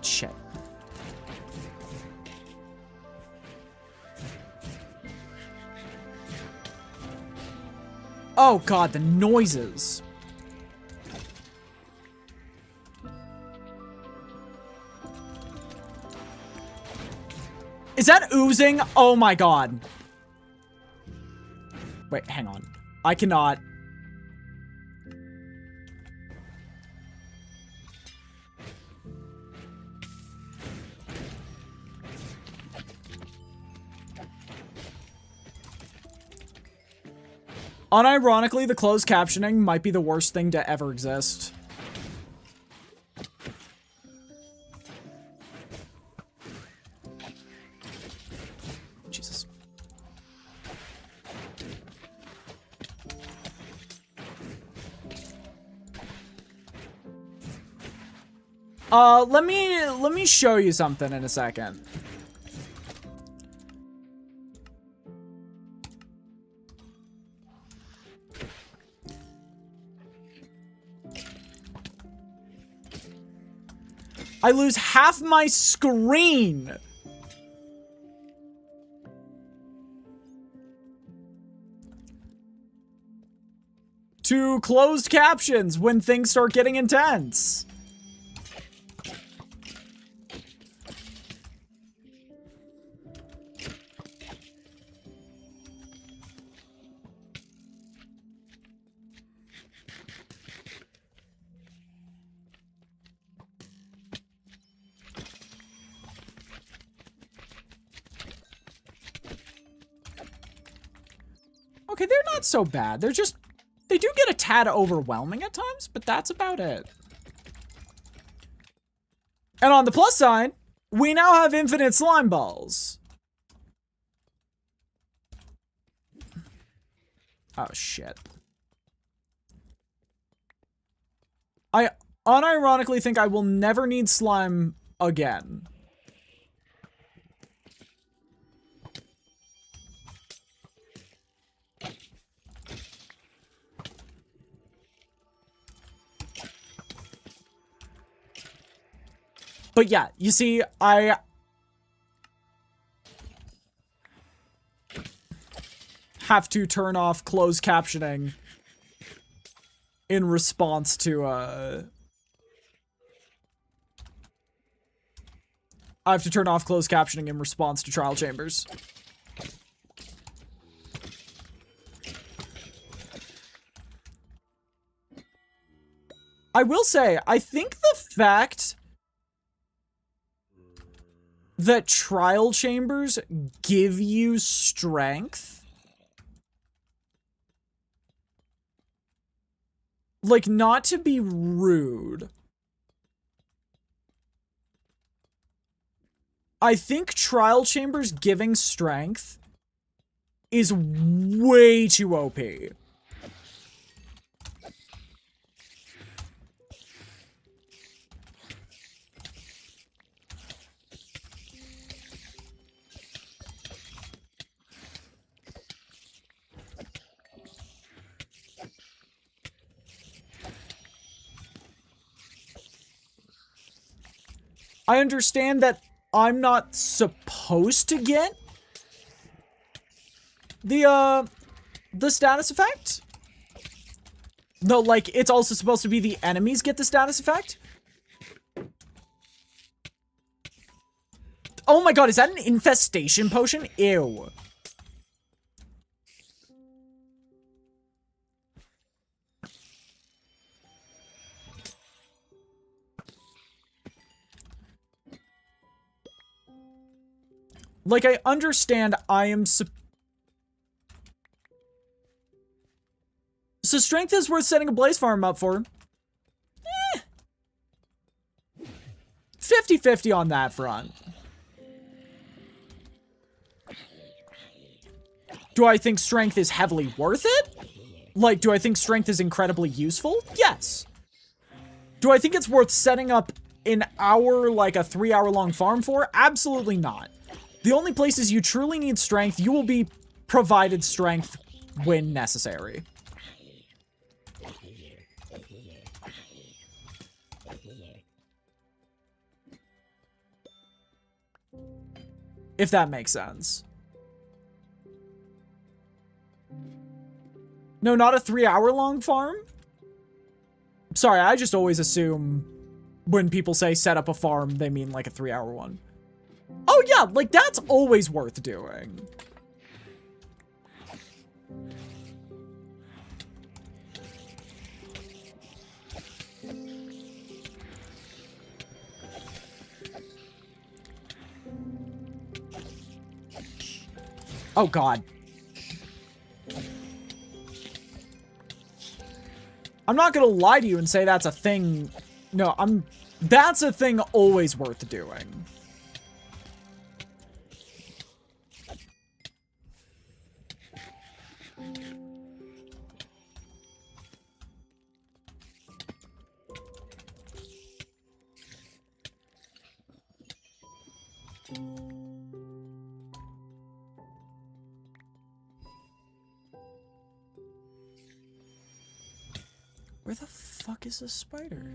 Shit. Oh god, the noises. Is that oozing? Oh my god. Wait, hang on. I cannot. Unironically, the closed captioning might be the worst thing to ever exist. Jesus. Let me show you something in a second. I lose half my screen. To closed captions when things start getting intense. Okay, they're not so bad. They're just, they do get a tad overwhelming at times, but that's about it. And on the plus side, we now have infinite slime balls. Oh, shit. I unironically think I will never need slime again. But yeah, you see, I have to turn off closed captioning in response to, I have to turn off closed captioning in response to trial chambers. I will say, I think the fact that trial chambers give you strength, like, not to be rude, I think trial chambers giving strength is way too OP. I understand that I'm not supposed to get the status effect. No, like, it's also supposed to be the enemies get the status effect. Oh my god, is that an infestation potion? Ew. Like, I understand I am so strength is worth setting a blaze farm up for. 50-50 on that front. Do I think strength is heavily worth it? Like, do I think strength is incredibly useful? Yes. Do I think it's worth setting up an hour, like a 3-hour-long farm for? Absolutely not. The only places you truly need strength, you will be provided strength when necessary. If that makes sense. No, not a 3-hour-long farm? Sorry, I just always assume when people say set up a farm, they mean like a 3-hour one. Oh yeah, like that's always worth doing. Oh god. I'm not gonna lie to you and say that's a thing. No, that's a thing always worth doing. Where the fuck is this spider?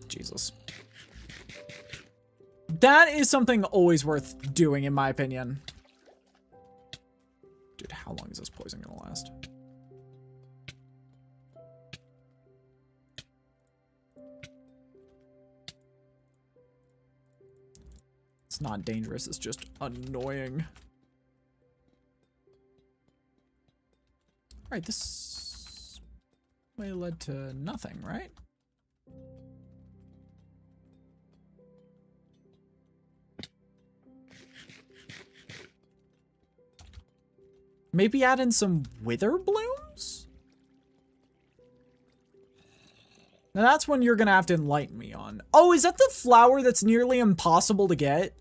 Jesus. That is something always worth doing, in my opinion. Dude, how long is this poison gonna last? It's not dangerous, it's just annoying. Alright, this way led to nothing, right? Maybe add in some wither blooms? Now that's one you're gonna have to enlighten me on. Oh, is that the flower that's nearly impossible to get?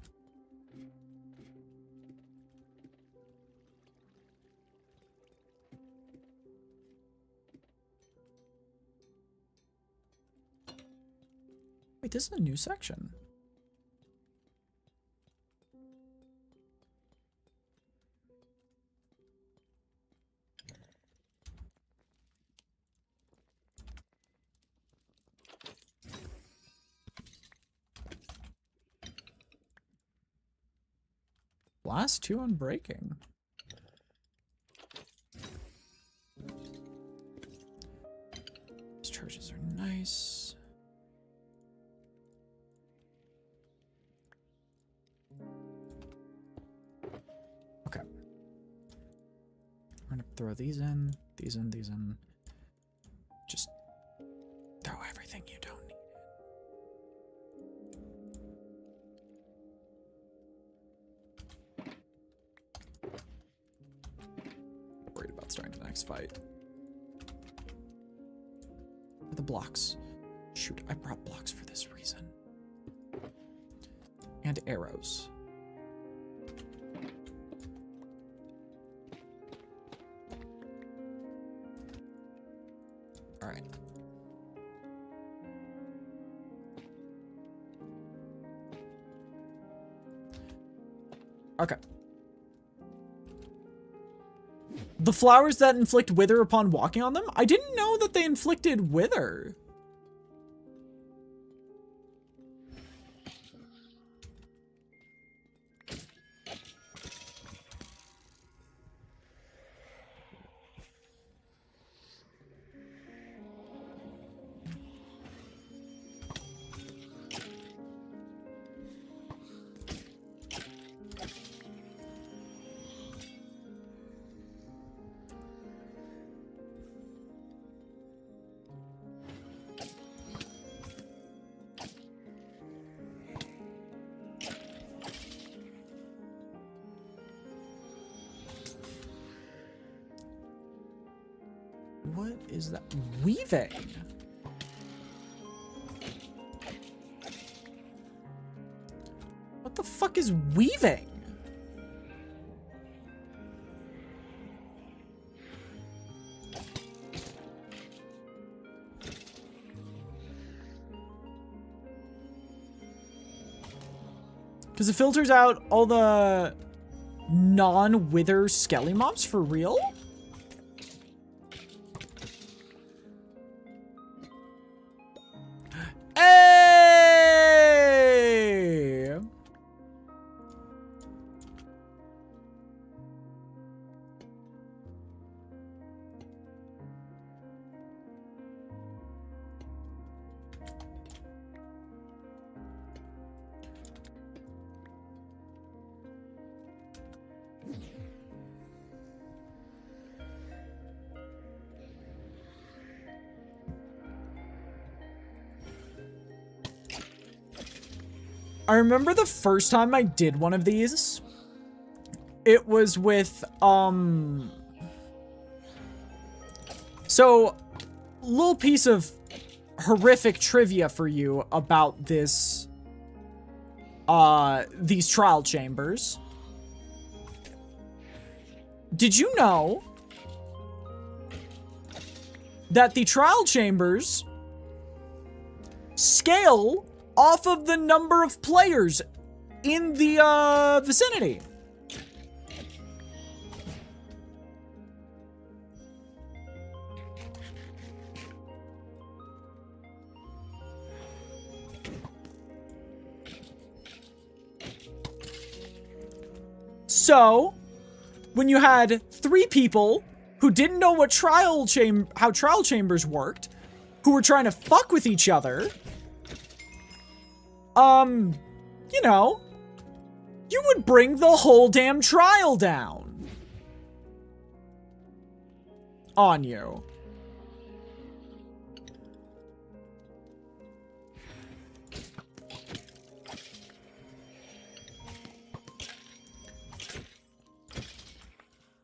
Wait, this is a new section. Last 2 on breaking. These churches are nice. Okay. We're gonna throw these in, these in, these in. Just throw everything you don't need. Worried about starting the next fight. The blocks. Shoot, I brought blocks for this reason. And arrows. All right. Okay. The flowers that inflict wither upon walking on them? I didn't know that they inflicted wither. What is that? Weaving? What the fuck is weaving? Because it filters out all the non-wither skelly mobs for real? Hey! I remember the first time I did one of these. It was with, so, little piece of horrific trivia for you about this, these trial chambers. Did you know that the trial chambers scale off of the number of players in the, vicinity? So, when you had 3 people who didn't know what how trial chambers worked, who were trying to fuck with each other, you know, you would bring the whole damn trial down on you.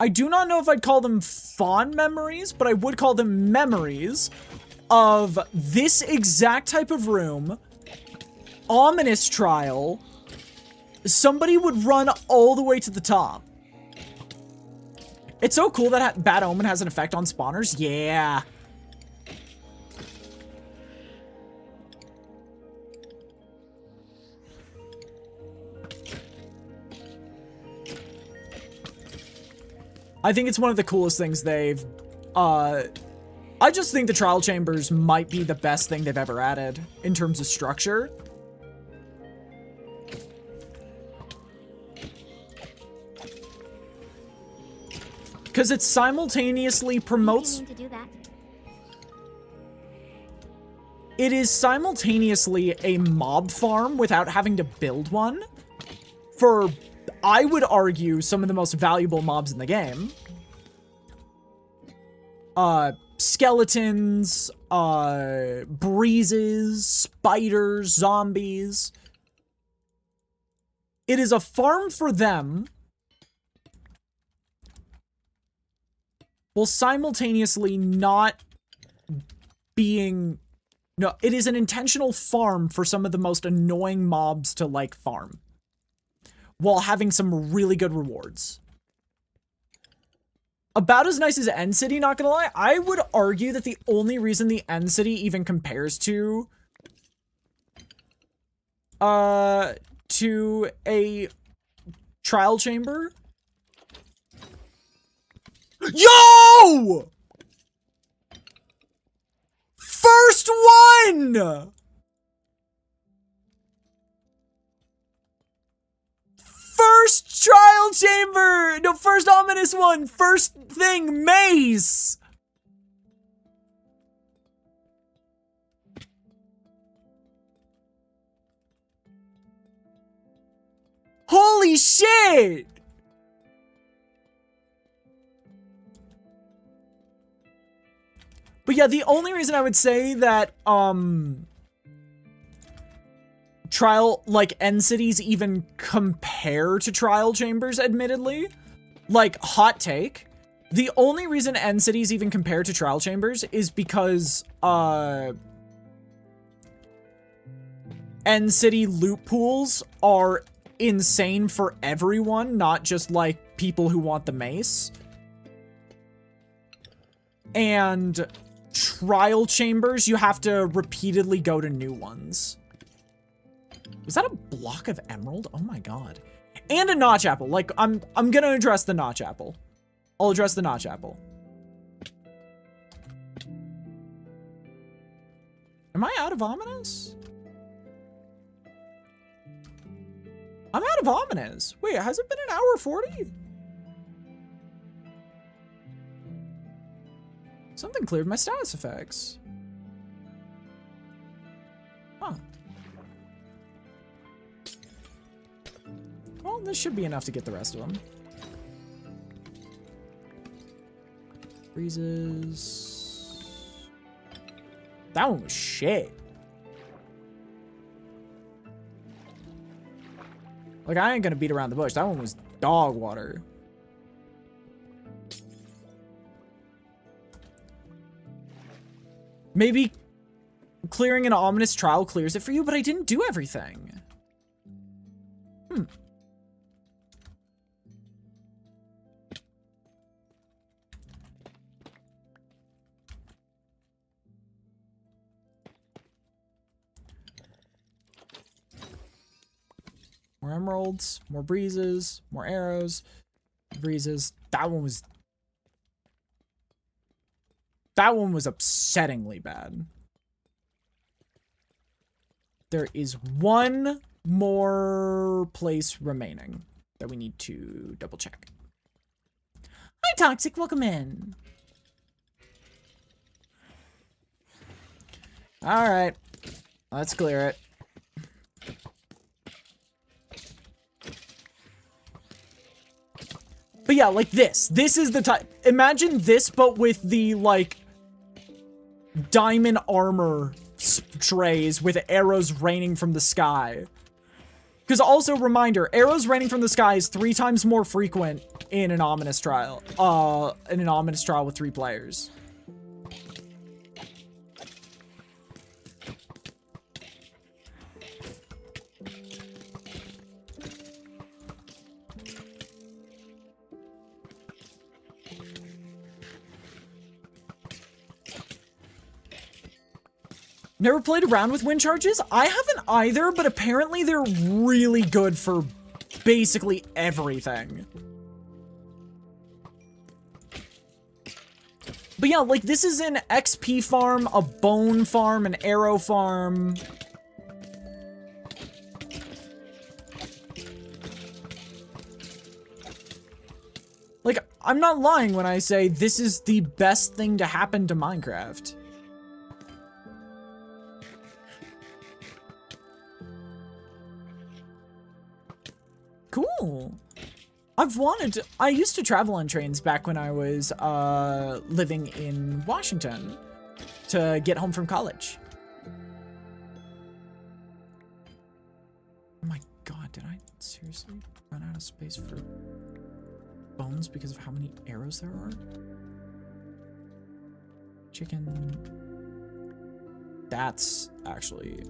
I do not know if I'd call them fond memories, but I would call them memories of this exact type of room, ominous trial. Somebody would run all the way to the top. It's so cool that Bad Omen has an effect on spawners. Yeah. I think it's one of the coolest things they've, I just think the trial chambers might be the best thing they've ever added in terms of structure. Because it simultaneously promotes... To do that. It is simultaneously a mob farm without having to build one. For, I would argue, some of the most valuable mobs in the game. Skeletons, breezes, spiders, zombies. It is a farm for them, while simultaneously not being... No, it is an intentional farm for some of the most annoying mobs to, like, farm, while having some really good rewards. About as nice as End City, not gonna lie. I would argue that the only reason the End City even compares to a trial chamber. Yo! First one! First trial chamber! No, first ominous one! First thing, mace! Holy shit! But yeah, the only reason I would say that, trial, like, End Cities even compare to trial chambers, admittedly, like, hot take, the only reason End Cities even compare to trial chambers is because, End City loot pools are insane for everyone, not just, like, people who want the mace. And trial chambers, you have to repeatedly go to new ones. Was that a block of emerald? Oh my god. And a notch apple. Like, I'm gonna address the notch apple. I'll address the notch apple. Am I out of ominous? I'm out of ominous. Wait, has it been an hour 40? Something cleared my status effects. Huh. Well, this should be enough to get the rest of them. Breezes. That one was shit. Like, I ain't gonna beat around the bush. That one was dog water. Maybe clearing an ominous trial clears it for you, but I didn't do everything. More emeralds, more breezes, more arrows, breezes. That one was upsettingly bad. There is one more place remaining that we need to double check. Hi, Toxic. Welcome in. All right. Let's clear it. But yeah, like this. This is the type. Imagine this, but with the, like, diamond armor strays with arrows raining from the sky. Because also, reminder, arrows raining from the sky is 3 times more frequent in an ominous trial. In an ominous trial with 3 players. Never played around with wind charges? I haven't either, but apparently they're really good for basically everything. But yeah, like, this is an XP farm, a bone farm, an arrow farm. Like, I'm not lying when I say this is the best thing to happen to Minecraft. Cool. I used to travel on trains back when I was living in Washington to get home from college. Oh my god, did I seriously run out of space for bones because of how many arrows there are? Chicken. That's actually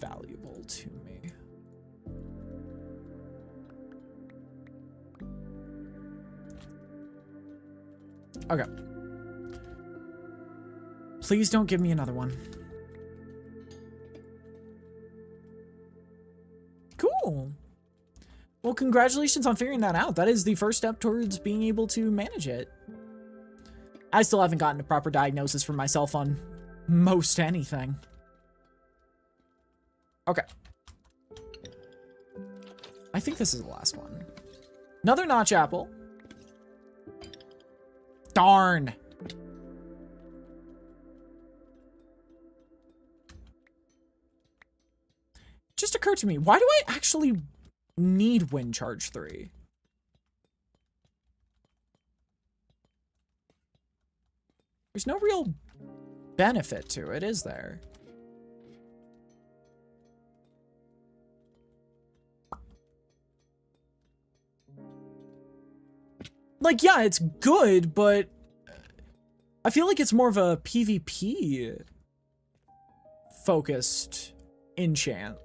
valuable to me. Okay. Please don't give me another one. Cool. Well, congratulations on figuring that out. That is the first step towards being able to manage it. I still haven't gotten a proper diagnosis for myself on most anything. Okay. I think this is the last one. Another notch apple. Darn. Just occurred to me, why do I actually need Wind Charge 3? There's no real benefit to it, is there? Like, yeah, it's good, but I feel like it's more of a PvP focused enchant.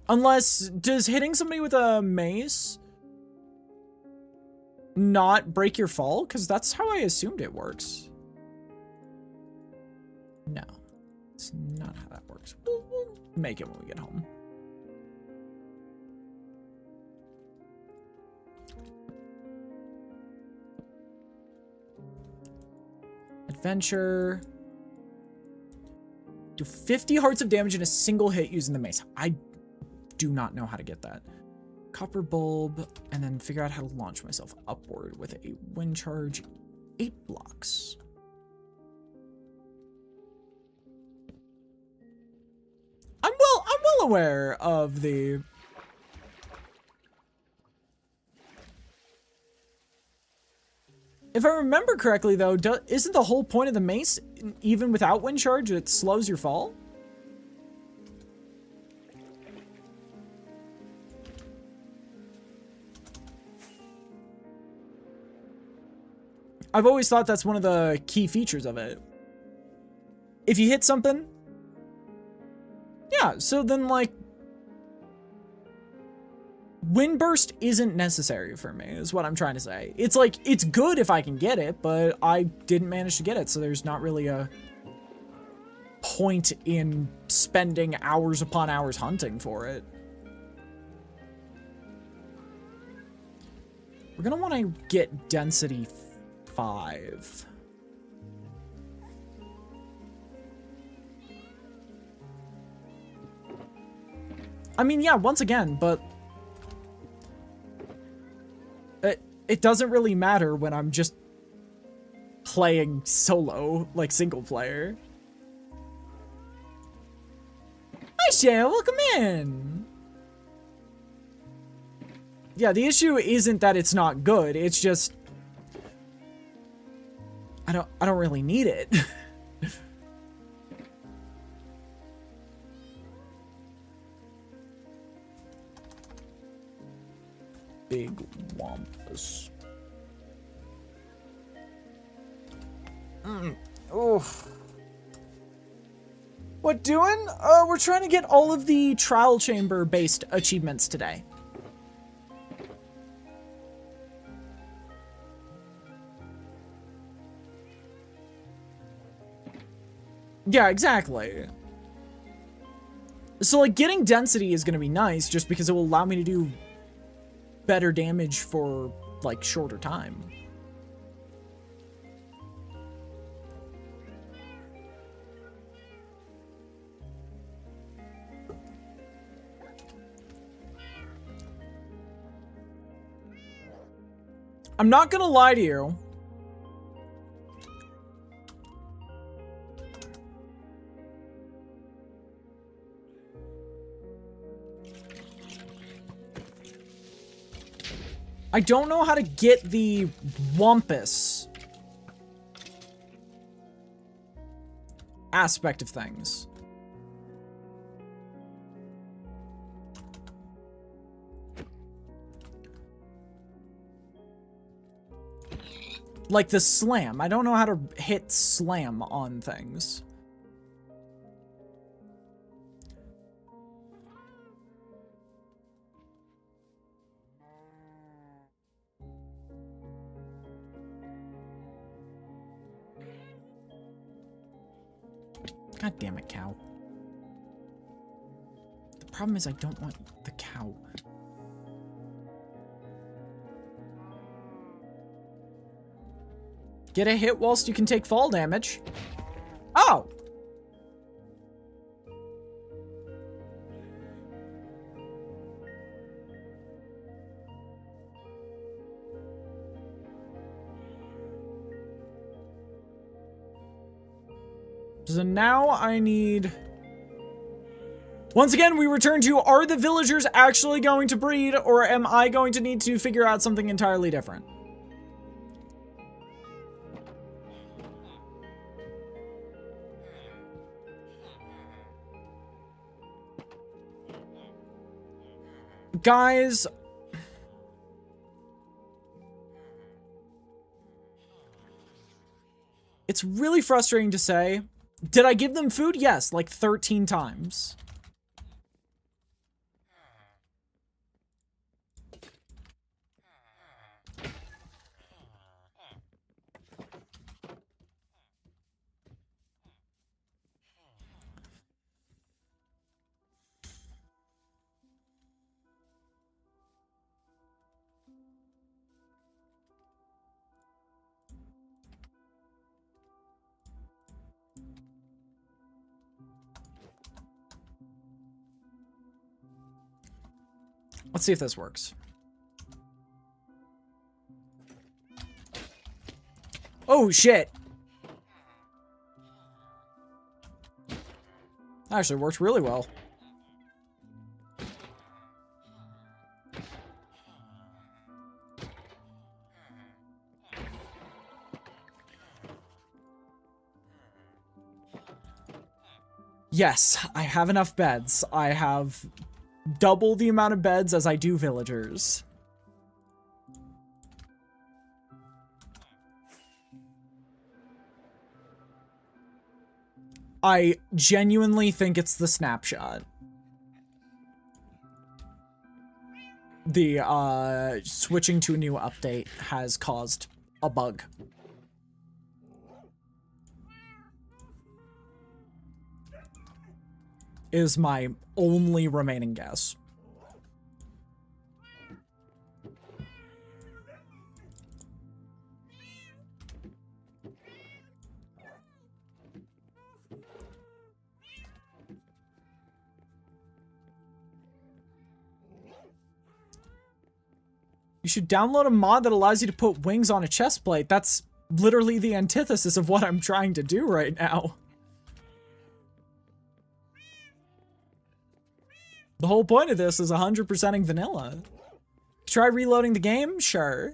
Unless, does hitting somebody with a mace not break your fall? Because that's how I assumed it works. No, it's not how that works. We'll make it when we get home. Adventure. Do 50 hearts of damage in a single hit using the mace. I do not know how to get that. Copper bulb, and then figure out how to launch myself upward with a wind charge. 8 blocks. I'm well aware of the... If I remember correctly, though, isn't the whole point of the mace, even without wind charge, it slows your fall? I've always thought that's one of the key features of it. If you hit something, yeah, so then, like, Windburst isn't necessary for me, is what I'm trying to say. It's like, it's good if I can get it, but I didn't manage to get it, so there's not really a point in spending hours upon hours hunting for it. We're gonna want to get density 5. I mean, yeah, once again, but it doesn't really matter when I'm just playing solo, like single player. Hi, Shale, welcome in. Yeah, the issue isn't that it's not good. It's just I don't really need it. Big wampus. Oof. What doing? We're trying to get all of the trial chamber based achievements today. Yeah, exactly. So, like, getting density is going to be nice just because it will allow me to do better damage for, like, shorter time. I'm not gonna lie to you. I don't know how to get the wampus aspect of things. Like the slam. I don't know how to hit slam on things. God damn it, cow. The problem is I don't want the cow. Get a hit whilst you can take fall damage. Oh! So now I need... Once again, we return to, are the villagers actually going to breed, or am I going to need to figure out something entirely different? Guys, it's really frustrating to say. Did I give them food? Yes, like 13 times. Let's see if this works. Oh, shit. That actually worked really well. Yes, I have enough beds. I have double the amount of beds as I do villagers. I genuinely think it's the snapshot. The, switching to a new update has caused a bug. Is my only remaining guess. You should download a mod that allows you to put wings on a chest plate. That's literally the antithesis of what I'm trying to do right now. The whole point of this is 100%ing vanilla. Try reloading the game? Sure.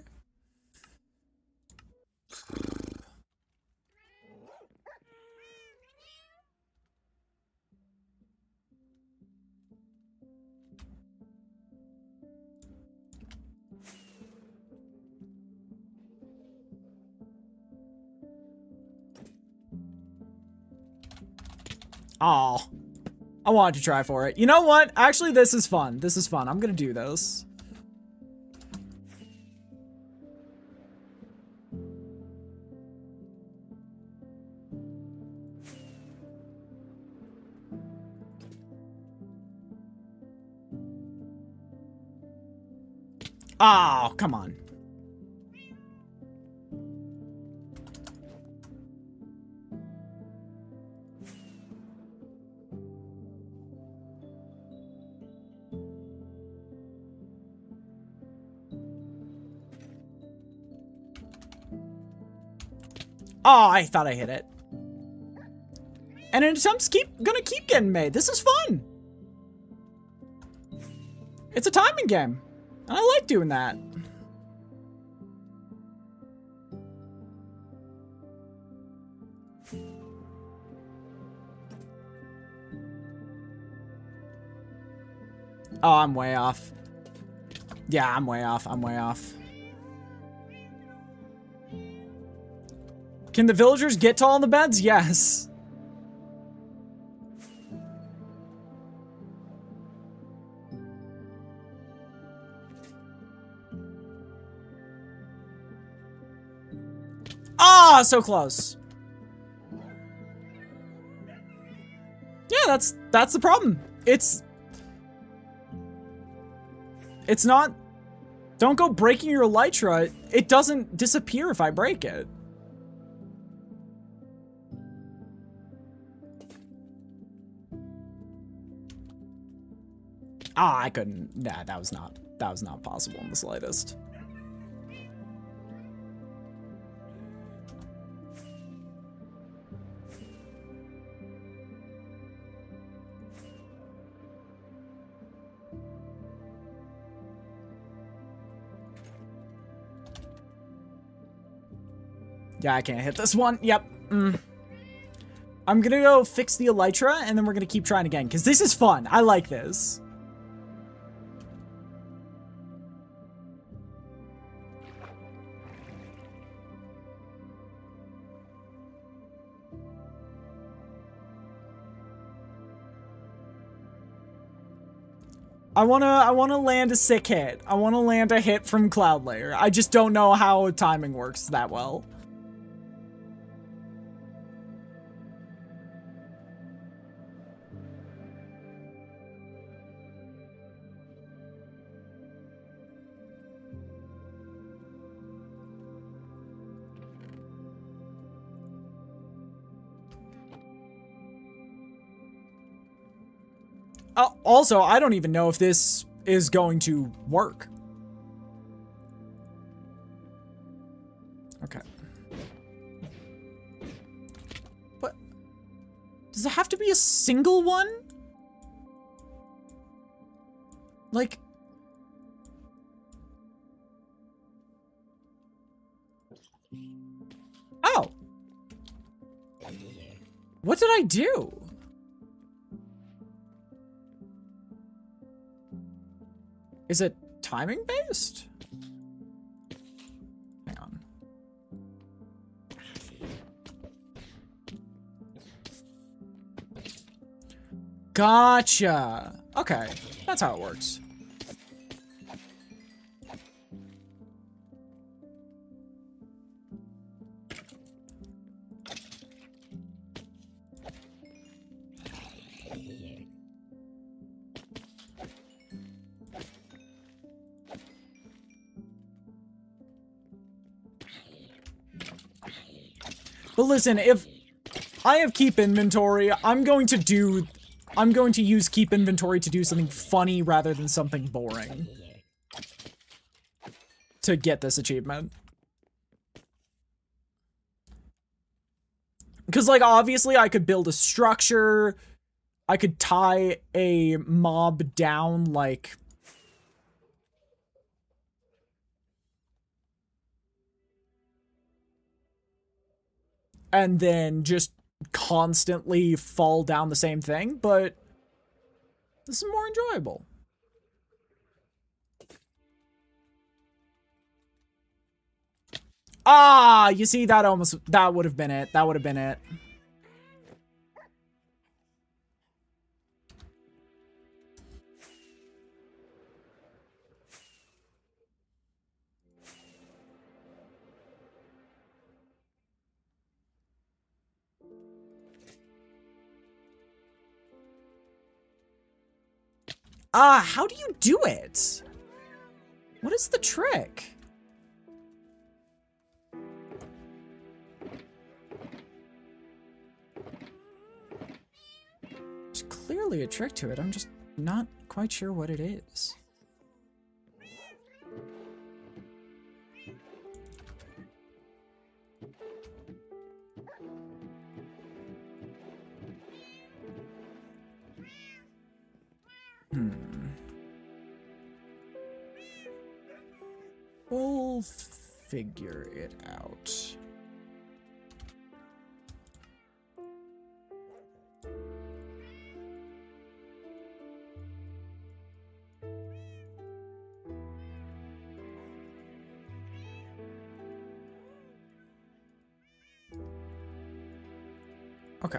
Oh, I wanted to try for it. You know what? Actually, this is fun. This is fun. I'm gonna do this. Oh, come on. Oh, I thought I hit it. And attempts gonna keep getting made. This is fun. It's a timing game. And I like doing that. Oh, I'm way off. Yeah, I'm way off. I'm way off. Can the villagers get tall in the beds? Yes. Ah, so close. Yeah, that's the problem. It's not. Don't go breaking your elytra. It doesn't disappear if I break it. Ah, I couldn't. Nah, that was not possible in the slightest. Yeah, I can't hit this one. Yep. I'm gonna go fix the elytra, and then we're gonna keep trying again, because this is fun. I like this. I wanna land a sick hit. I wanna land a hit from Cloud Layer. I just don't know how timing works that well. Also, I don't even know if this is going to work. Okay. What? Does it have to be a single one? Like... Oh. What did I do? Is it timing based? Hang on. Gotcha. Okay, that's how it works. But listen, if I have keep inventory, I'm going to use keep inventory to do something funny rather than something boring. To get this achievement. Because, like, obviously I could build a structure, I could tie a mob down, like... and then just constantly fall down the same thing, but this is more enjoyable. Ah, you see, that would have been it. That would have been it. Ah, how do you do it? What is the trick? There's clearly a trick to it. I'm just not quite sure what it is. We'll figure it out. Okay.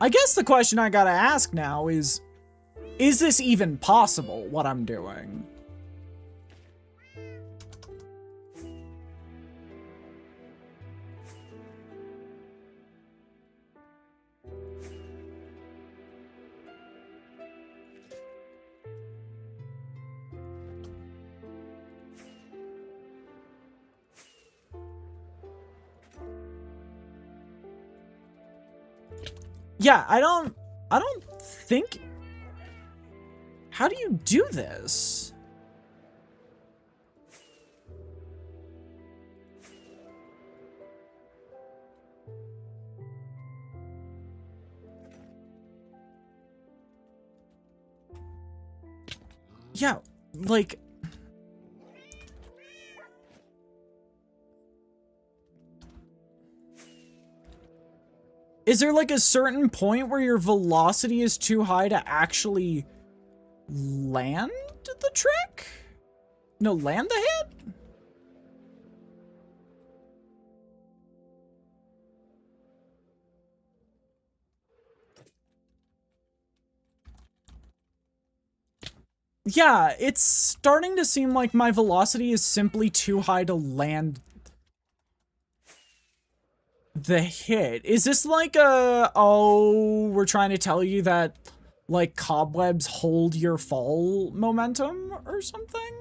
I guess the question I gotta ask now is this even possible, what I'm doing? Yeah, I don't think... How do you do this? Yeah, like... Is there like a certain point where your velocity is too high to actually land the trick? No, land the hit? Yeah, it's starting to seem like my velocity is simply too high to land the hit. Is this like a, oh, we're trying to tell you that, like, cobwebs hold your fall momentum or something?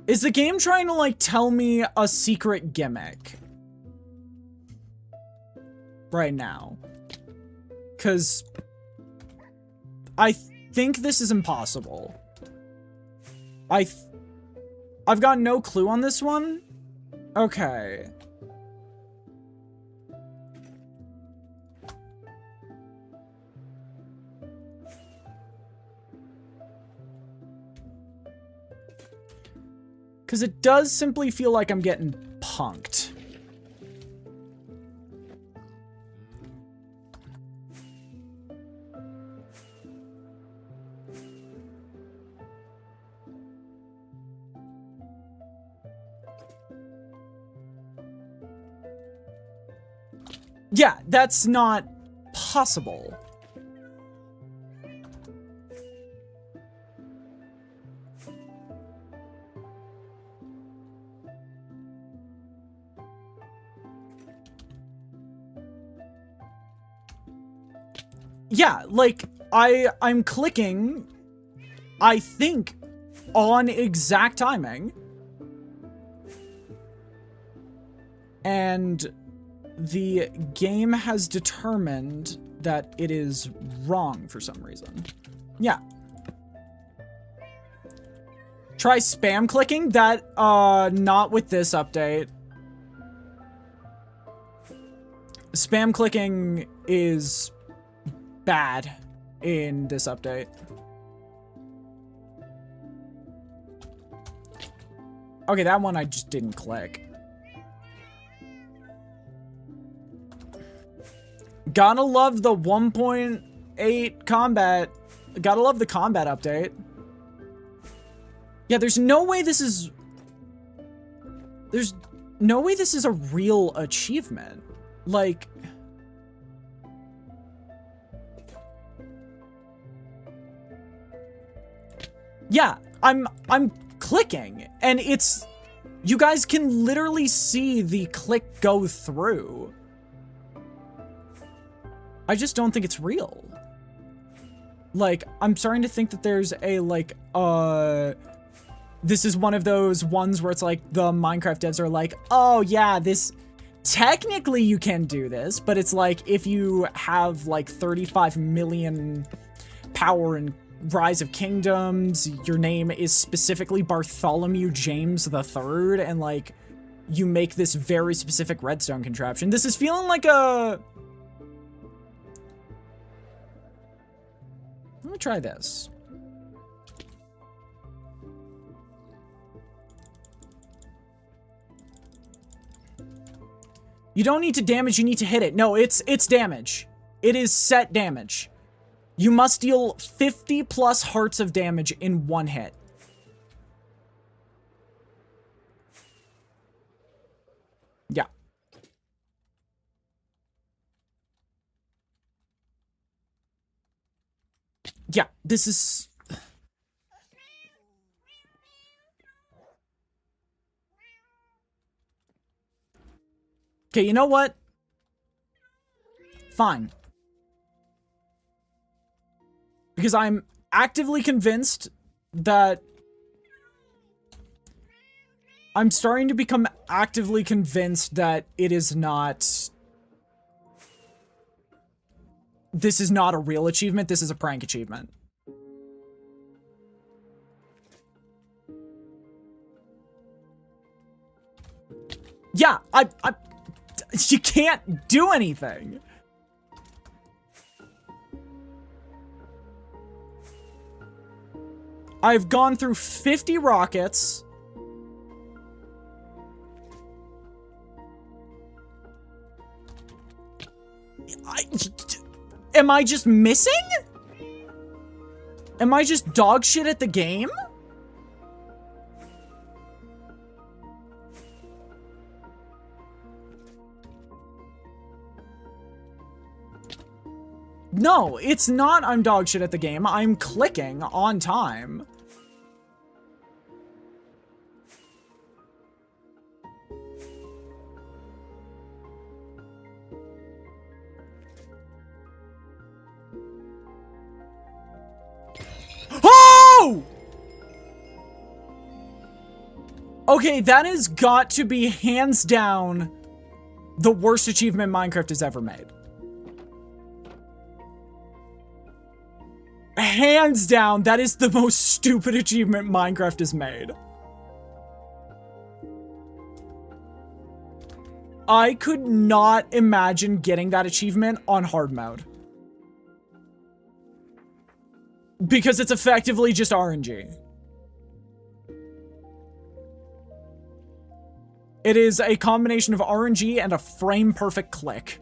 Is the game trying to, like, tell me a secret gimmick right now? Because I think this is impossible. I've got no clue on this one. Okay. Because it does simply feel like I'm getting punked. Yeah, that's not possible. Yeah, like, I'm clicking, I think, on exact timing. And the game has determined that it is wrong for some reason. Yeah. Try spam clicking? That, not with this update. Spam clicking is bad in this update. Okay, that one I just didn't click. Gotta love the 1.8 combat. Gotta love the combat update. Yeah, there's no way this is... There's no way this is a real achievement. Like... Yeah, I'm clicking, and it's... You guys can literally see the click go through. I just don't think it's real. Like, I'm starting to think that there's a, like, this is one of those ones where it's like, the Minecraft devs are like, oh yeah, this... Technically you can do this, but it's like, if you have, like, 35 million power and Rise of Kingdoms, your name is specifically Bartholomew James III, and, like, you make this very specific redstone contraption. This is feeling like a... Let me try this. You don't need to damage, you need to hit it. No, it's damage. It is set damage. You must deal 50 plus hearts of damage in one hit. Yeah. Yeah, this is... Okay, you know what? Fine. Because I'm actively convinced that... I'm starting to become actively convinced that it is not... This is not a real achievement, this is a prank achievement. Yeah, you can't do anything. I've gone through 50 rockets. Am I just missing? Am I just dog shit at the game? No, it's not I'm dog shit at the game. I'm clicking on time. Oh! Okay, that has got to be hands down the worst achievement Minecraft has ever made. Hands down, that is the most stupid achievement Minecraft has made. I could not imagine getting that achievement on hard mode. Because it's effectively just RNG. It is a combination of RNG and a frame-perfect click.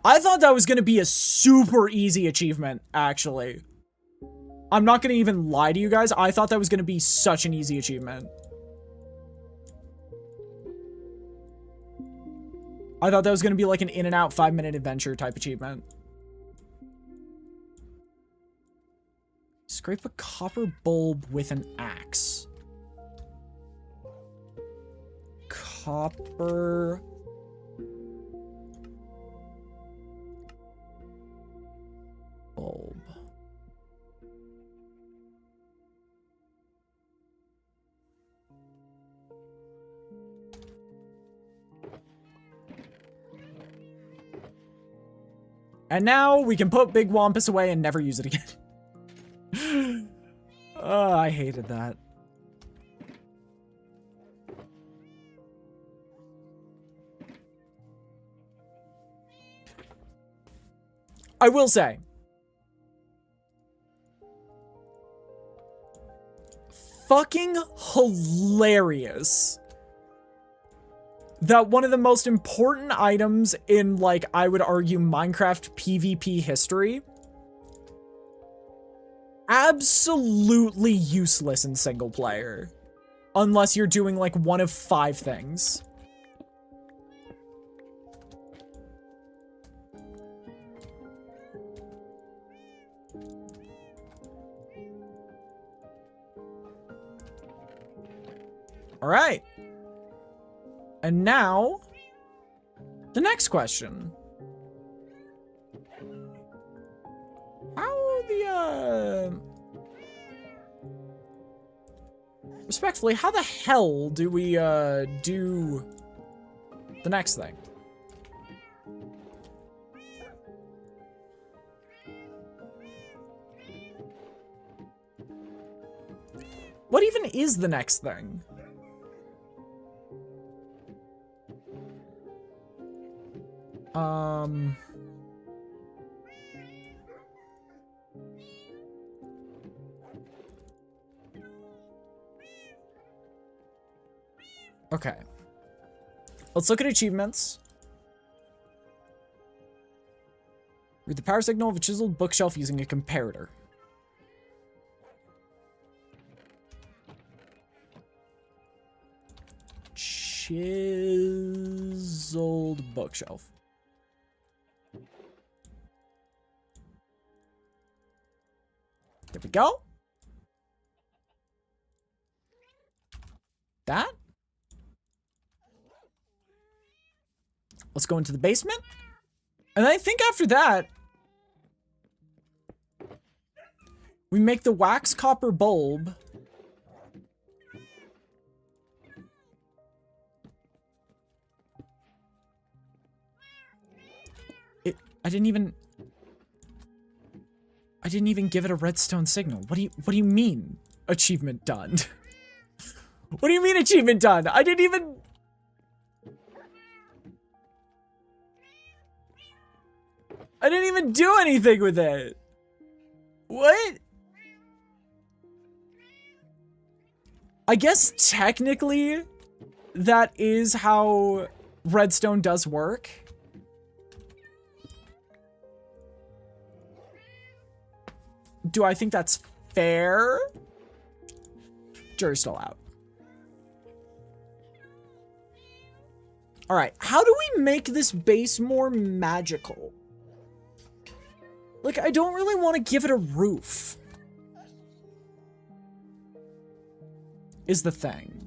I thought that was going to be a super easy achievement, actually. I'm not going to even lie to you guys. I thought that was going to be such an easy achievement. I thought that was going to be like an in and out 5-minute adventure type achievement. Scrape a copper bulb with an axe. Copper bulb. And now we can put Big Wampus away and never use it again. Oh, I hated that. I will say, fucking hilarious that one of the most important items in, like, I would argue Minecraft PvP history, absolutely useless in single player, unless you're doing like one of 5 things. All right. And now, the next question. Respectfully, how the hell do we, do the next thing? What even is the next thing? Okay. Let's look at achievements. Read the power signal of a chiseled bookshelf using a comparator. Chiseled bookshelf. There we go. That. Let's go into the basement. And I think after that, we make the wax copper bulb. I didn't even give it a redstone signal. What do you mean achievement done? What do you mean achievement done? I didn't even do anything with it. What? I guess technically that is how redstone does work. Do I think that's fair? Jury's still out. All right, how do we make this base more magical? Like, I don't really want to give it a roof. Is the thing.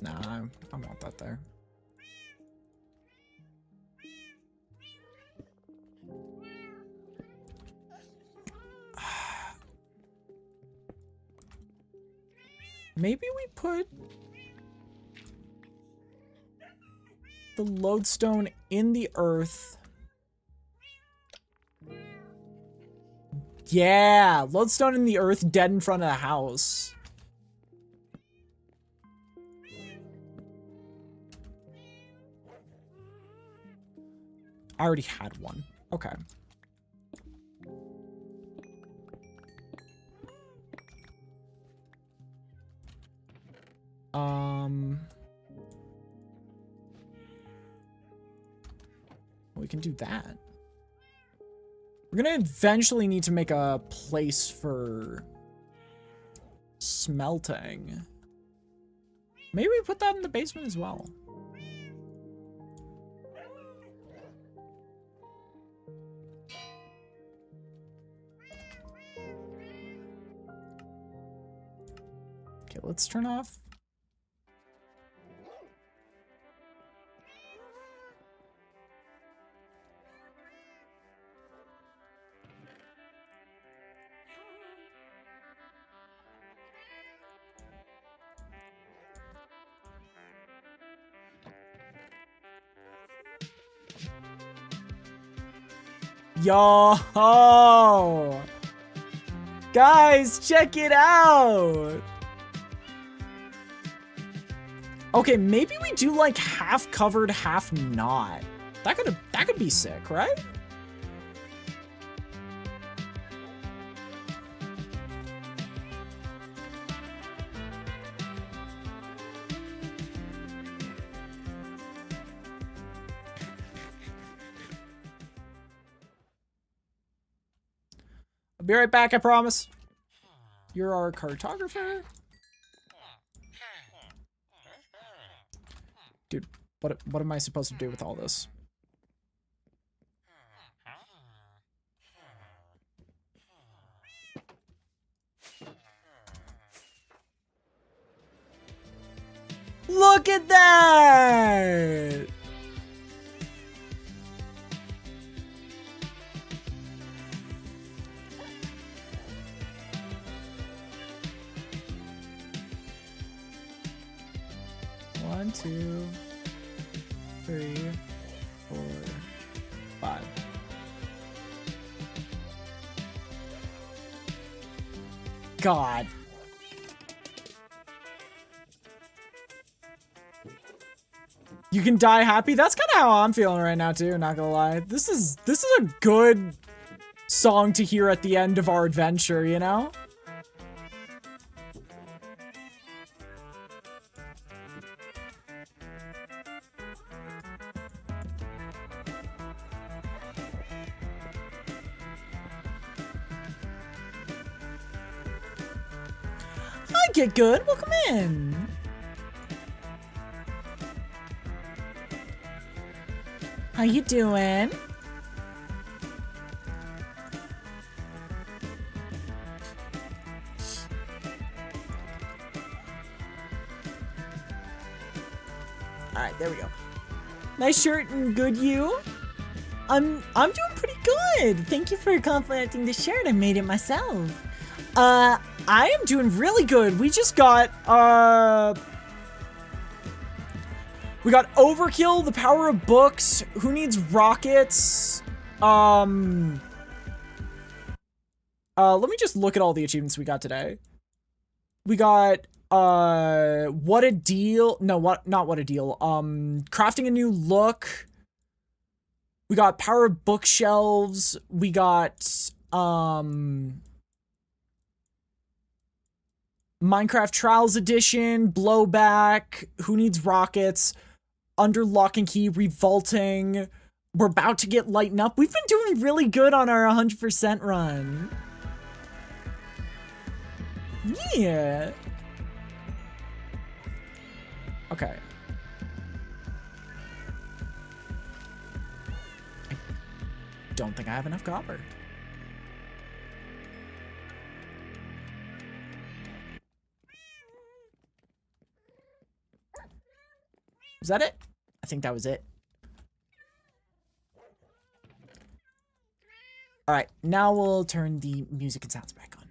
Nah, I want that there. Maybe we put the lodestone in the earth. Yeah, lodestone in the earth dead in front of the house. I already had one. Okay. We can do that. We're gonna eventually need to make a place for smelting. Maybe we put that in the basement as well. Okay, let's turn off. Yo! Guys, check it out! Okay, maybe we do like half covered, half not. That could be sick, right? I'll be right back, I promise. You're our cartographer. Dude, what am I supposed to do with all this? Look at that! One, two, 3, 4, 5. God. You can die happy. That's kind of how I'm feeling right now too, not gonna lie. This is a good song to hear at the end of our adventure, you know? Hi, Get Good. Welcome in. How you doing? All right, there we go. Nice shirt and good you. I'm doing pretty good. Thank you for complimenting the shirt. I made it myself. I am doing really good. We just got we got Overkill, the Power of Books, Who Needs Rockets? Let me just look at all the achievements we got today. We got, What a Deal. No, not What a Deal. Crafting a New Look. We got Power of Bookshelves. We got, Minecraft Trials Edition, Blowback, Who Needs Rockets, Under Lock and Key, Revolting. We're about to get Lighten Up. We've been doing really good on our 100% run. Yeah. Okay. I don't think I have enough copper. Was that it? I think that was it. All right, now we'll turn the music and sounds back on.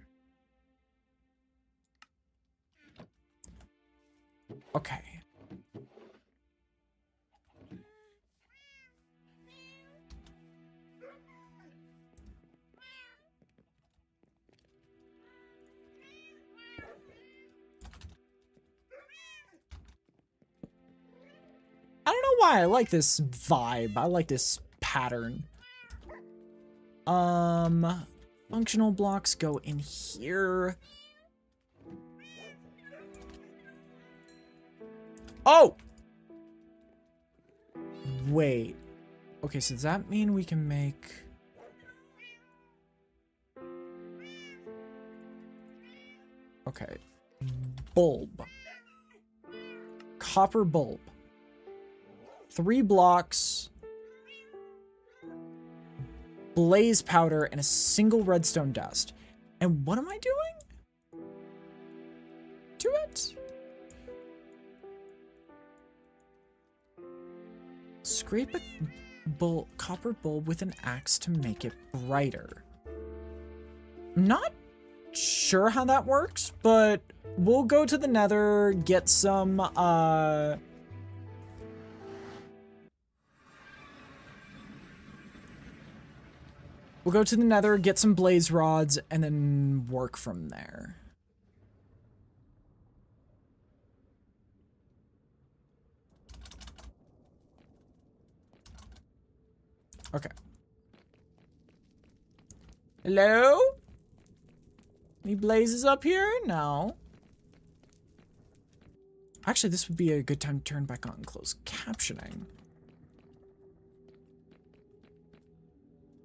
Okay. I don't know why I like this vibe. I like this pattern. Functional blocks go in here. Oh! Wait. Okay, so does that mean we can make... Okay. Bulb. Copper bulb. 3 blocks. Blaze powder and a single redstone dust. And what am I doing to it? Scrape a copper bulb with an axe to make it brighter. I'm not sure how that works, but we'll go to the Nether, get some, we'll go to the Nether, get some blaze rods, and then work from there. Okay. Hello? Any blazes up here? No. Actually, this would be a good time to turn back on closed captioning.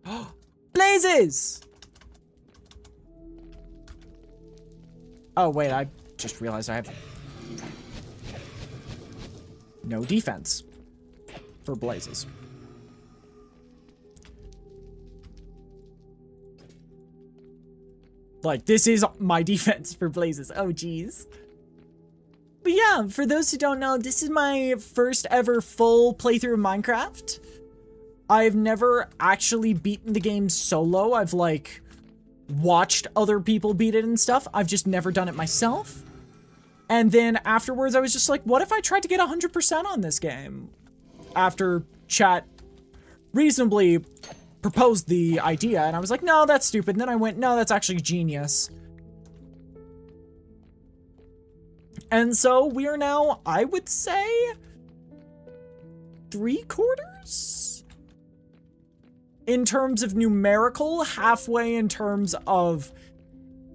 Oh, blazes! Oh, wait, I just realized I have no defense for blazes. Like, this is my defense for blazes. Oh, geez. But yeah, for those who don't know, this is my first ever full playthrough of Minecraft. I've never actually beaten the game solo. I've, like, watched other people beat it and stuff. I've just never done it myself. And then afterwards, I was just like, what if I tried to get 100% on this game? After chat reasonably proposed the idea, and I was like, no, that's stupid. And then I went, no, that's actually genius. And so we are now, I would say, 3/4 in terms of numerical, halfway in terms of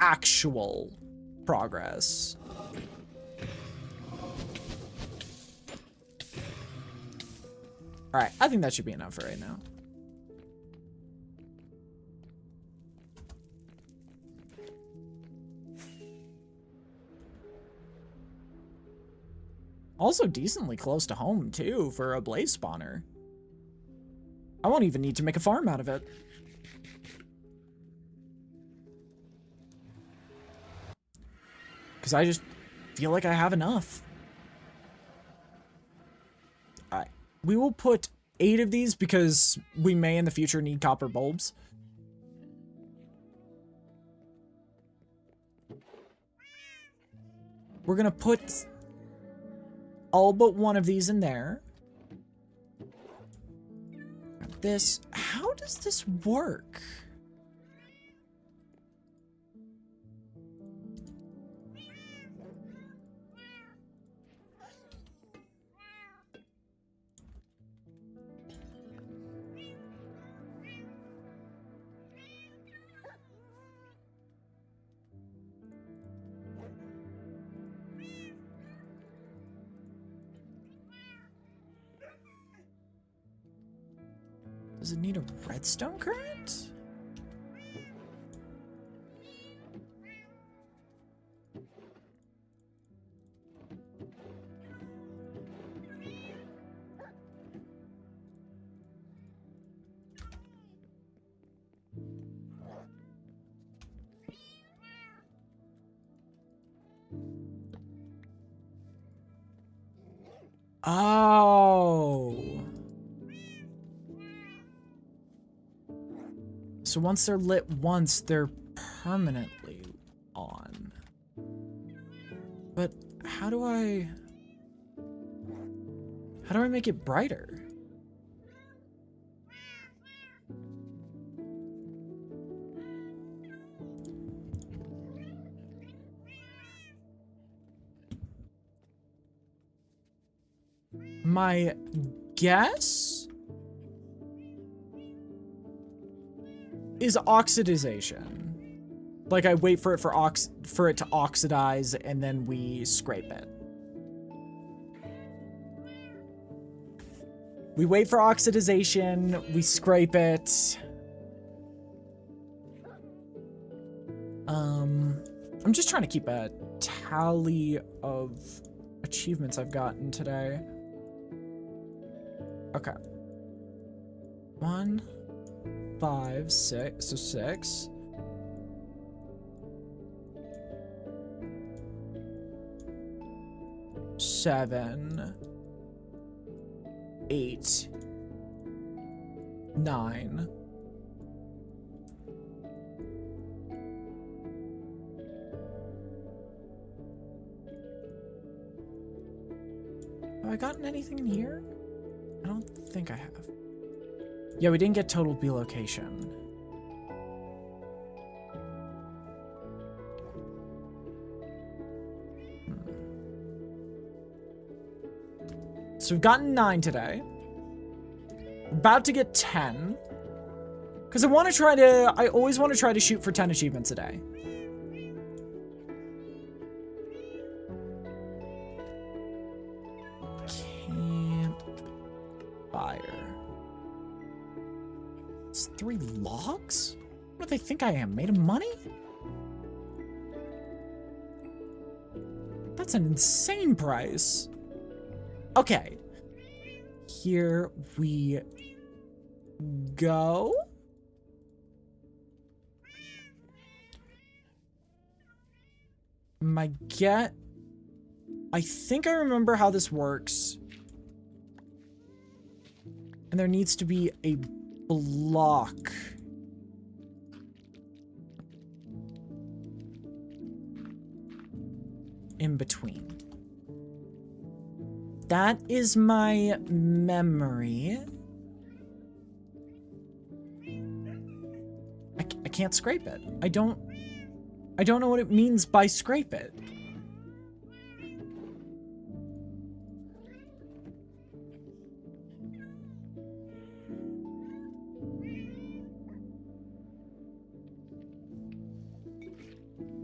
actual progress. All right, I think that should be enough for right now. Also decently close to home, too, for a blaze spawner. I won't even need to make a farm out of it. Because I just feel like I have enough. Alright. We will put 8 of these because we may in the future need copper bulbs. We're gonna put all but 1 of these in there. This, how does this work? Does it need a redstone current? Oh. So once they're lit once, they're permanently on. But how do I make it brighter? My guess is oxidization. Like I wait for it for it to oxidize and then we scrape it. We wait for oxidization. We scrape it. I'm just trying to keep a tally of achievements I've gotten today. Okay. 1, 5, 6, so 6. 7, 8, 9. Have I gotten anything in here? I don't think I have. Yeah, we didn't get total B location. So we've gotten 9 today. About to get 10. Because I always want to try to shoot for 10 achievements a day. Campfire. It's 3 logs? What do they think I am? Made of money? That's an insane price. Okay. Here we go. I think I remember how this works. And there needs to be a block. In between. That is my memory. I can't scrape it. I don't know what it means by scrape it.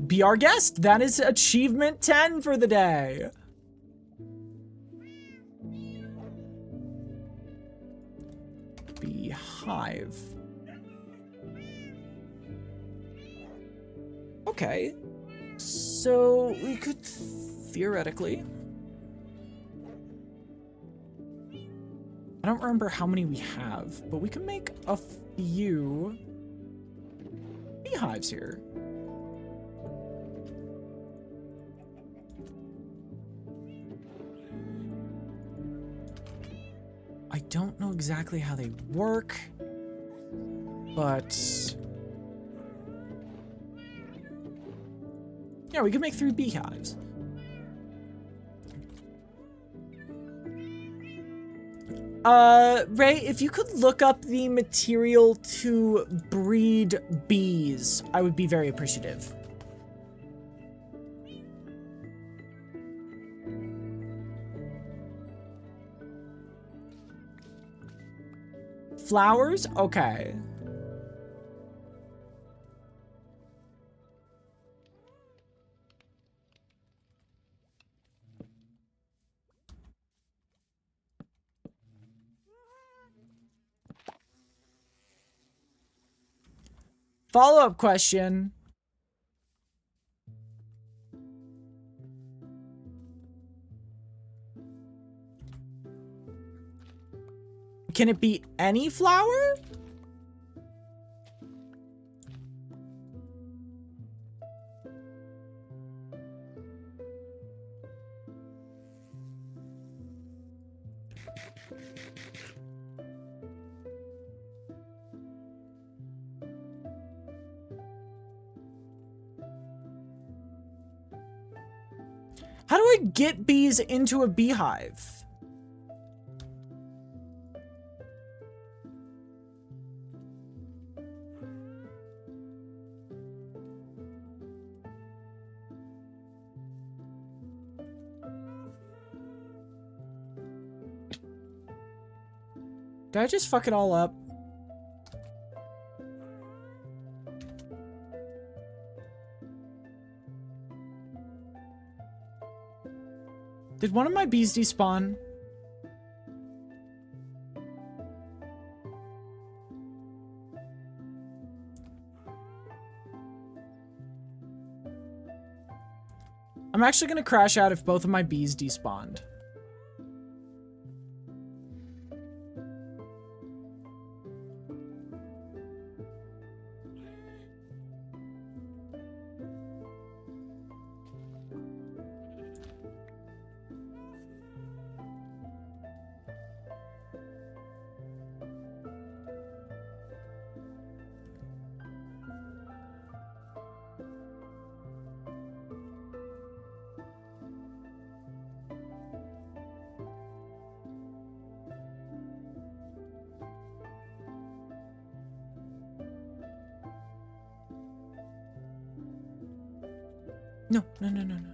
Be our guest. That is achievement 10 for the day. Beehive. Okay. So we could theoretically... I don't remember how many we have, but we can make a few beehives here. I don't know exactly how they work, but yeah, we can make 3 beehives. Ray, if you could look up the material to breed bees, I would be very appreciative. Flowers? Okay. Follow-up question. Can it be any flower? How do I get bees into a beehive? Did I just fuck it all up? Did one of my bees despawn? I'm actually gonna crash out if both of my bees despawned. No, no, no, no, no.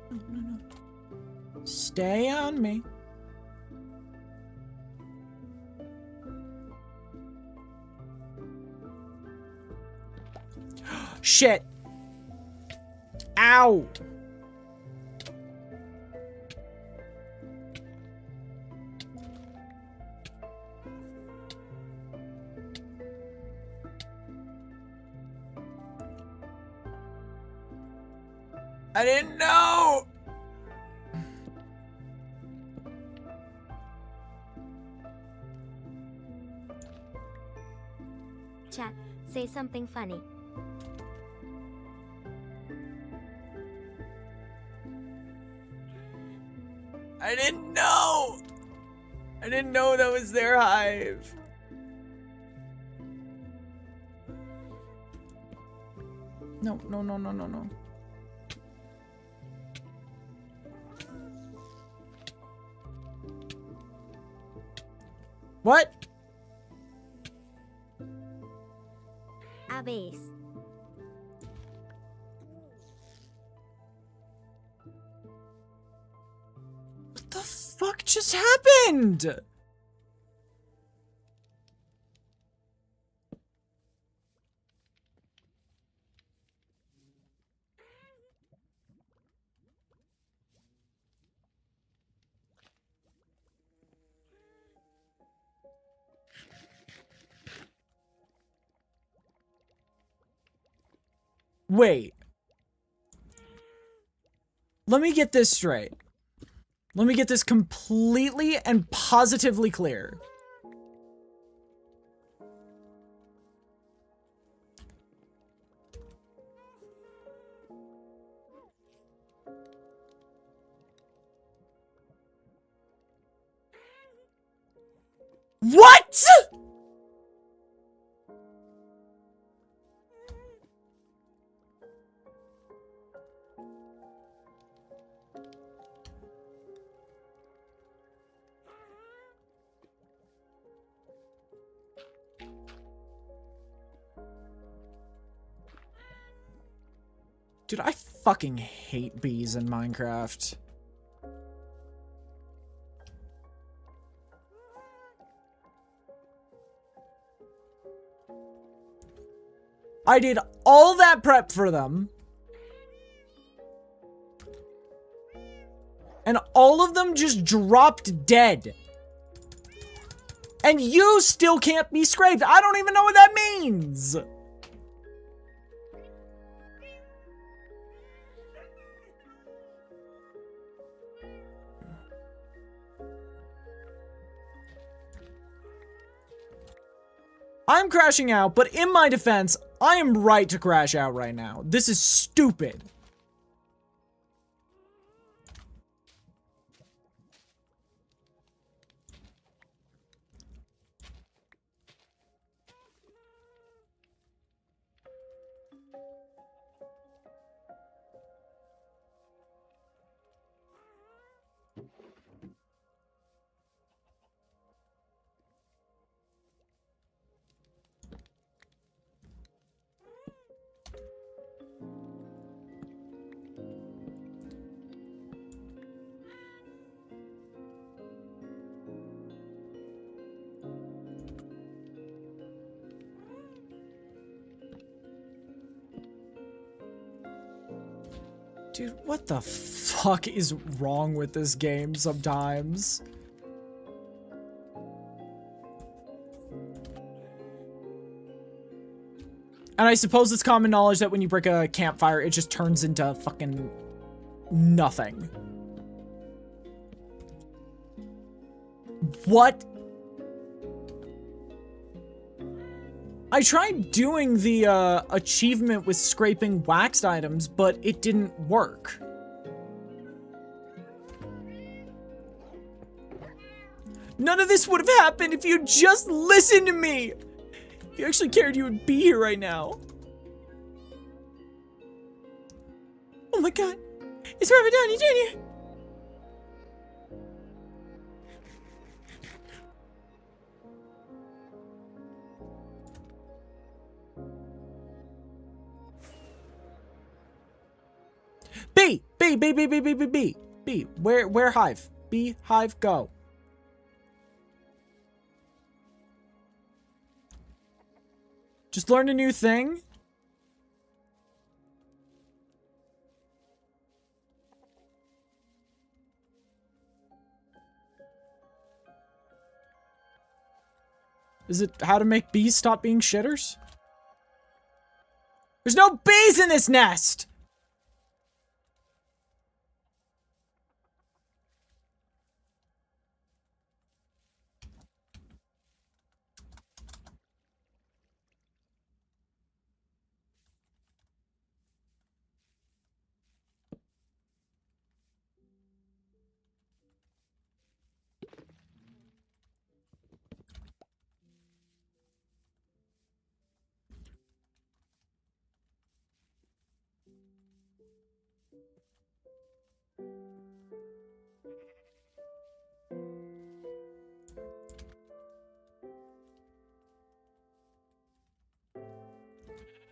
No, no, no. Stay on me. Shit. Ow. I didn't know. Chat, say something funny. I didn't know. I didn't know that was their hive. No, no, no, no, no, no. What? A base. What the fuck just happened? Wait. Let me get this straight. Let me get this completely and positively clear. What? Dude, I fucking hate bees in Minecraft. I did all that prep for them. And all of them just dropped dead. And you still can't be scraped. I don't even know what that means. I'm crashing out, but in my defense, I am right to crash out right now. This is stupid. Dude, what the fuck is wrong with this game sometimes? And I suppose it's common knowledge that when you break a campfire, it just turns into fucking nothing. What? I tried doing the achievement with scraping waxed items, but it didn't work. None of this would have happened if you'd just listened to me. If you actually cared, you would be here right now. Oh my god. It's Robert Downey Jr. B. Where Hive? B, Hive, go. Just learned a new thing. Is it how to make bees stop being shitters? There's no bees in this nest!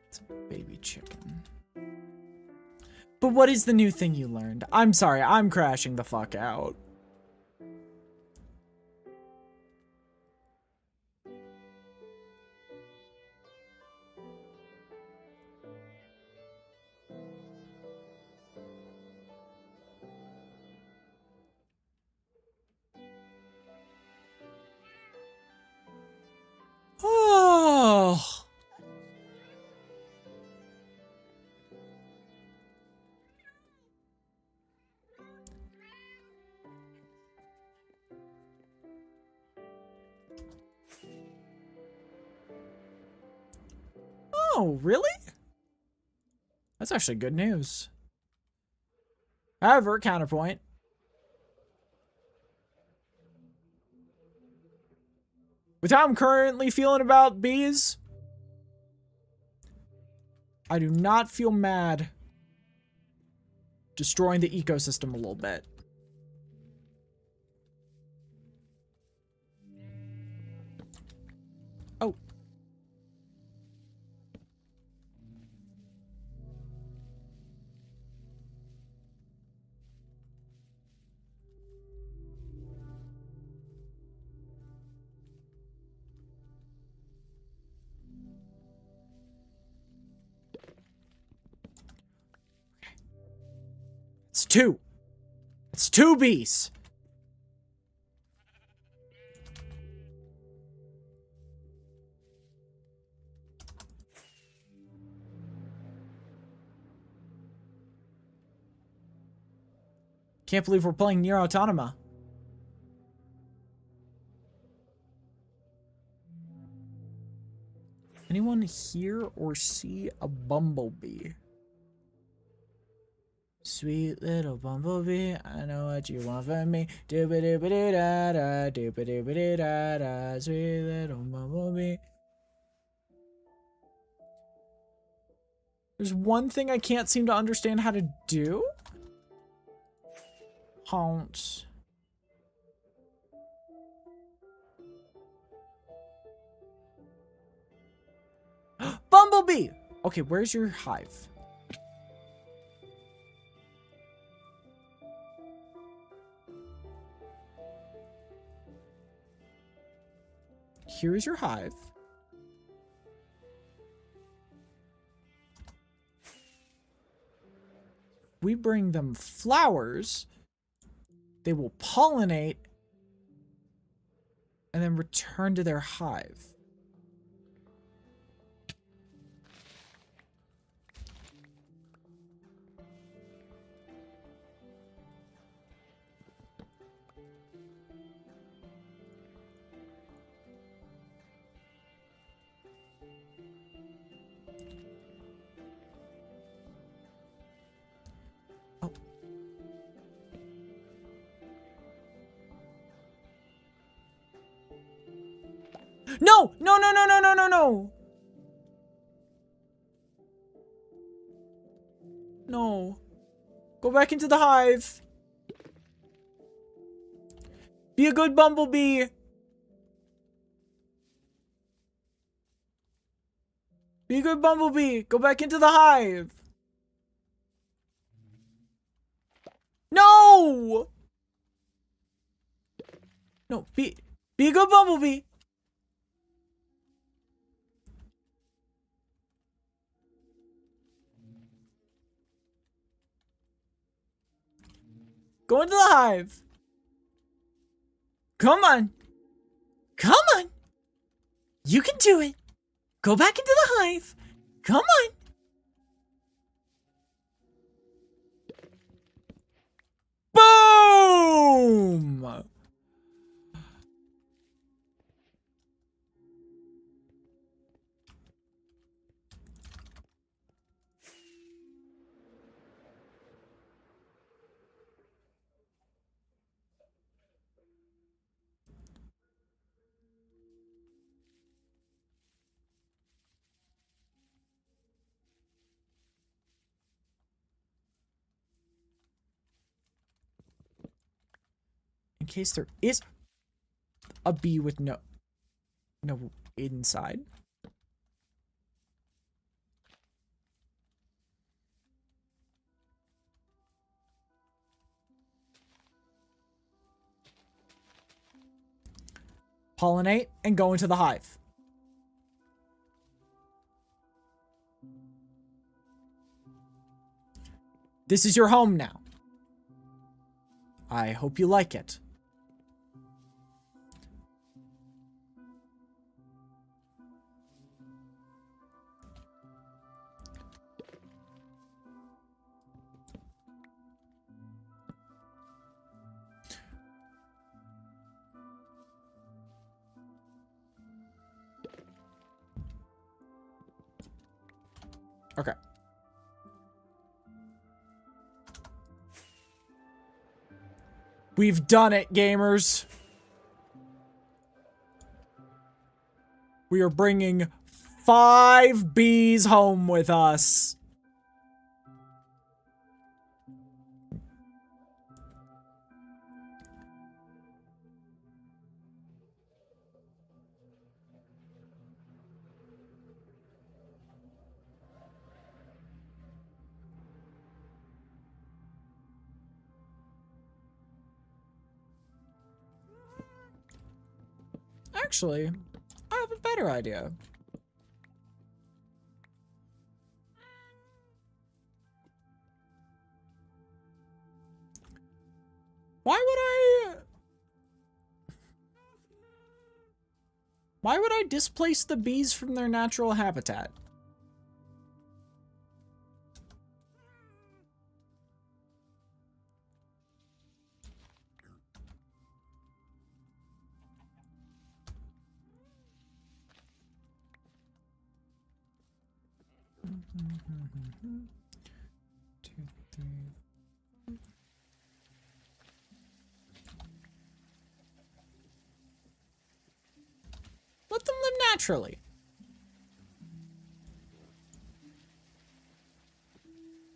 It's a baby chicken. But what is the new thing you learned? I'm sorry, I'm crashing the fuck out. Oh. Oh, really? That's actually good news. However, counterpoint. With how I'm currently feeling about bees, I do not feel mad destroying the ecosystem a little bit. Oh. It's two. It's two bees. Can't believe we're playing Nier Automata. Anyone hear or see a bumblebee? Sweet little bumblebee, I know what you want from me. Doobie-doobie-doo-da-da, doobie-doobie-doo-da-da, sweet little bumblebee. There's one thing I can't seem to understand how to do. Haunts. Bumblebee! Okay, where's your hive? Here's your hive. We bring them flowers. They will pollinate and then return to their hive. No! No, no, no, no, no, no, no! No. Go back into the hive. Be a good bumblebee. Be a good bumblebee. Go back into the hive. No! No, be a good bumblebee. Go into the hive. Come on. Come on. You can do it. Go back into the hive. Come on. Boom! In case there is a bee with no inside. Pollinate and go into the hive. This is your home now. I hope you like it. Okay. We've done it, gamers. We are bringing 5 bees home with us. Actually, I have a better idea. Why would I displace the bees from their natural habitat? Two, three. Let them live naturally.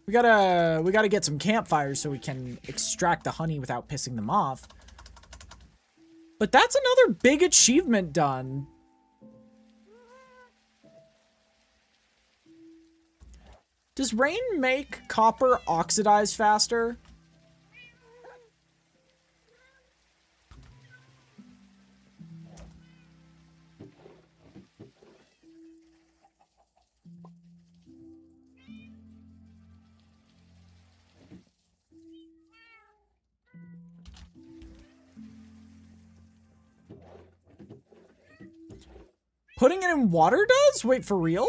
We gotta get some campfires so we can extract the honey without pissing them off. But that's another big achievement done. Does rain make copper oxidize faster? Putting it in water does? Wait, for real?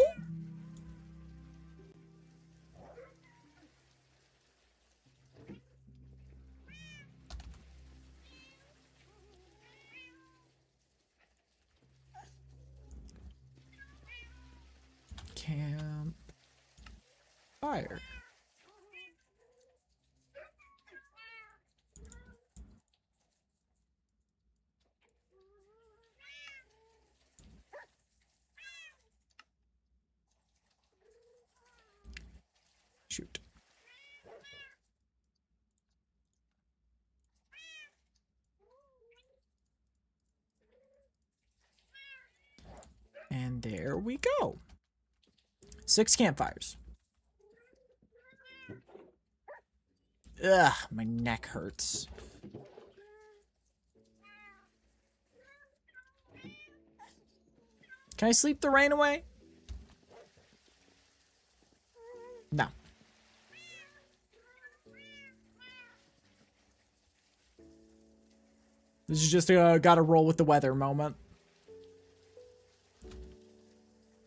Camp fire. Shoot. And there we go. 6 campfires. Ugh, my neck hurts. Can I sleep the rain away? No. This is just a gotta roll with the weather moment.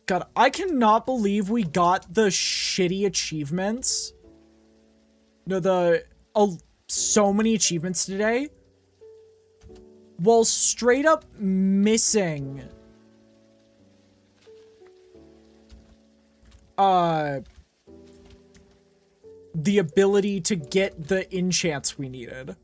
God, I cannot believe we got the shitty achievements. No, so many achievements today. While straight up missing the ability to get the enchants we needed.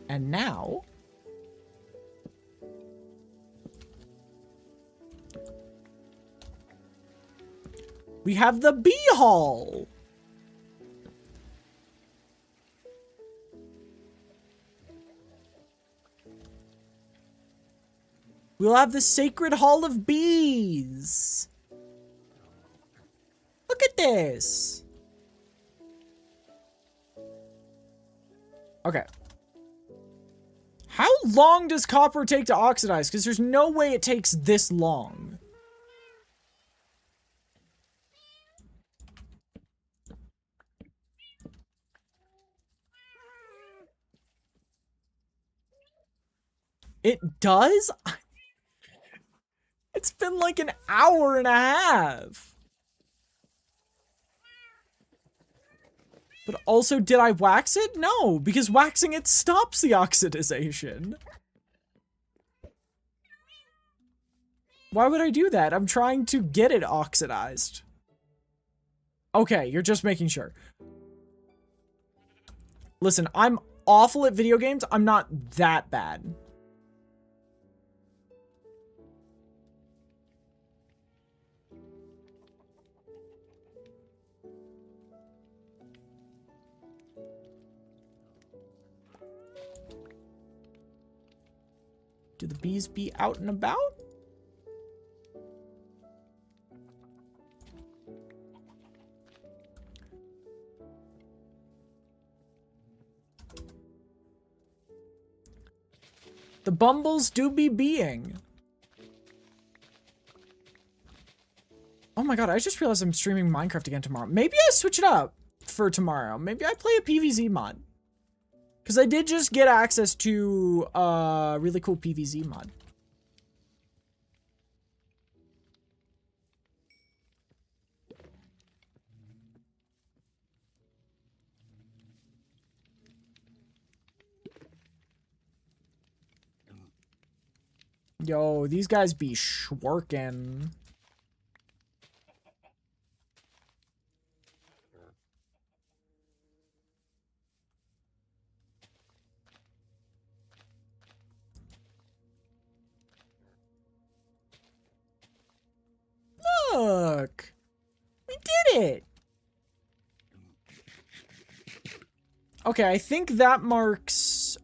And now, we have the bee hall. We'll have the sacred hall of bees. Look at this. Okay. How long does copper take to oxidize? Because there's no way it takes this long. It does? It's been like an hour and a half. But also, did I wax it? No, because waxing it stops the oxidization. Why would I do that? I'm trying to get it oxidized. Okay, you're just making sure. Listen, I'm awful at video games. I'm not that bad. Do the bees be out and about? The bumbles do be being. Oh my god, I just realized I'm streaming Minecraft again tomorrow. Maybe I switch it up for tomorrow. Maybe I play a PvZ mod. Because I did just get access to a really cool PvZ mod. Yo, these guys be shworkin'. Look! We did it! Okay, I think that marks,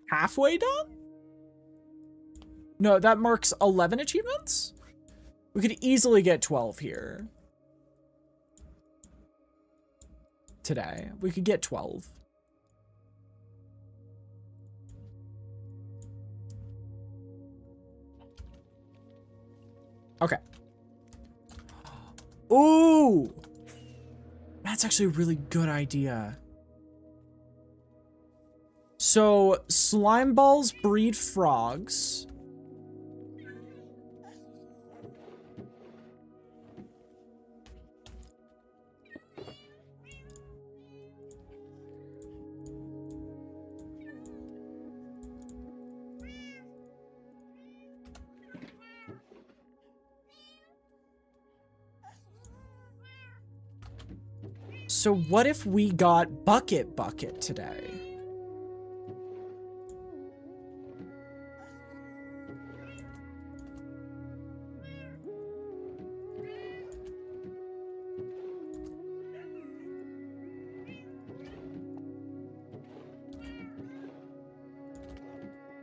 halfway done? No, that marks 11 achievements? We could easily get 12 here. Today. We could get 12. Okay. Ooh! That's actually a really good idea. So, slime balls breed frogs. So what if we got Bucket today?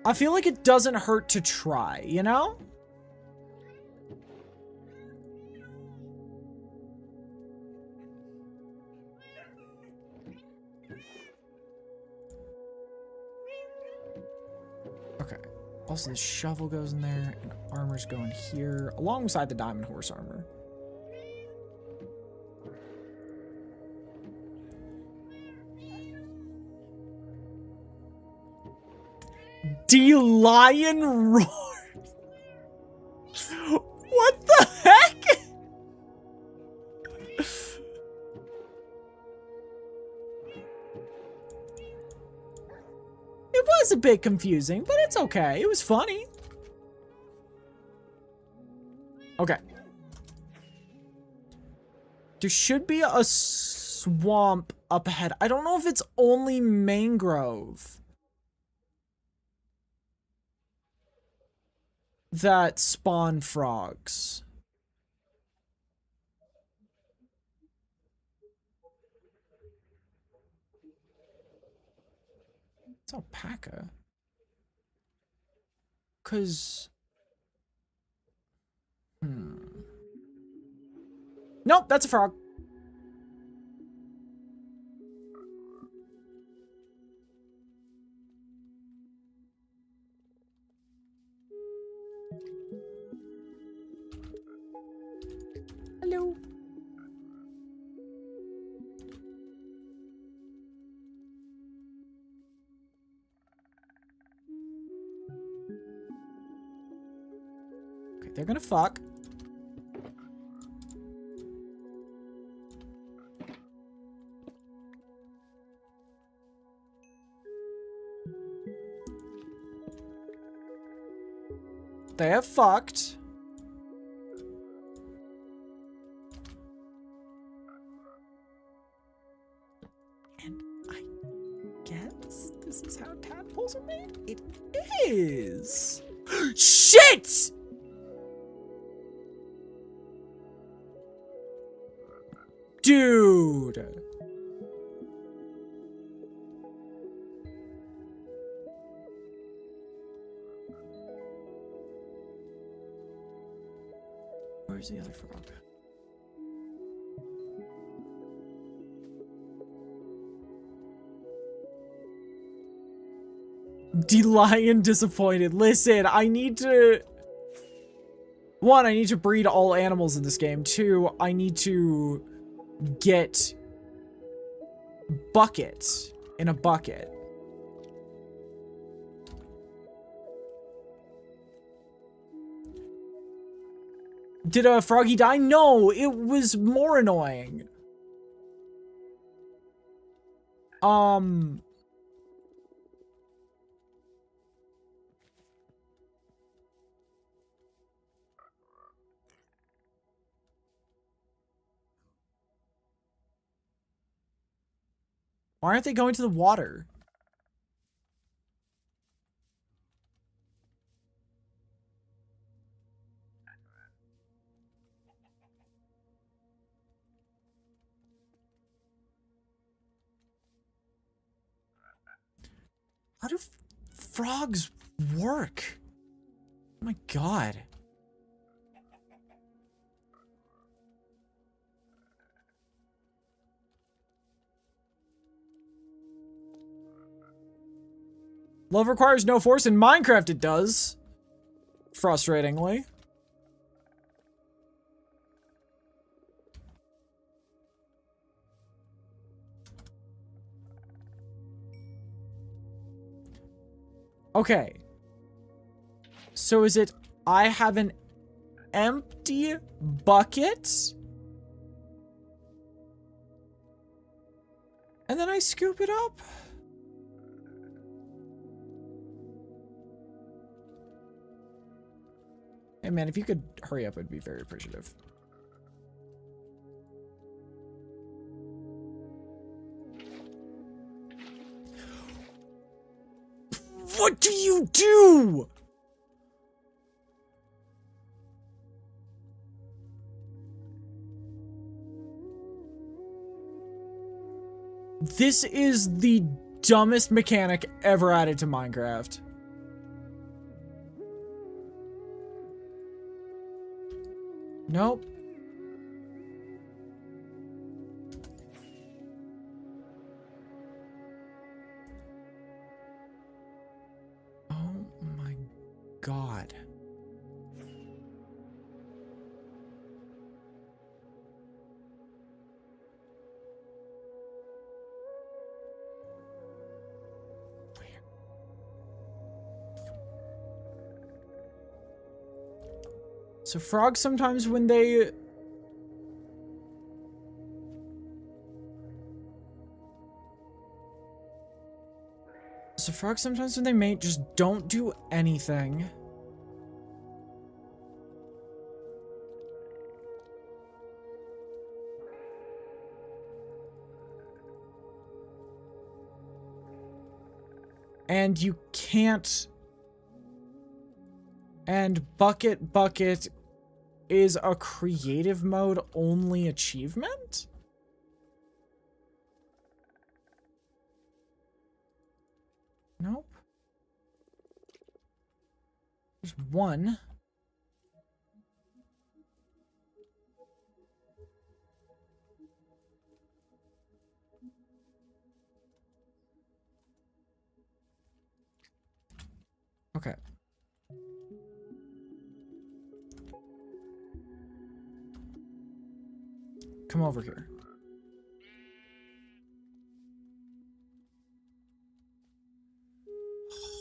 I feel like it doesn't hurt to try, you know? Okay. Also, the shovel goes in there, and armor's going here, alongside the diamond horse armor. D-Lion roars. What the heck? It was a bit confusing, but it's okay. It was funny. Okay. There should be a swamp up ahead. I don't know if it's only mangrove that spawn frogs. It's alpaca. 'Cause... Nope, that's a frog. Hello. Okay, they're gonna fuck. They have fucked. And I guess this is how tadpoles are made? It is. Shit! Dude. Where's the other frog? D-Lion disappointed. Listen, I need to... One, I need to breed all animals in this game. Two, I need to get buckets in a bucket. Did a froggy die? No, it was more annoying. Why aren't they going to the water? How do frogs work? Oh my god. Love requires no force. In Minecraft it does. Frustratingly. Okay. So is it I have an empty bucket? And then I scoop it up? Hey man, if you could hurry up, I'd be very appreciative. What do you do? This is the dumbest mechanic ever added to Minecraft. Nope. Oh my god. So frogs sometimes when they... So frogs sometimes when they mate just don't do anything. And you can't... And Bucket is a creative mode only achievement? Nope. There's one. Okay. Come over here.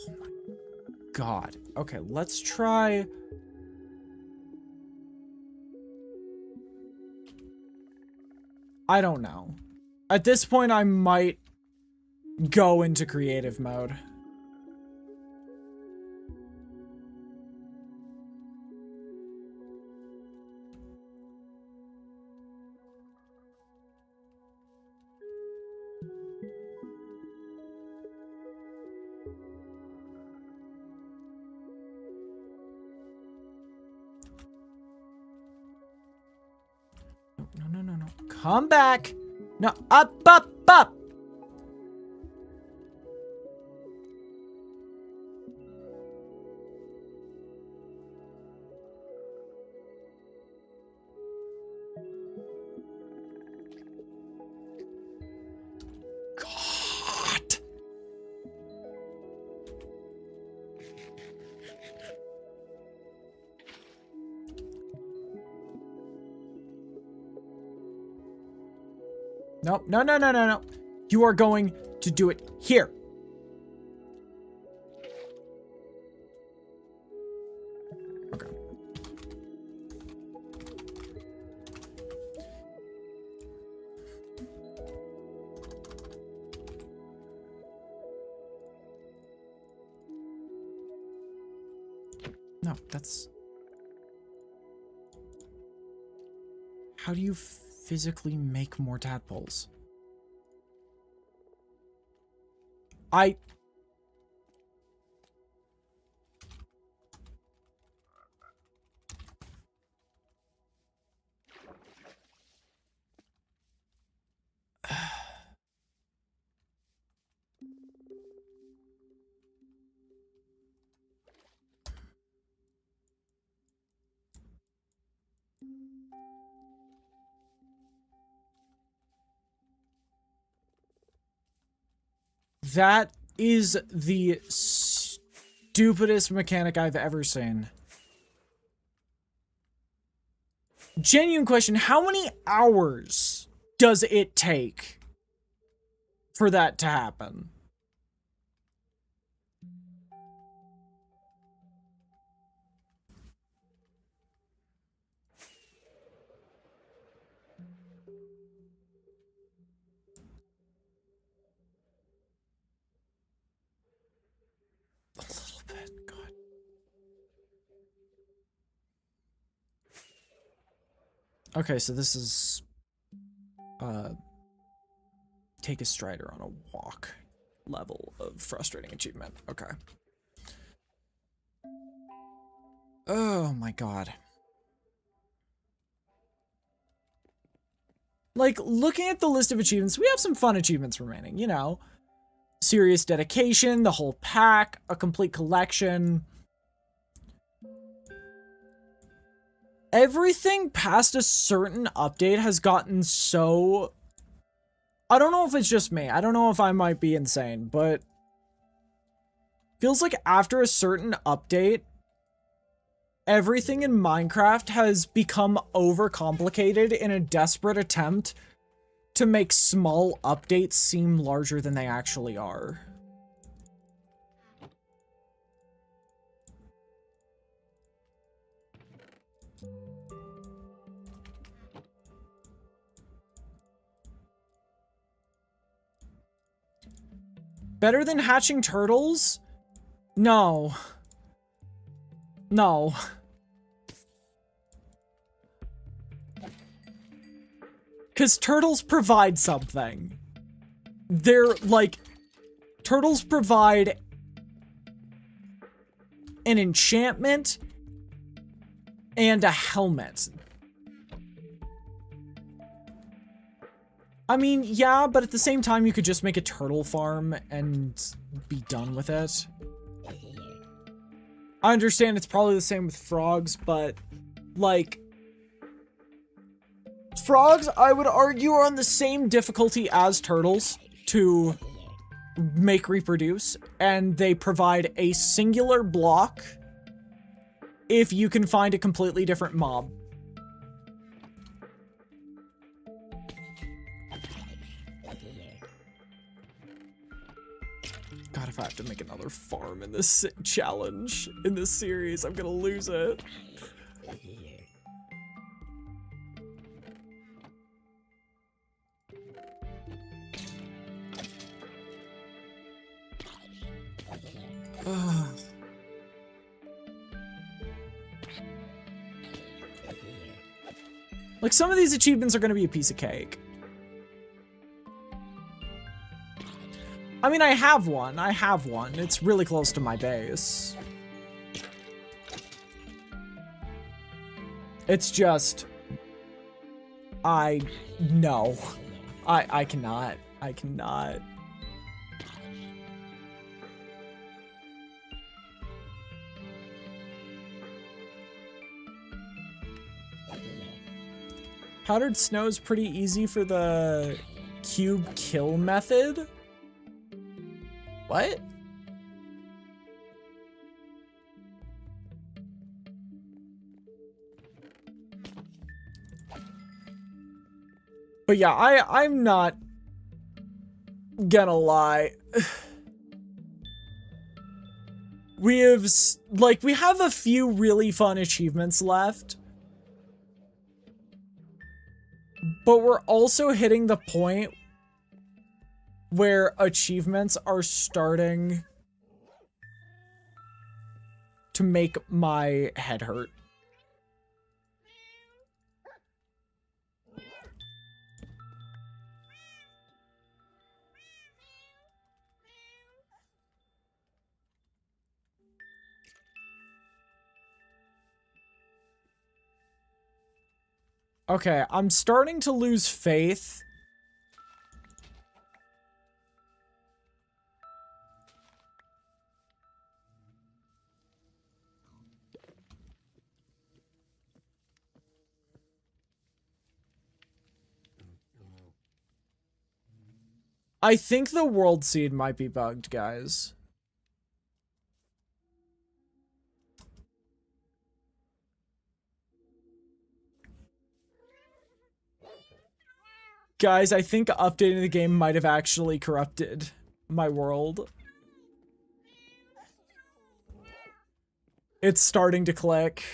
Oh my god. Okay, let's try... I don't know. At this point, I might go into creative mode. No. Come back. No, up. God. Nope. No. You are going to do it here. Okay. No, that's... How do you physically make more tadpoles? That is the stupidest mechanic I've ever seen. Genuine question, how many hours does it take for that to happen? A little bit, God. Okay, so this is take a strider on a walk level of frustrating achievement. Okay. Oh my god. Like, looking at the list of achievements, we have some fun achievements remaining, you know. Serious dedication, the whole pack, a complete collection. Everything past a certain update has gotten so... I don't know if it's just me. I don't know if I might be insane, but... feels like after a certain update, everything in Minecraft has become overcomplicated in a desperate attempt to make small updates seem larger than they actually are. Better than hatching turtles? No. No. Because turtles provide something. They're, like... turtles provide an enchantment and a helmet. I mean, yeah, but at the same time, you could just make a turtle farm and be done with it. I understand it's probably the same with frogs, but, like... frogs, I would argue, are on the same difficulty as turtles to make reproduce, and they provide a singular block if you can find a completely different mob. God, if I have to make another farm in this challenge, in this series, I'm gonna lose it. Like, some of these achievements are gonna be a piece of cake. I mean, I have one. I have one. It's really close to my base. It's just... no. I cannot. I cannot. Powdered snow is pretty easy for the cube kill method. What? But yeah, I'm not gonna lie. We have a few really fun achievements left. But we're also hitting the point where achievements are starting to make my head hurt. Okay, I'm starting to lose faith. I think the world seed might be bugged, guys. Guys, I think updating the game might have actually corrupted my world. It's starting to click.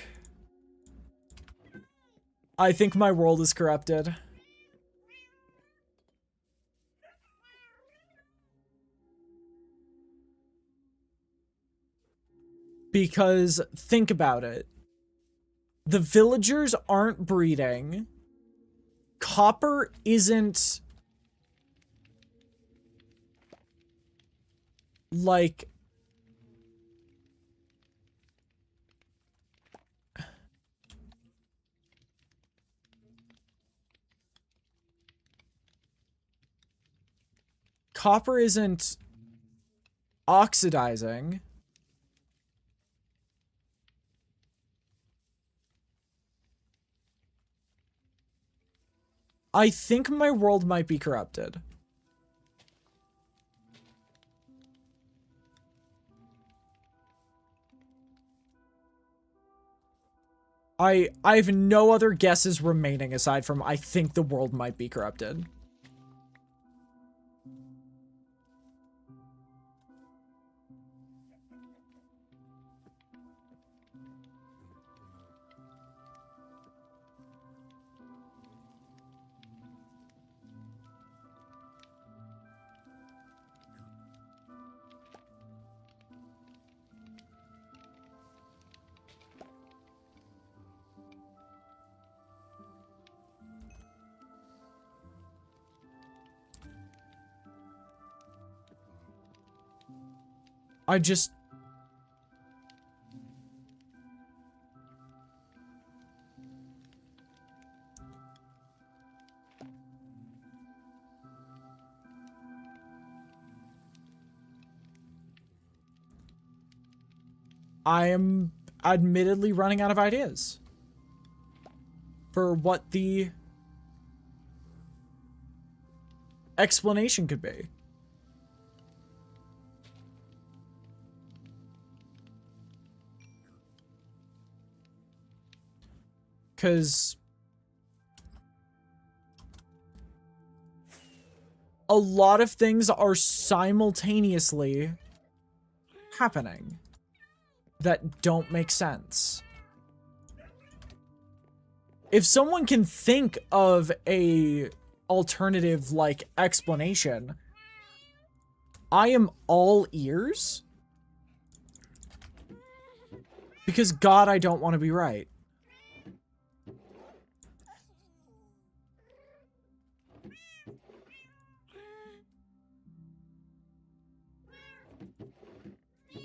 I think my world is corrupted. Because, think about it. The villagers aren't breeding. Copper isn't... like... copper isn't oxidizing, I think my world might be corrupted. I have no other guesses remaining aside from I think the world might be corrupted. I just... I am admittedly running out of ideas for what the explanation could be. Because a lot of things are simultaneously happening that don't make sense. If someone can think of a alternative, like, explanation, I am all ears. Because, God, I don't want to be right.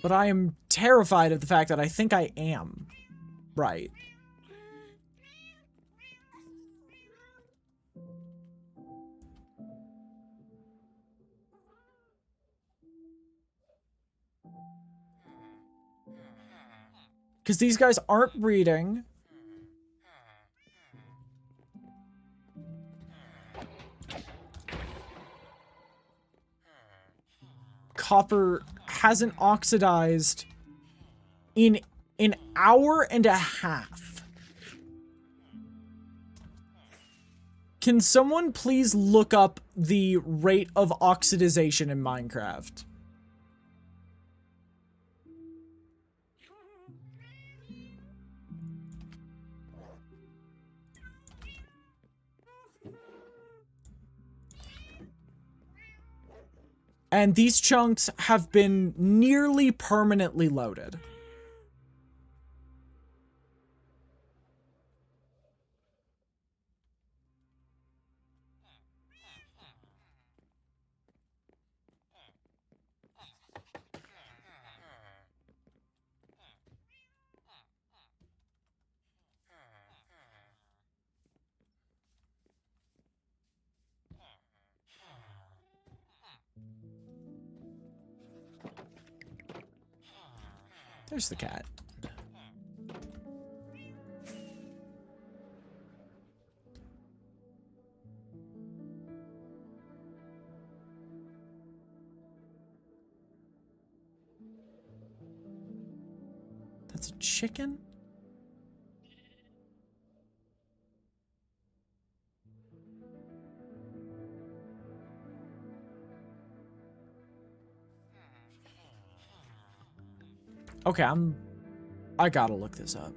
But I am terrified of the fact that I think I am right. Because these guys aren't reading. Copper hasn't oxidized in an hour and a half. Can someone please look up the rate of oxidization in Minecraft? And these chunks have been nearly permanently loaded. There's the cat. That's a chicken? Okay, I gotta look this up.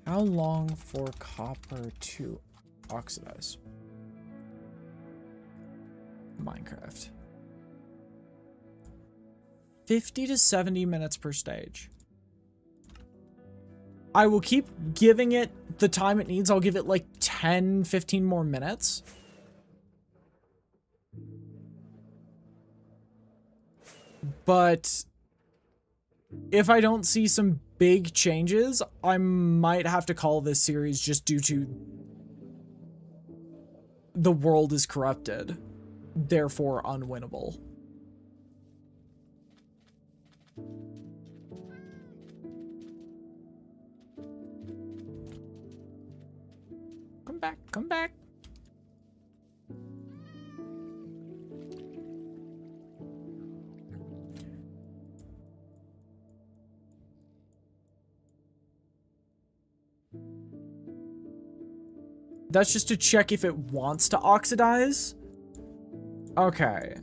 How long for copper to oxidize? Minecraft. 50 to 70 minutes per stage. I will keep giving it the time it needs. I'll give it like 10, 15 more minutes. But if I don't see some big changes, I might have to call this series just due to the world is corrupted. therefore unwinnable. Come back, come back. That's just to check if it wants to oxidize. Okay.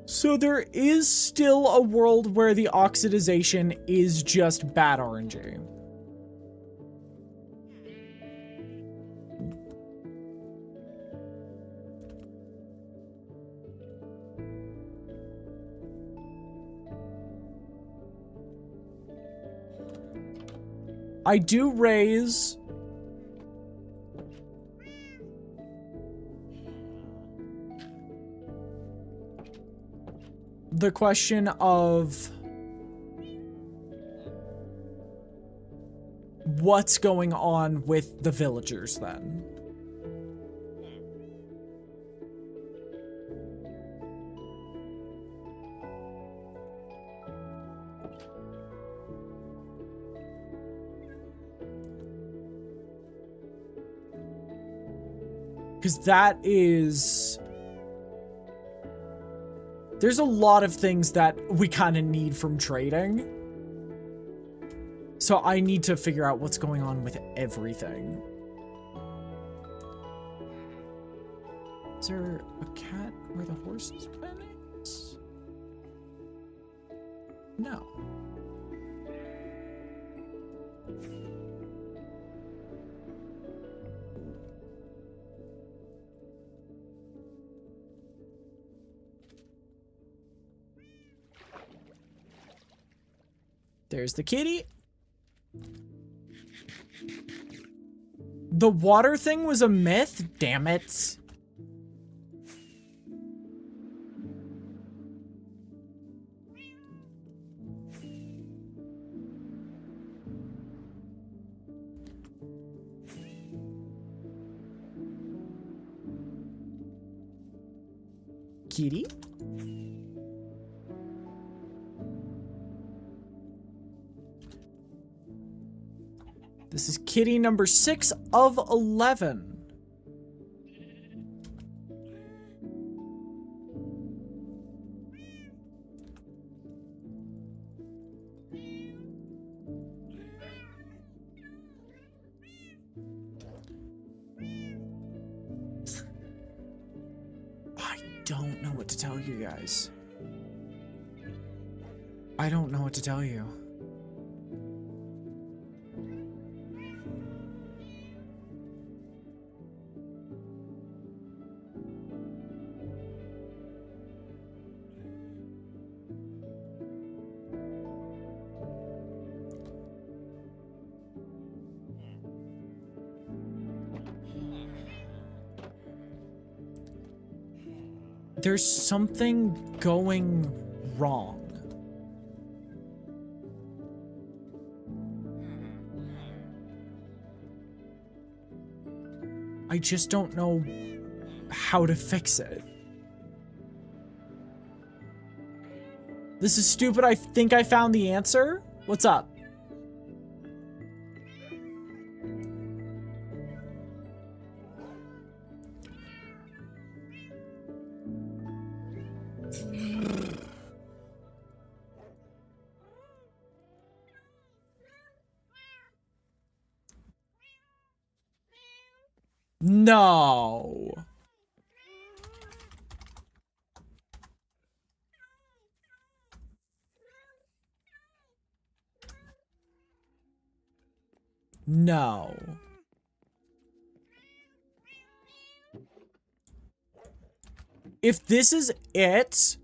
So there is still a world where the oxidization is just bad RNG. I do raise the question of what's going on with the villagers then. Because that is... There's a lot of things that we kind of need from trading. So I need to figure out what's going on with everything. Is there a cat where the horse is running? No. There's the kitty. The water thing was a myth? Damn it. Kitty? This is kitty number 6 of 11. I don't know what to tell you guys. I don't know what to tell you. There's something going wrong. I just don't know how to fix it. This is stupid. I think I found the answer. What's up? No. No. If this is it...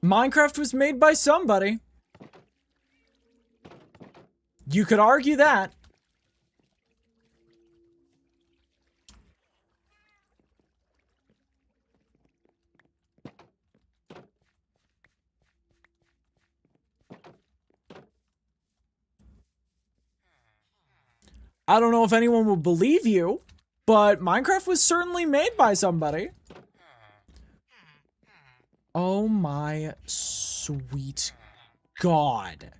Minecraft was made by somebody. You could argue that. I don't know if anyone will believe you, but Minecraft was certainly made by somebody. Oh my sweet God.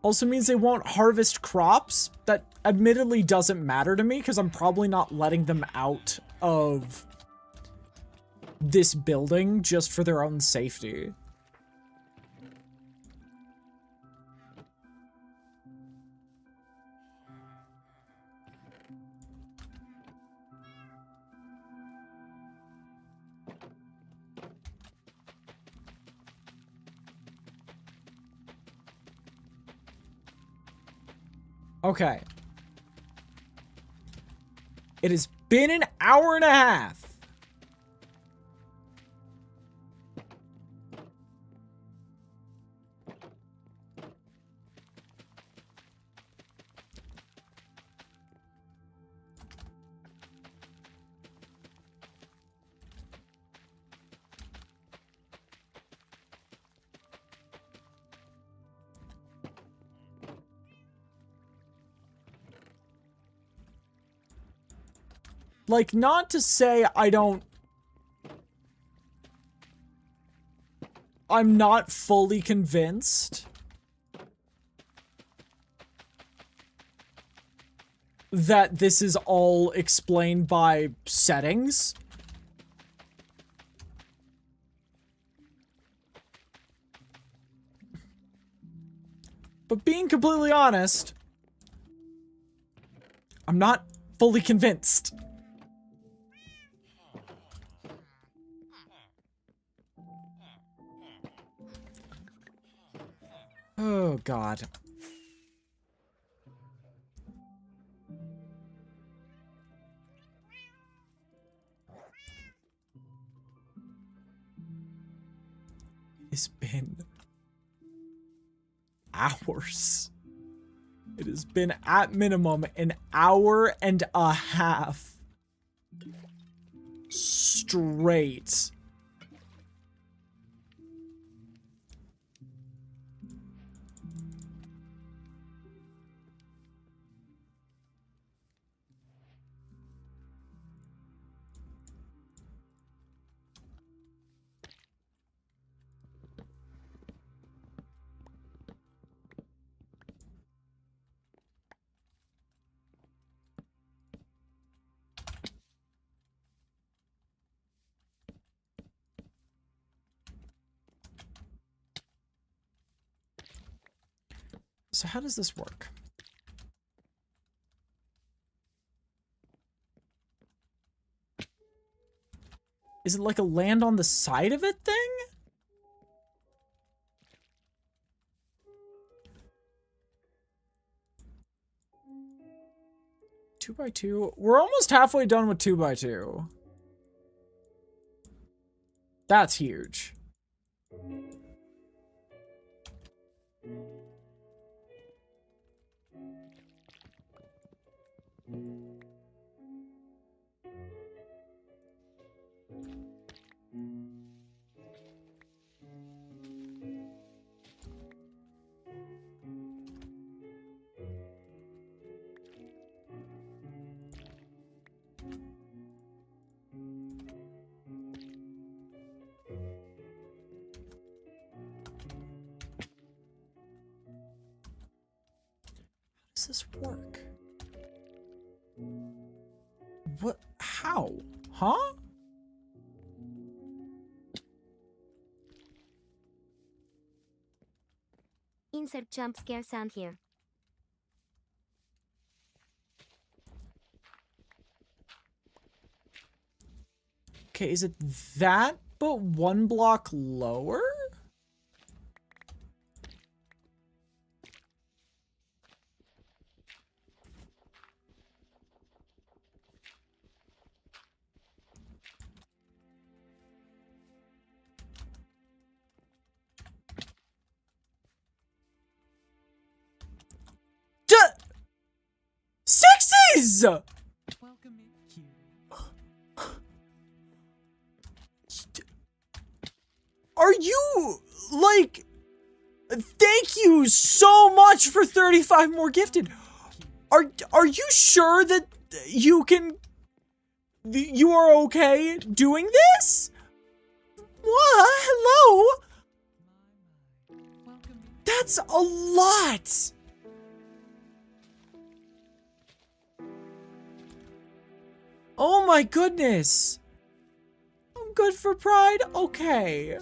Also means they won't harvest crops. That admittedly doesn't matter to me because I'm probably not letting them out of this building just for their own safety. Okay. It has been an hour and a half. Like, not to say I'm not fully convinced that this is all explained by settings. But being completely honest, I'm not fully convinced. Oh, God. It's been hours. It has been at minimum an hour and a half straight. So how does this work? Is it like a land on the side of it thing? Two by two. We're almost halfway done with 2x2. That's huge. How does this work? Huh? Insert jump scare sound here. Okay, is it that, but 1 block lower? Sixes! Are you, like, thank you so much for 35 more gifted. Are you sure that you are okay doing this? What? Hello? That's a lot. Oh my goodness. I'm good for pride? Okay.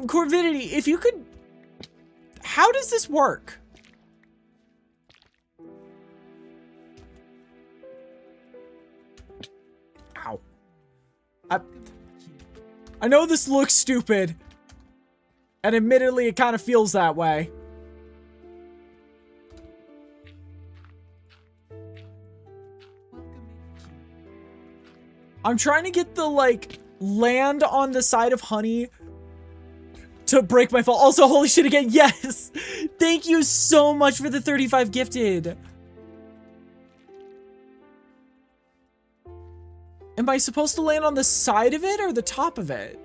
Corvidity, if you could... How does this work? Ow. I know this looks stupid. And admittedly, it kind of feels that way. I'm trying to get the, like, land on the side of honey to break my fall. Also, holy shit again, yes! Thank you so much for the 35 gifted. Am I supposed to land on the side of it or the top of it?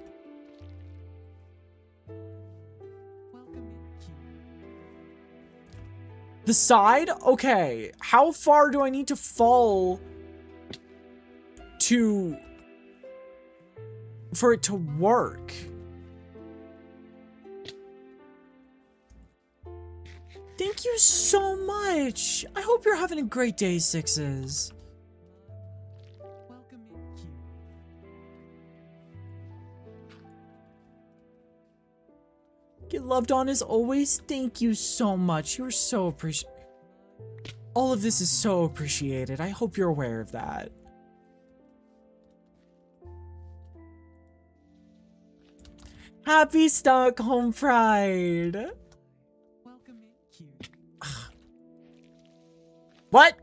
The side? Okay. How far do I need to fall for it to work? Thank you so much. I hope you're having a great day, Sixes. Get loved on as always. Thank you so much. You're so appreciated. All of this is so appreciated. I hope you're aware of that. Happy Stockholm Pride. What?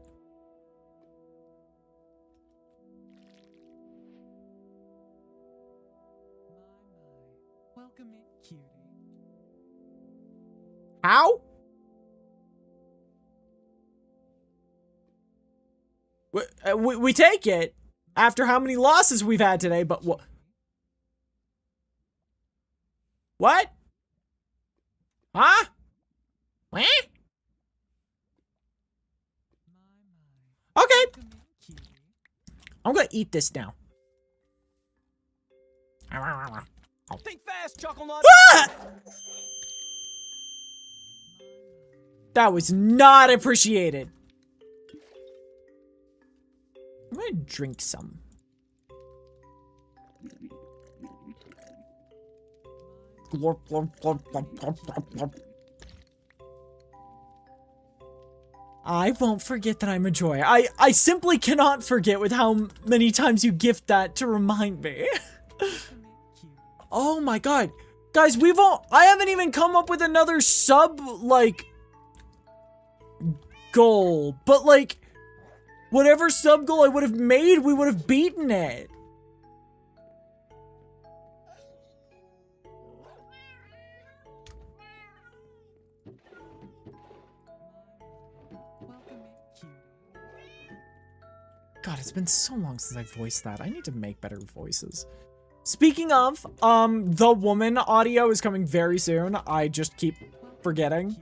How? We take it after how many losses we've had today, but what? What? Huh? What? Okay. I'm gonna eat this now. Think fast, Chuckle Nut. Ah! That was not appreciated. I'm gonna drink some. Glorp, glorp, glorp, glorp, glorp, glorp, glorp. I won't forget that I'm a joy. I simply cannot forget with how many times you gift that to remind me. Oh my god. Guys, I haven't even come up with another sub, like, goal. But, like, whatever sub goal I would have made, we would have beaten it. God, it's been so long since I voiced that. I need to make better voices. Speaking of, the woman audio is coming very soon. I just keep forgetting.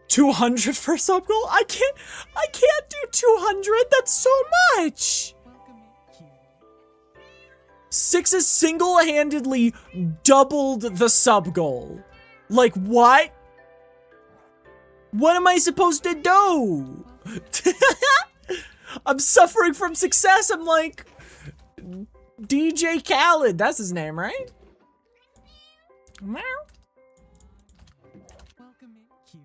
$200 for a sub goal? I can't do 200. That's so much. Six has single-handedly doubled the sub goal. Like, what? What am I supposed to do? I'm suffering from success. I'm like DJ Khaled. That's his name, right? Meow. Welcome in, cutie.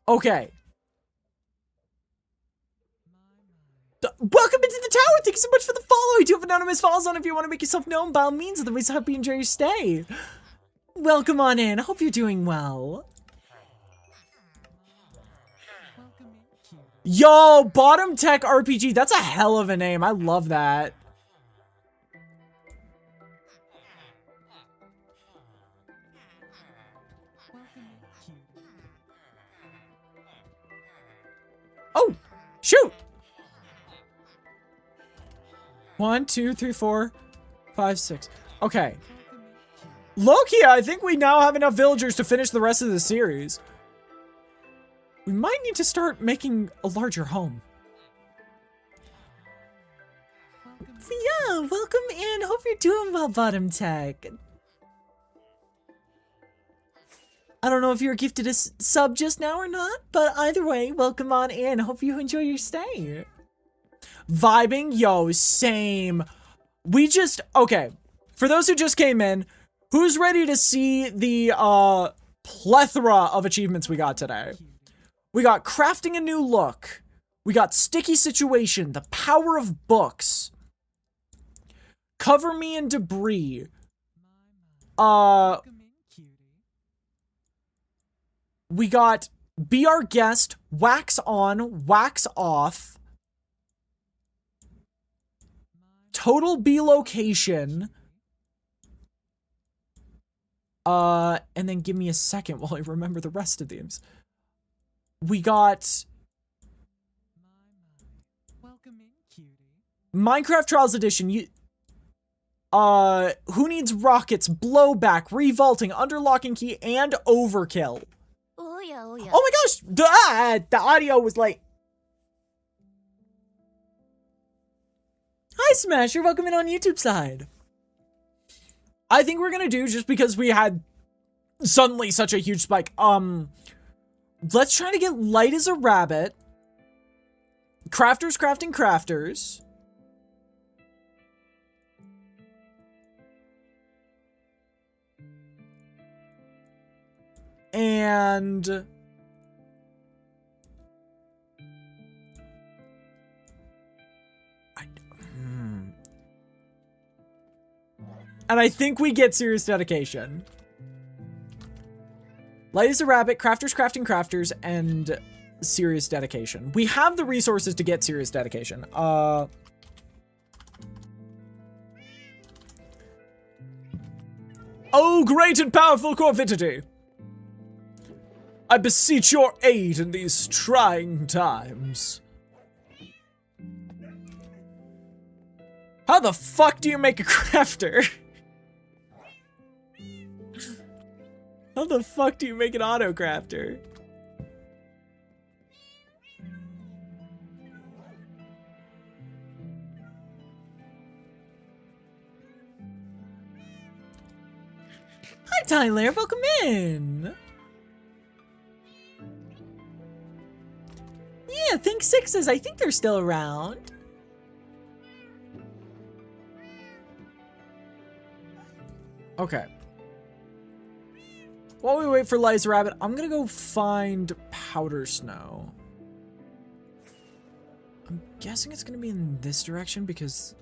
Okay. Welcome into the tower. Thank you so much for the follow. I do have anonymous follows on if you want to make yourself known by all means. Otherwise, I hope you enjoy your stay. Welcome on in. I hope you're doing well. Welcome in, cutie. Yo, Bottom Tech RPG. That's a hell of a name. I love that. Welcome in, cutie. Oh, shoot. 1, 2, 3, 4, 5, 6. Okay. Loki, I think we now have enough villagers to finish the rest of the series. We might need to start making a larger home. Yeah, welcome in. Hope you're doing well, Bottom Tech. I don't know if you were gifted a sub just now or not, but either way, welcome on in. Hope you enjoy your stay. Vibing? Yo, same. We just, okay. For those who just came in, who's ready to see the plethora of achievements we got today? We got crafting a new look. We got sticky situation, the power of books. Cover me in debris. Welcome in, cutie. We got be our guest, wax on, wax off. Total B location. And then give me a second while I remember the rest of these. We got Welcome in, cutie. Minecraft Trials Edition. Who needs rockets, blowback, revolting, underlocking key, and overkill. Oh yeah, oh yeah. Oh my gosh, the audio was like. Hi Smasher, welcome in on YouTube side. I think we're gonna do, just because we had suddenly such a huge spike, let's try to get light as a rabbit. Crafters crafting crafters. And I think we get serious dedication. Light as a rabbit, crafters crafting crafters, and serious dedication. We have the resources to get serious dedication. Oh, great and powerful Corvidity! I beseech your aid in these trying times. How the fuck do you make a crafter? How the fuck do you make an auto crafter? Hi Tyler, welcome in. Yeah, think sixes. I think they're still around. Okay. While we wait for Liza Rabbit, I'm gonna go find Powder Snow. I'm guessing it's gonna be in this direction because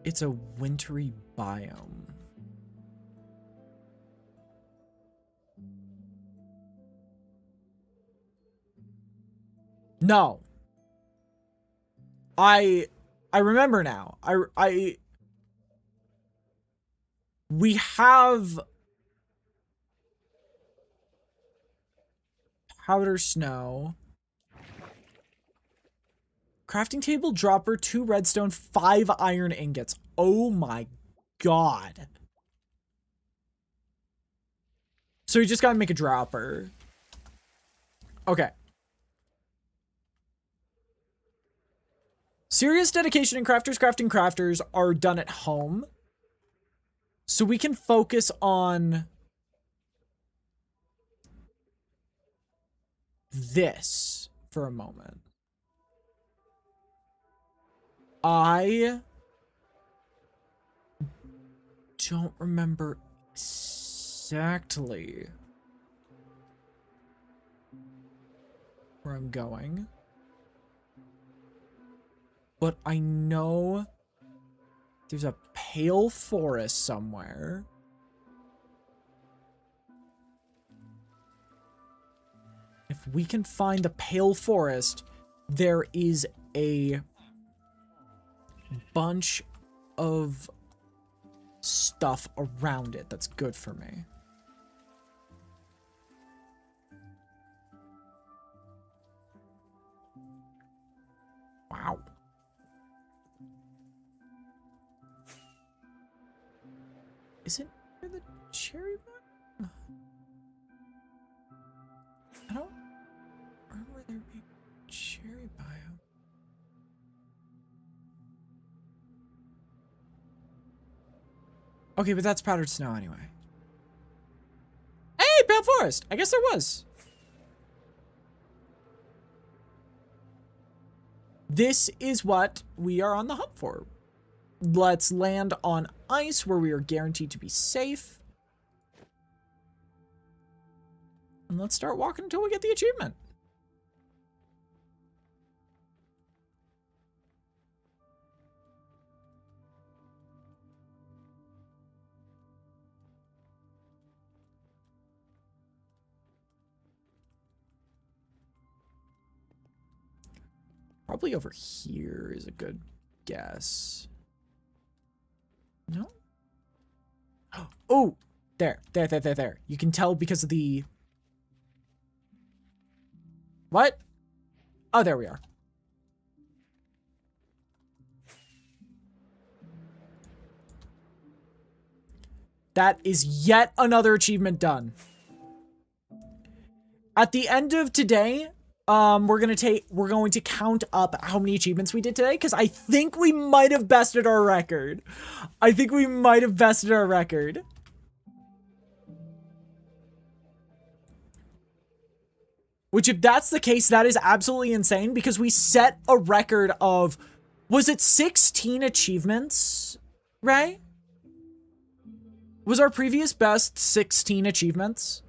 it's a wintry biome. No. I remember now. We have Powder Snow. Crafting table, dropper, 2 redstone, 5 iron ingots. Oh my god. So you just gotta make a dropper. Okay. Serious dedication and crafters are done at home. So we can focus on this for a moment. I don't remember exactly where I'm going, but I know there's a pale forest somewhere. If we can find the pale forest, there is a bunch of stuff around it that's good for me. Wow. Is it near the cherry biome? I don't remember there being a cherry biome. Okay, but that's powdered snow anyway. Hey, pale forest! I guess there was. This is what we are on the hunt for. Let's land on ice where we are guaranteed to be safe. And let's start walking until we get the achievement. Probably over here is a good guess. No? Oh, there. You can tell because of the... What? Oh, there we are. That is yet another achievement done. At the end of today, we're going to count up how many achievements we did today, because I think we might have bested our record. Which, if that's the case, that is absolutely insane, because we set a record of, was it 16 achievements, right? Was our previous best 16 achievements?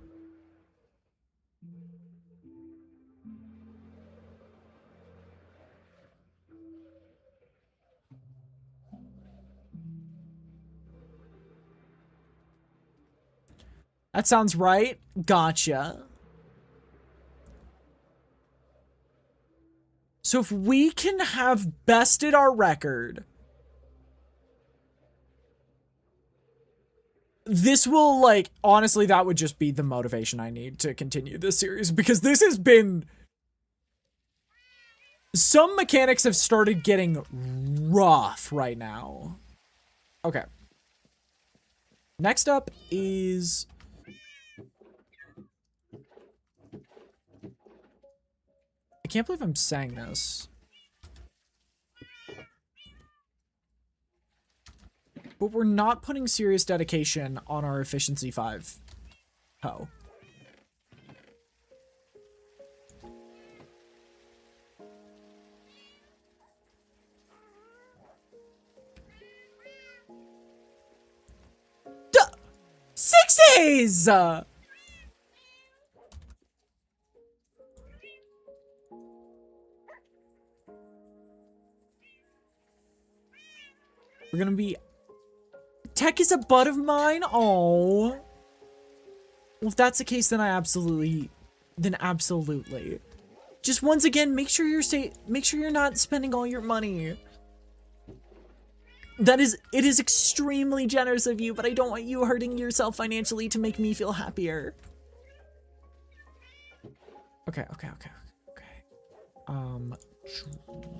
That sounds right. Gotcha. So if we can have bested our record, this will, like, honestly, that would just be the motivation I need to continue this series, because this has been... Some mechanics have started getting rough right now. Okay. Next up is... I can't believe I'm saying this. But we're not putting serious dedication on our efficiency 5 hoe. Duh! 60s! We're gonna be... Tech is a bud of mine? Oh. Well, if that's the case, then absolutely. Just once again, make sure you're not spending all your money. It is extremely generous of you, but I don't want you hurting yourself financially to make me feel happier. Okay.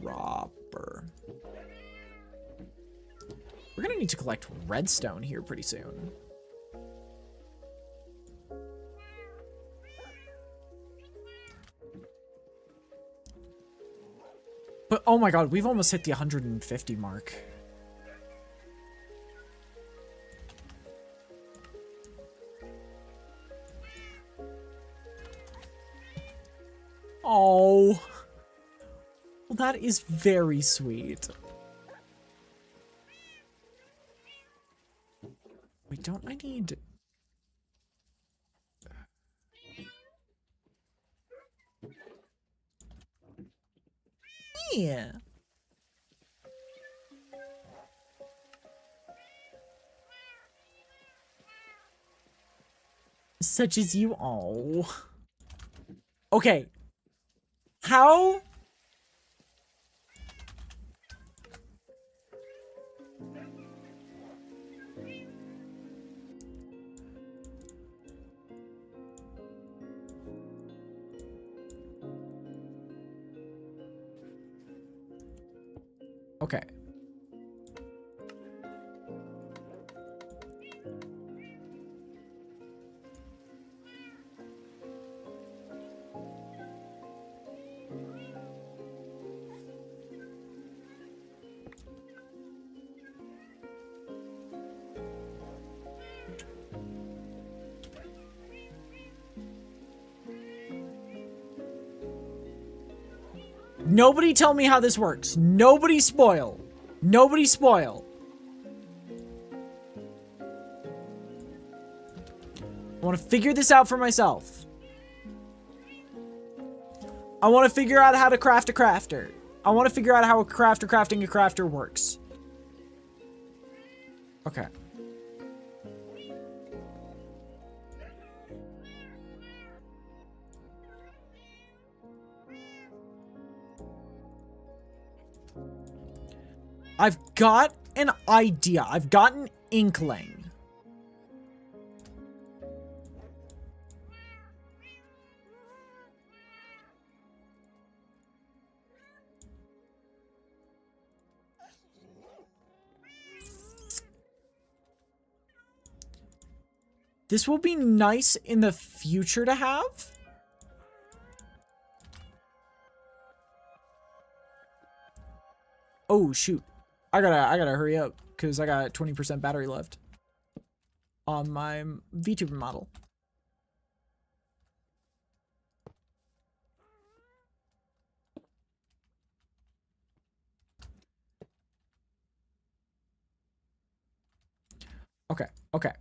Dropper. We're gonna need to collect redstone here pretty soon. But Oh my god, we've almost hit the 150 mark. Oh. Well, that is very sweet. Wait, don't I need... Yeah. Such as you all. Okay. How? Okay. Nobody tell me how this works. Nobody spoil. Nobody spoil. I want to figure this out for myself. I want to figure out how to craft a crafter. I want to figure out how a crafter crafting a crafter works. Okay. I've got an idea. I've got an inkling. This will be nice in the future to have. Oh, shoot. I gotta hurry up because I got 20% battery left on my VTuber model. Okay, okay.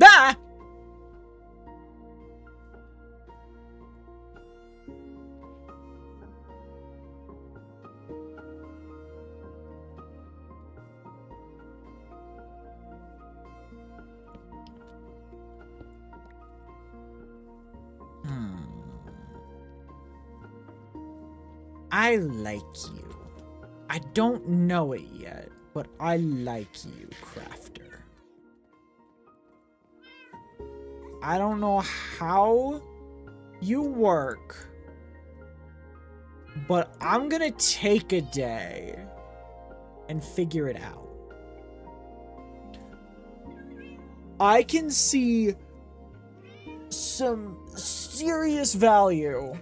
Ah! I like you. I don't know it yet, but I like you, crafter. I don't know how you work, but I'm gonna take a day and figure it out. I can see some serious value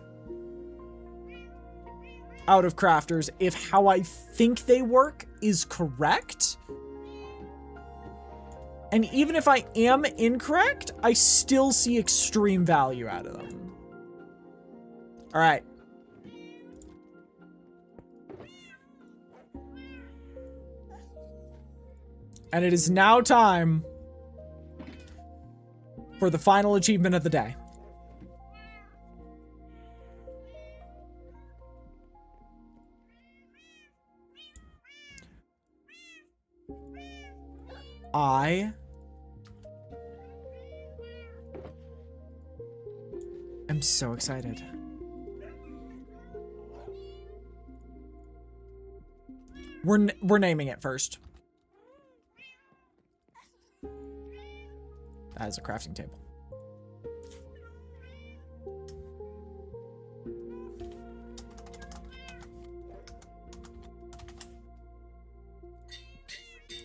out of crafters if how I think they work is correct. And even if I am incorrect, I still see extreme value out of them. All right. And it is now time for the final achievement of the day. I am so excited. We're naming it first. That is a crafting table.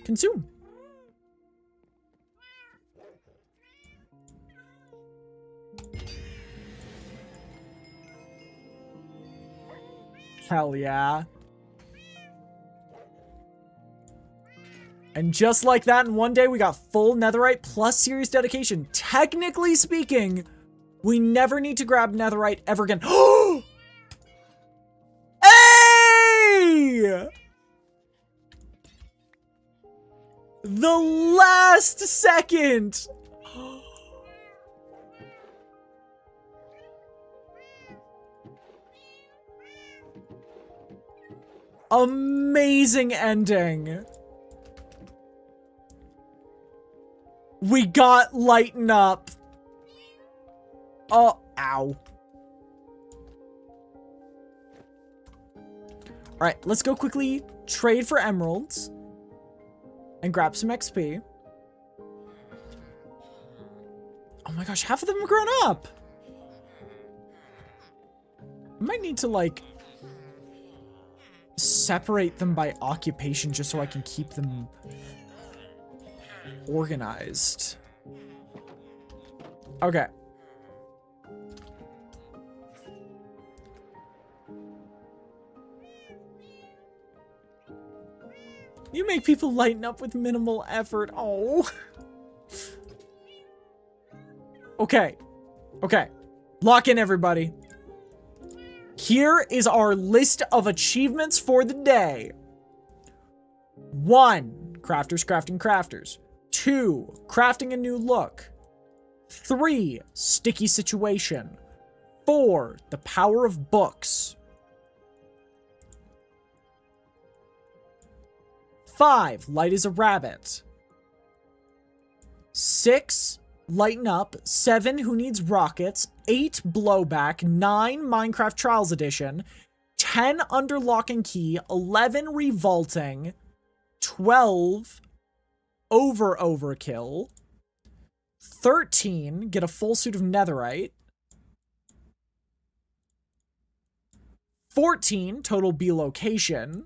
Consume. Hell yeah. And just like that, in one day, we got full netherite plus serious dedication. Technically speaking, we never need to grab netherite ever again. Hey! The last second! Amazing ending. We got lighten up. Oh, ow. Alright, let's go quickly trade for emeralds. And grab some XP. Oh my gosh, half of them are grown up. I might need to, like, separate them by occupation just so I can keep them organized. Okay. You make people lighten up with minimal effort. Oh. Okay. Okay. Lock in, everybody. Here is our list of achievements for the day. 1. Crafters crafting crafters. 2. Crafting a new look. 3. Sticky situation. 4. The power of books. 5. Light as a rabbit. 6. Lighten up. 7. Who needs rockets. 8. Blowback. 9. Minecraft Trials Edition. 10. Under lock and key. 11. Revolting. 12. Overkill. 13. Get a full suit of netherite. 14. Total B location.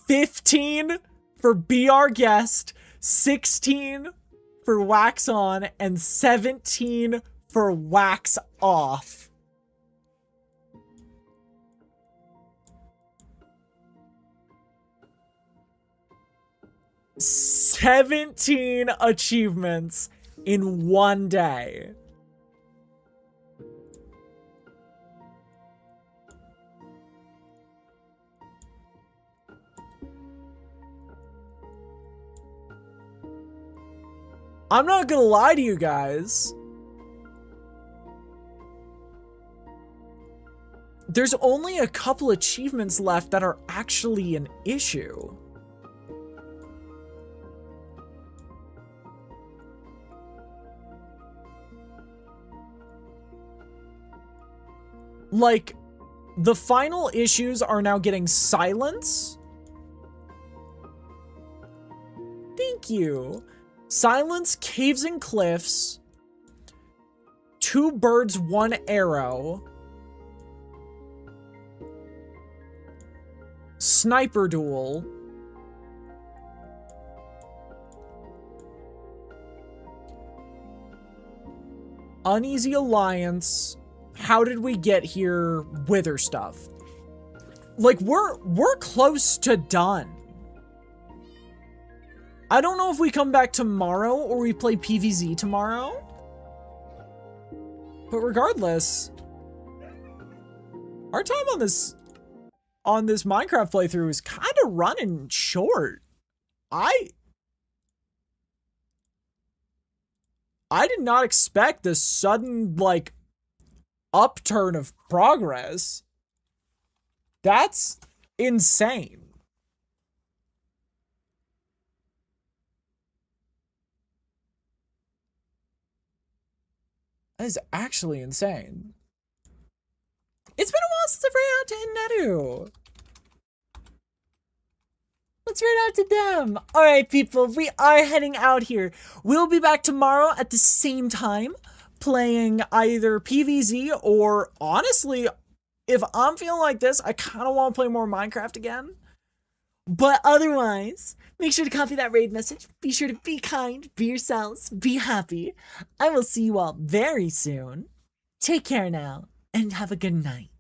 15 for Be Our Guest, 16 for Wax On, and 17 for Wax Off. "17 achievements in one day. I'm not gonna lie to you guys. There's only a couple achievements left that are actually an issue. Like, the final issues are now getting silence. Thank you. Silence, caves and cliffs, 2 birds, 1 arrow, sniper duel, uneasy alliance, how did we get here, wither stuff. Like, we're close to done. I don't know if we come back tomorrow or we play PvZ tomorrow. But regardless, our time on this Minecraft playthrough is kind of running short. I did not expect this sudden, like, upturn of progress. That's insane. That is actually insane. It's been a while since I've ran out to Netu. Let's run out to them. All right, people, we are heading out here. We'll be back tomorrow at the same time, playing either PvZ or, honestly, if I'm feeling like this, I kind of want to play more Minecraft again. But otherwise, make sure to copy that raid message. Be sure to be kind, be yourselves, be happy. I will see you all very soon. Take care now, and have a good night.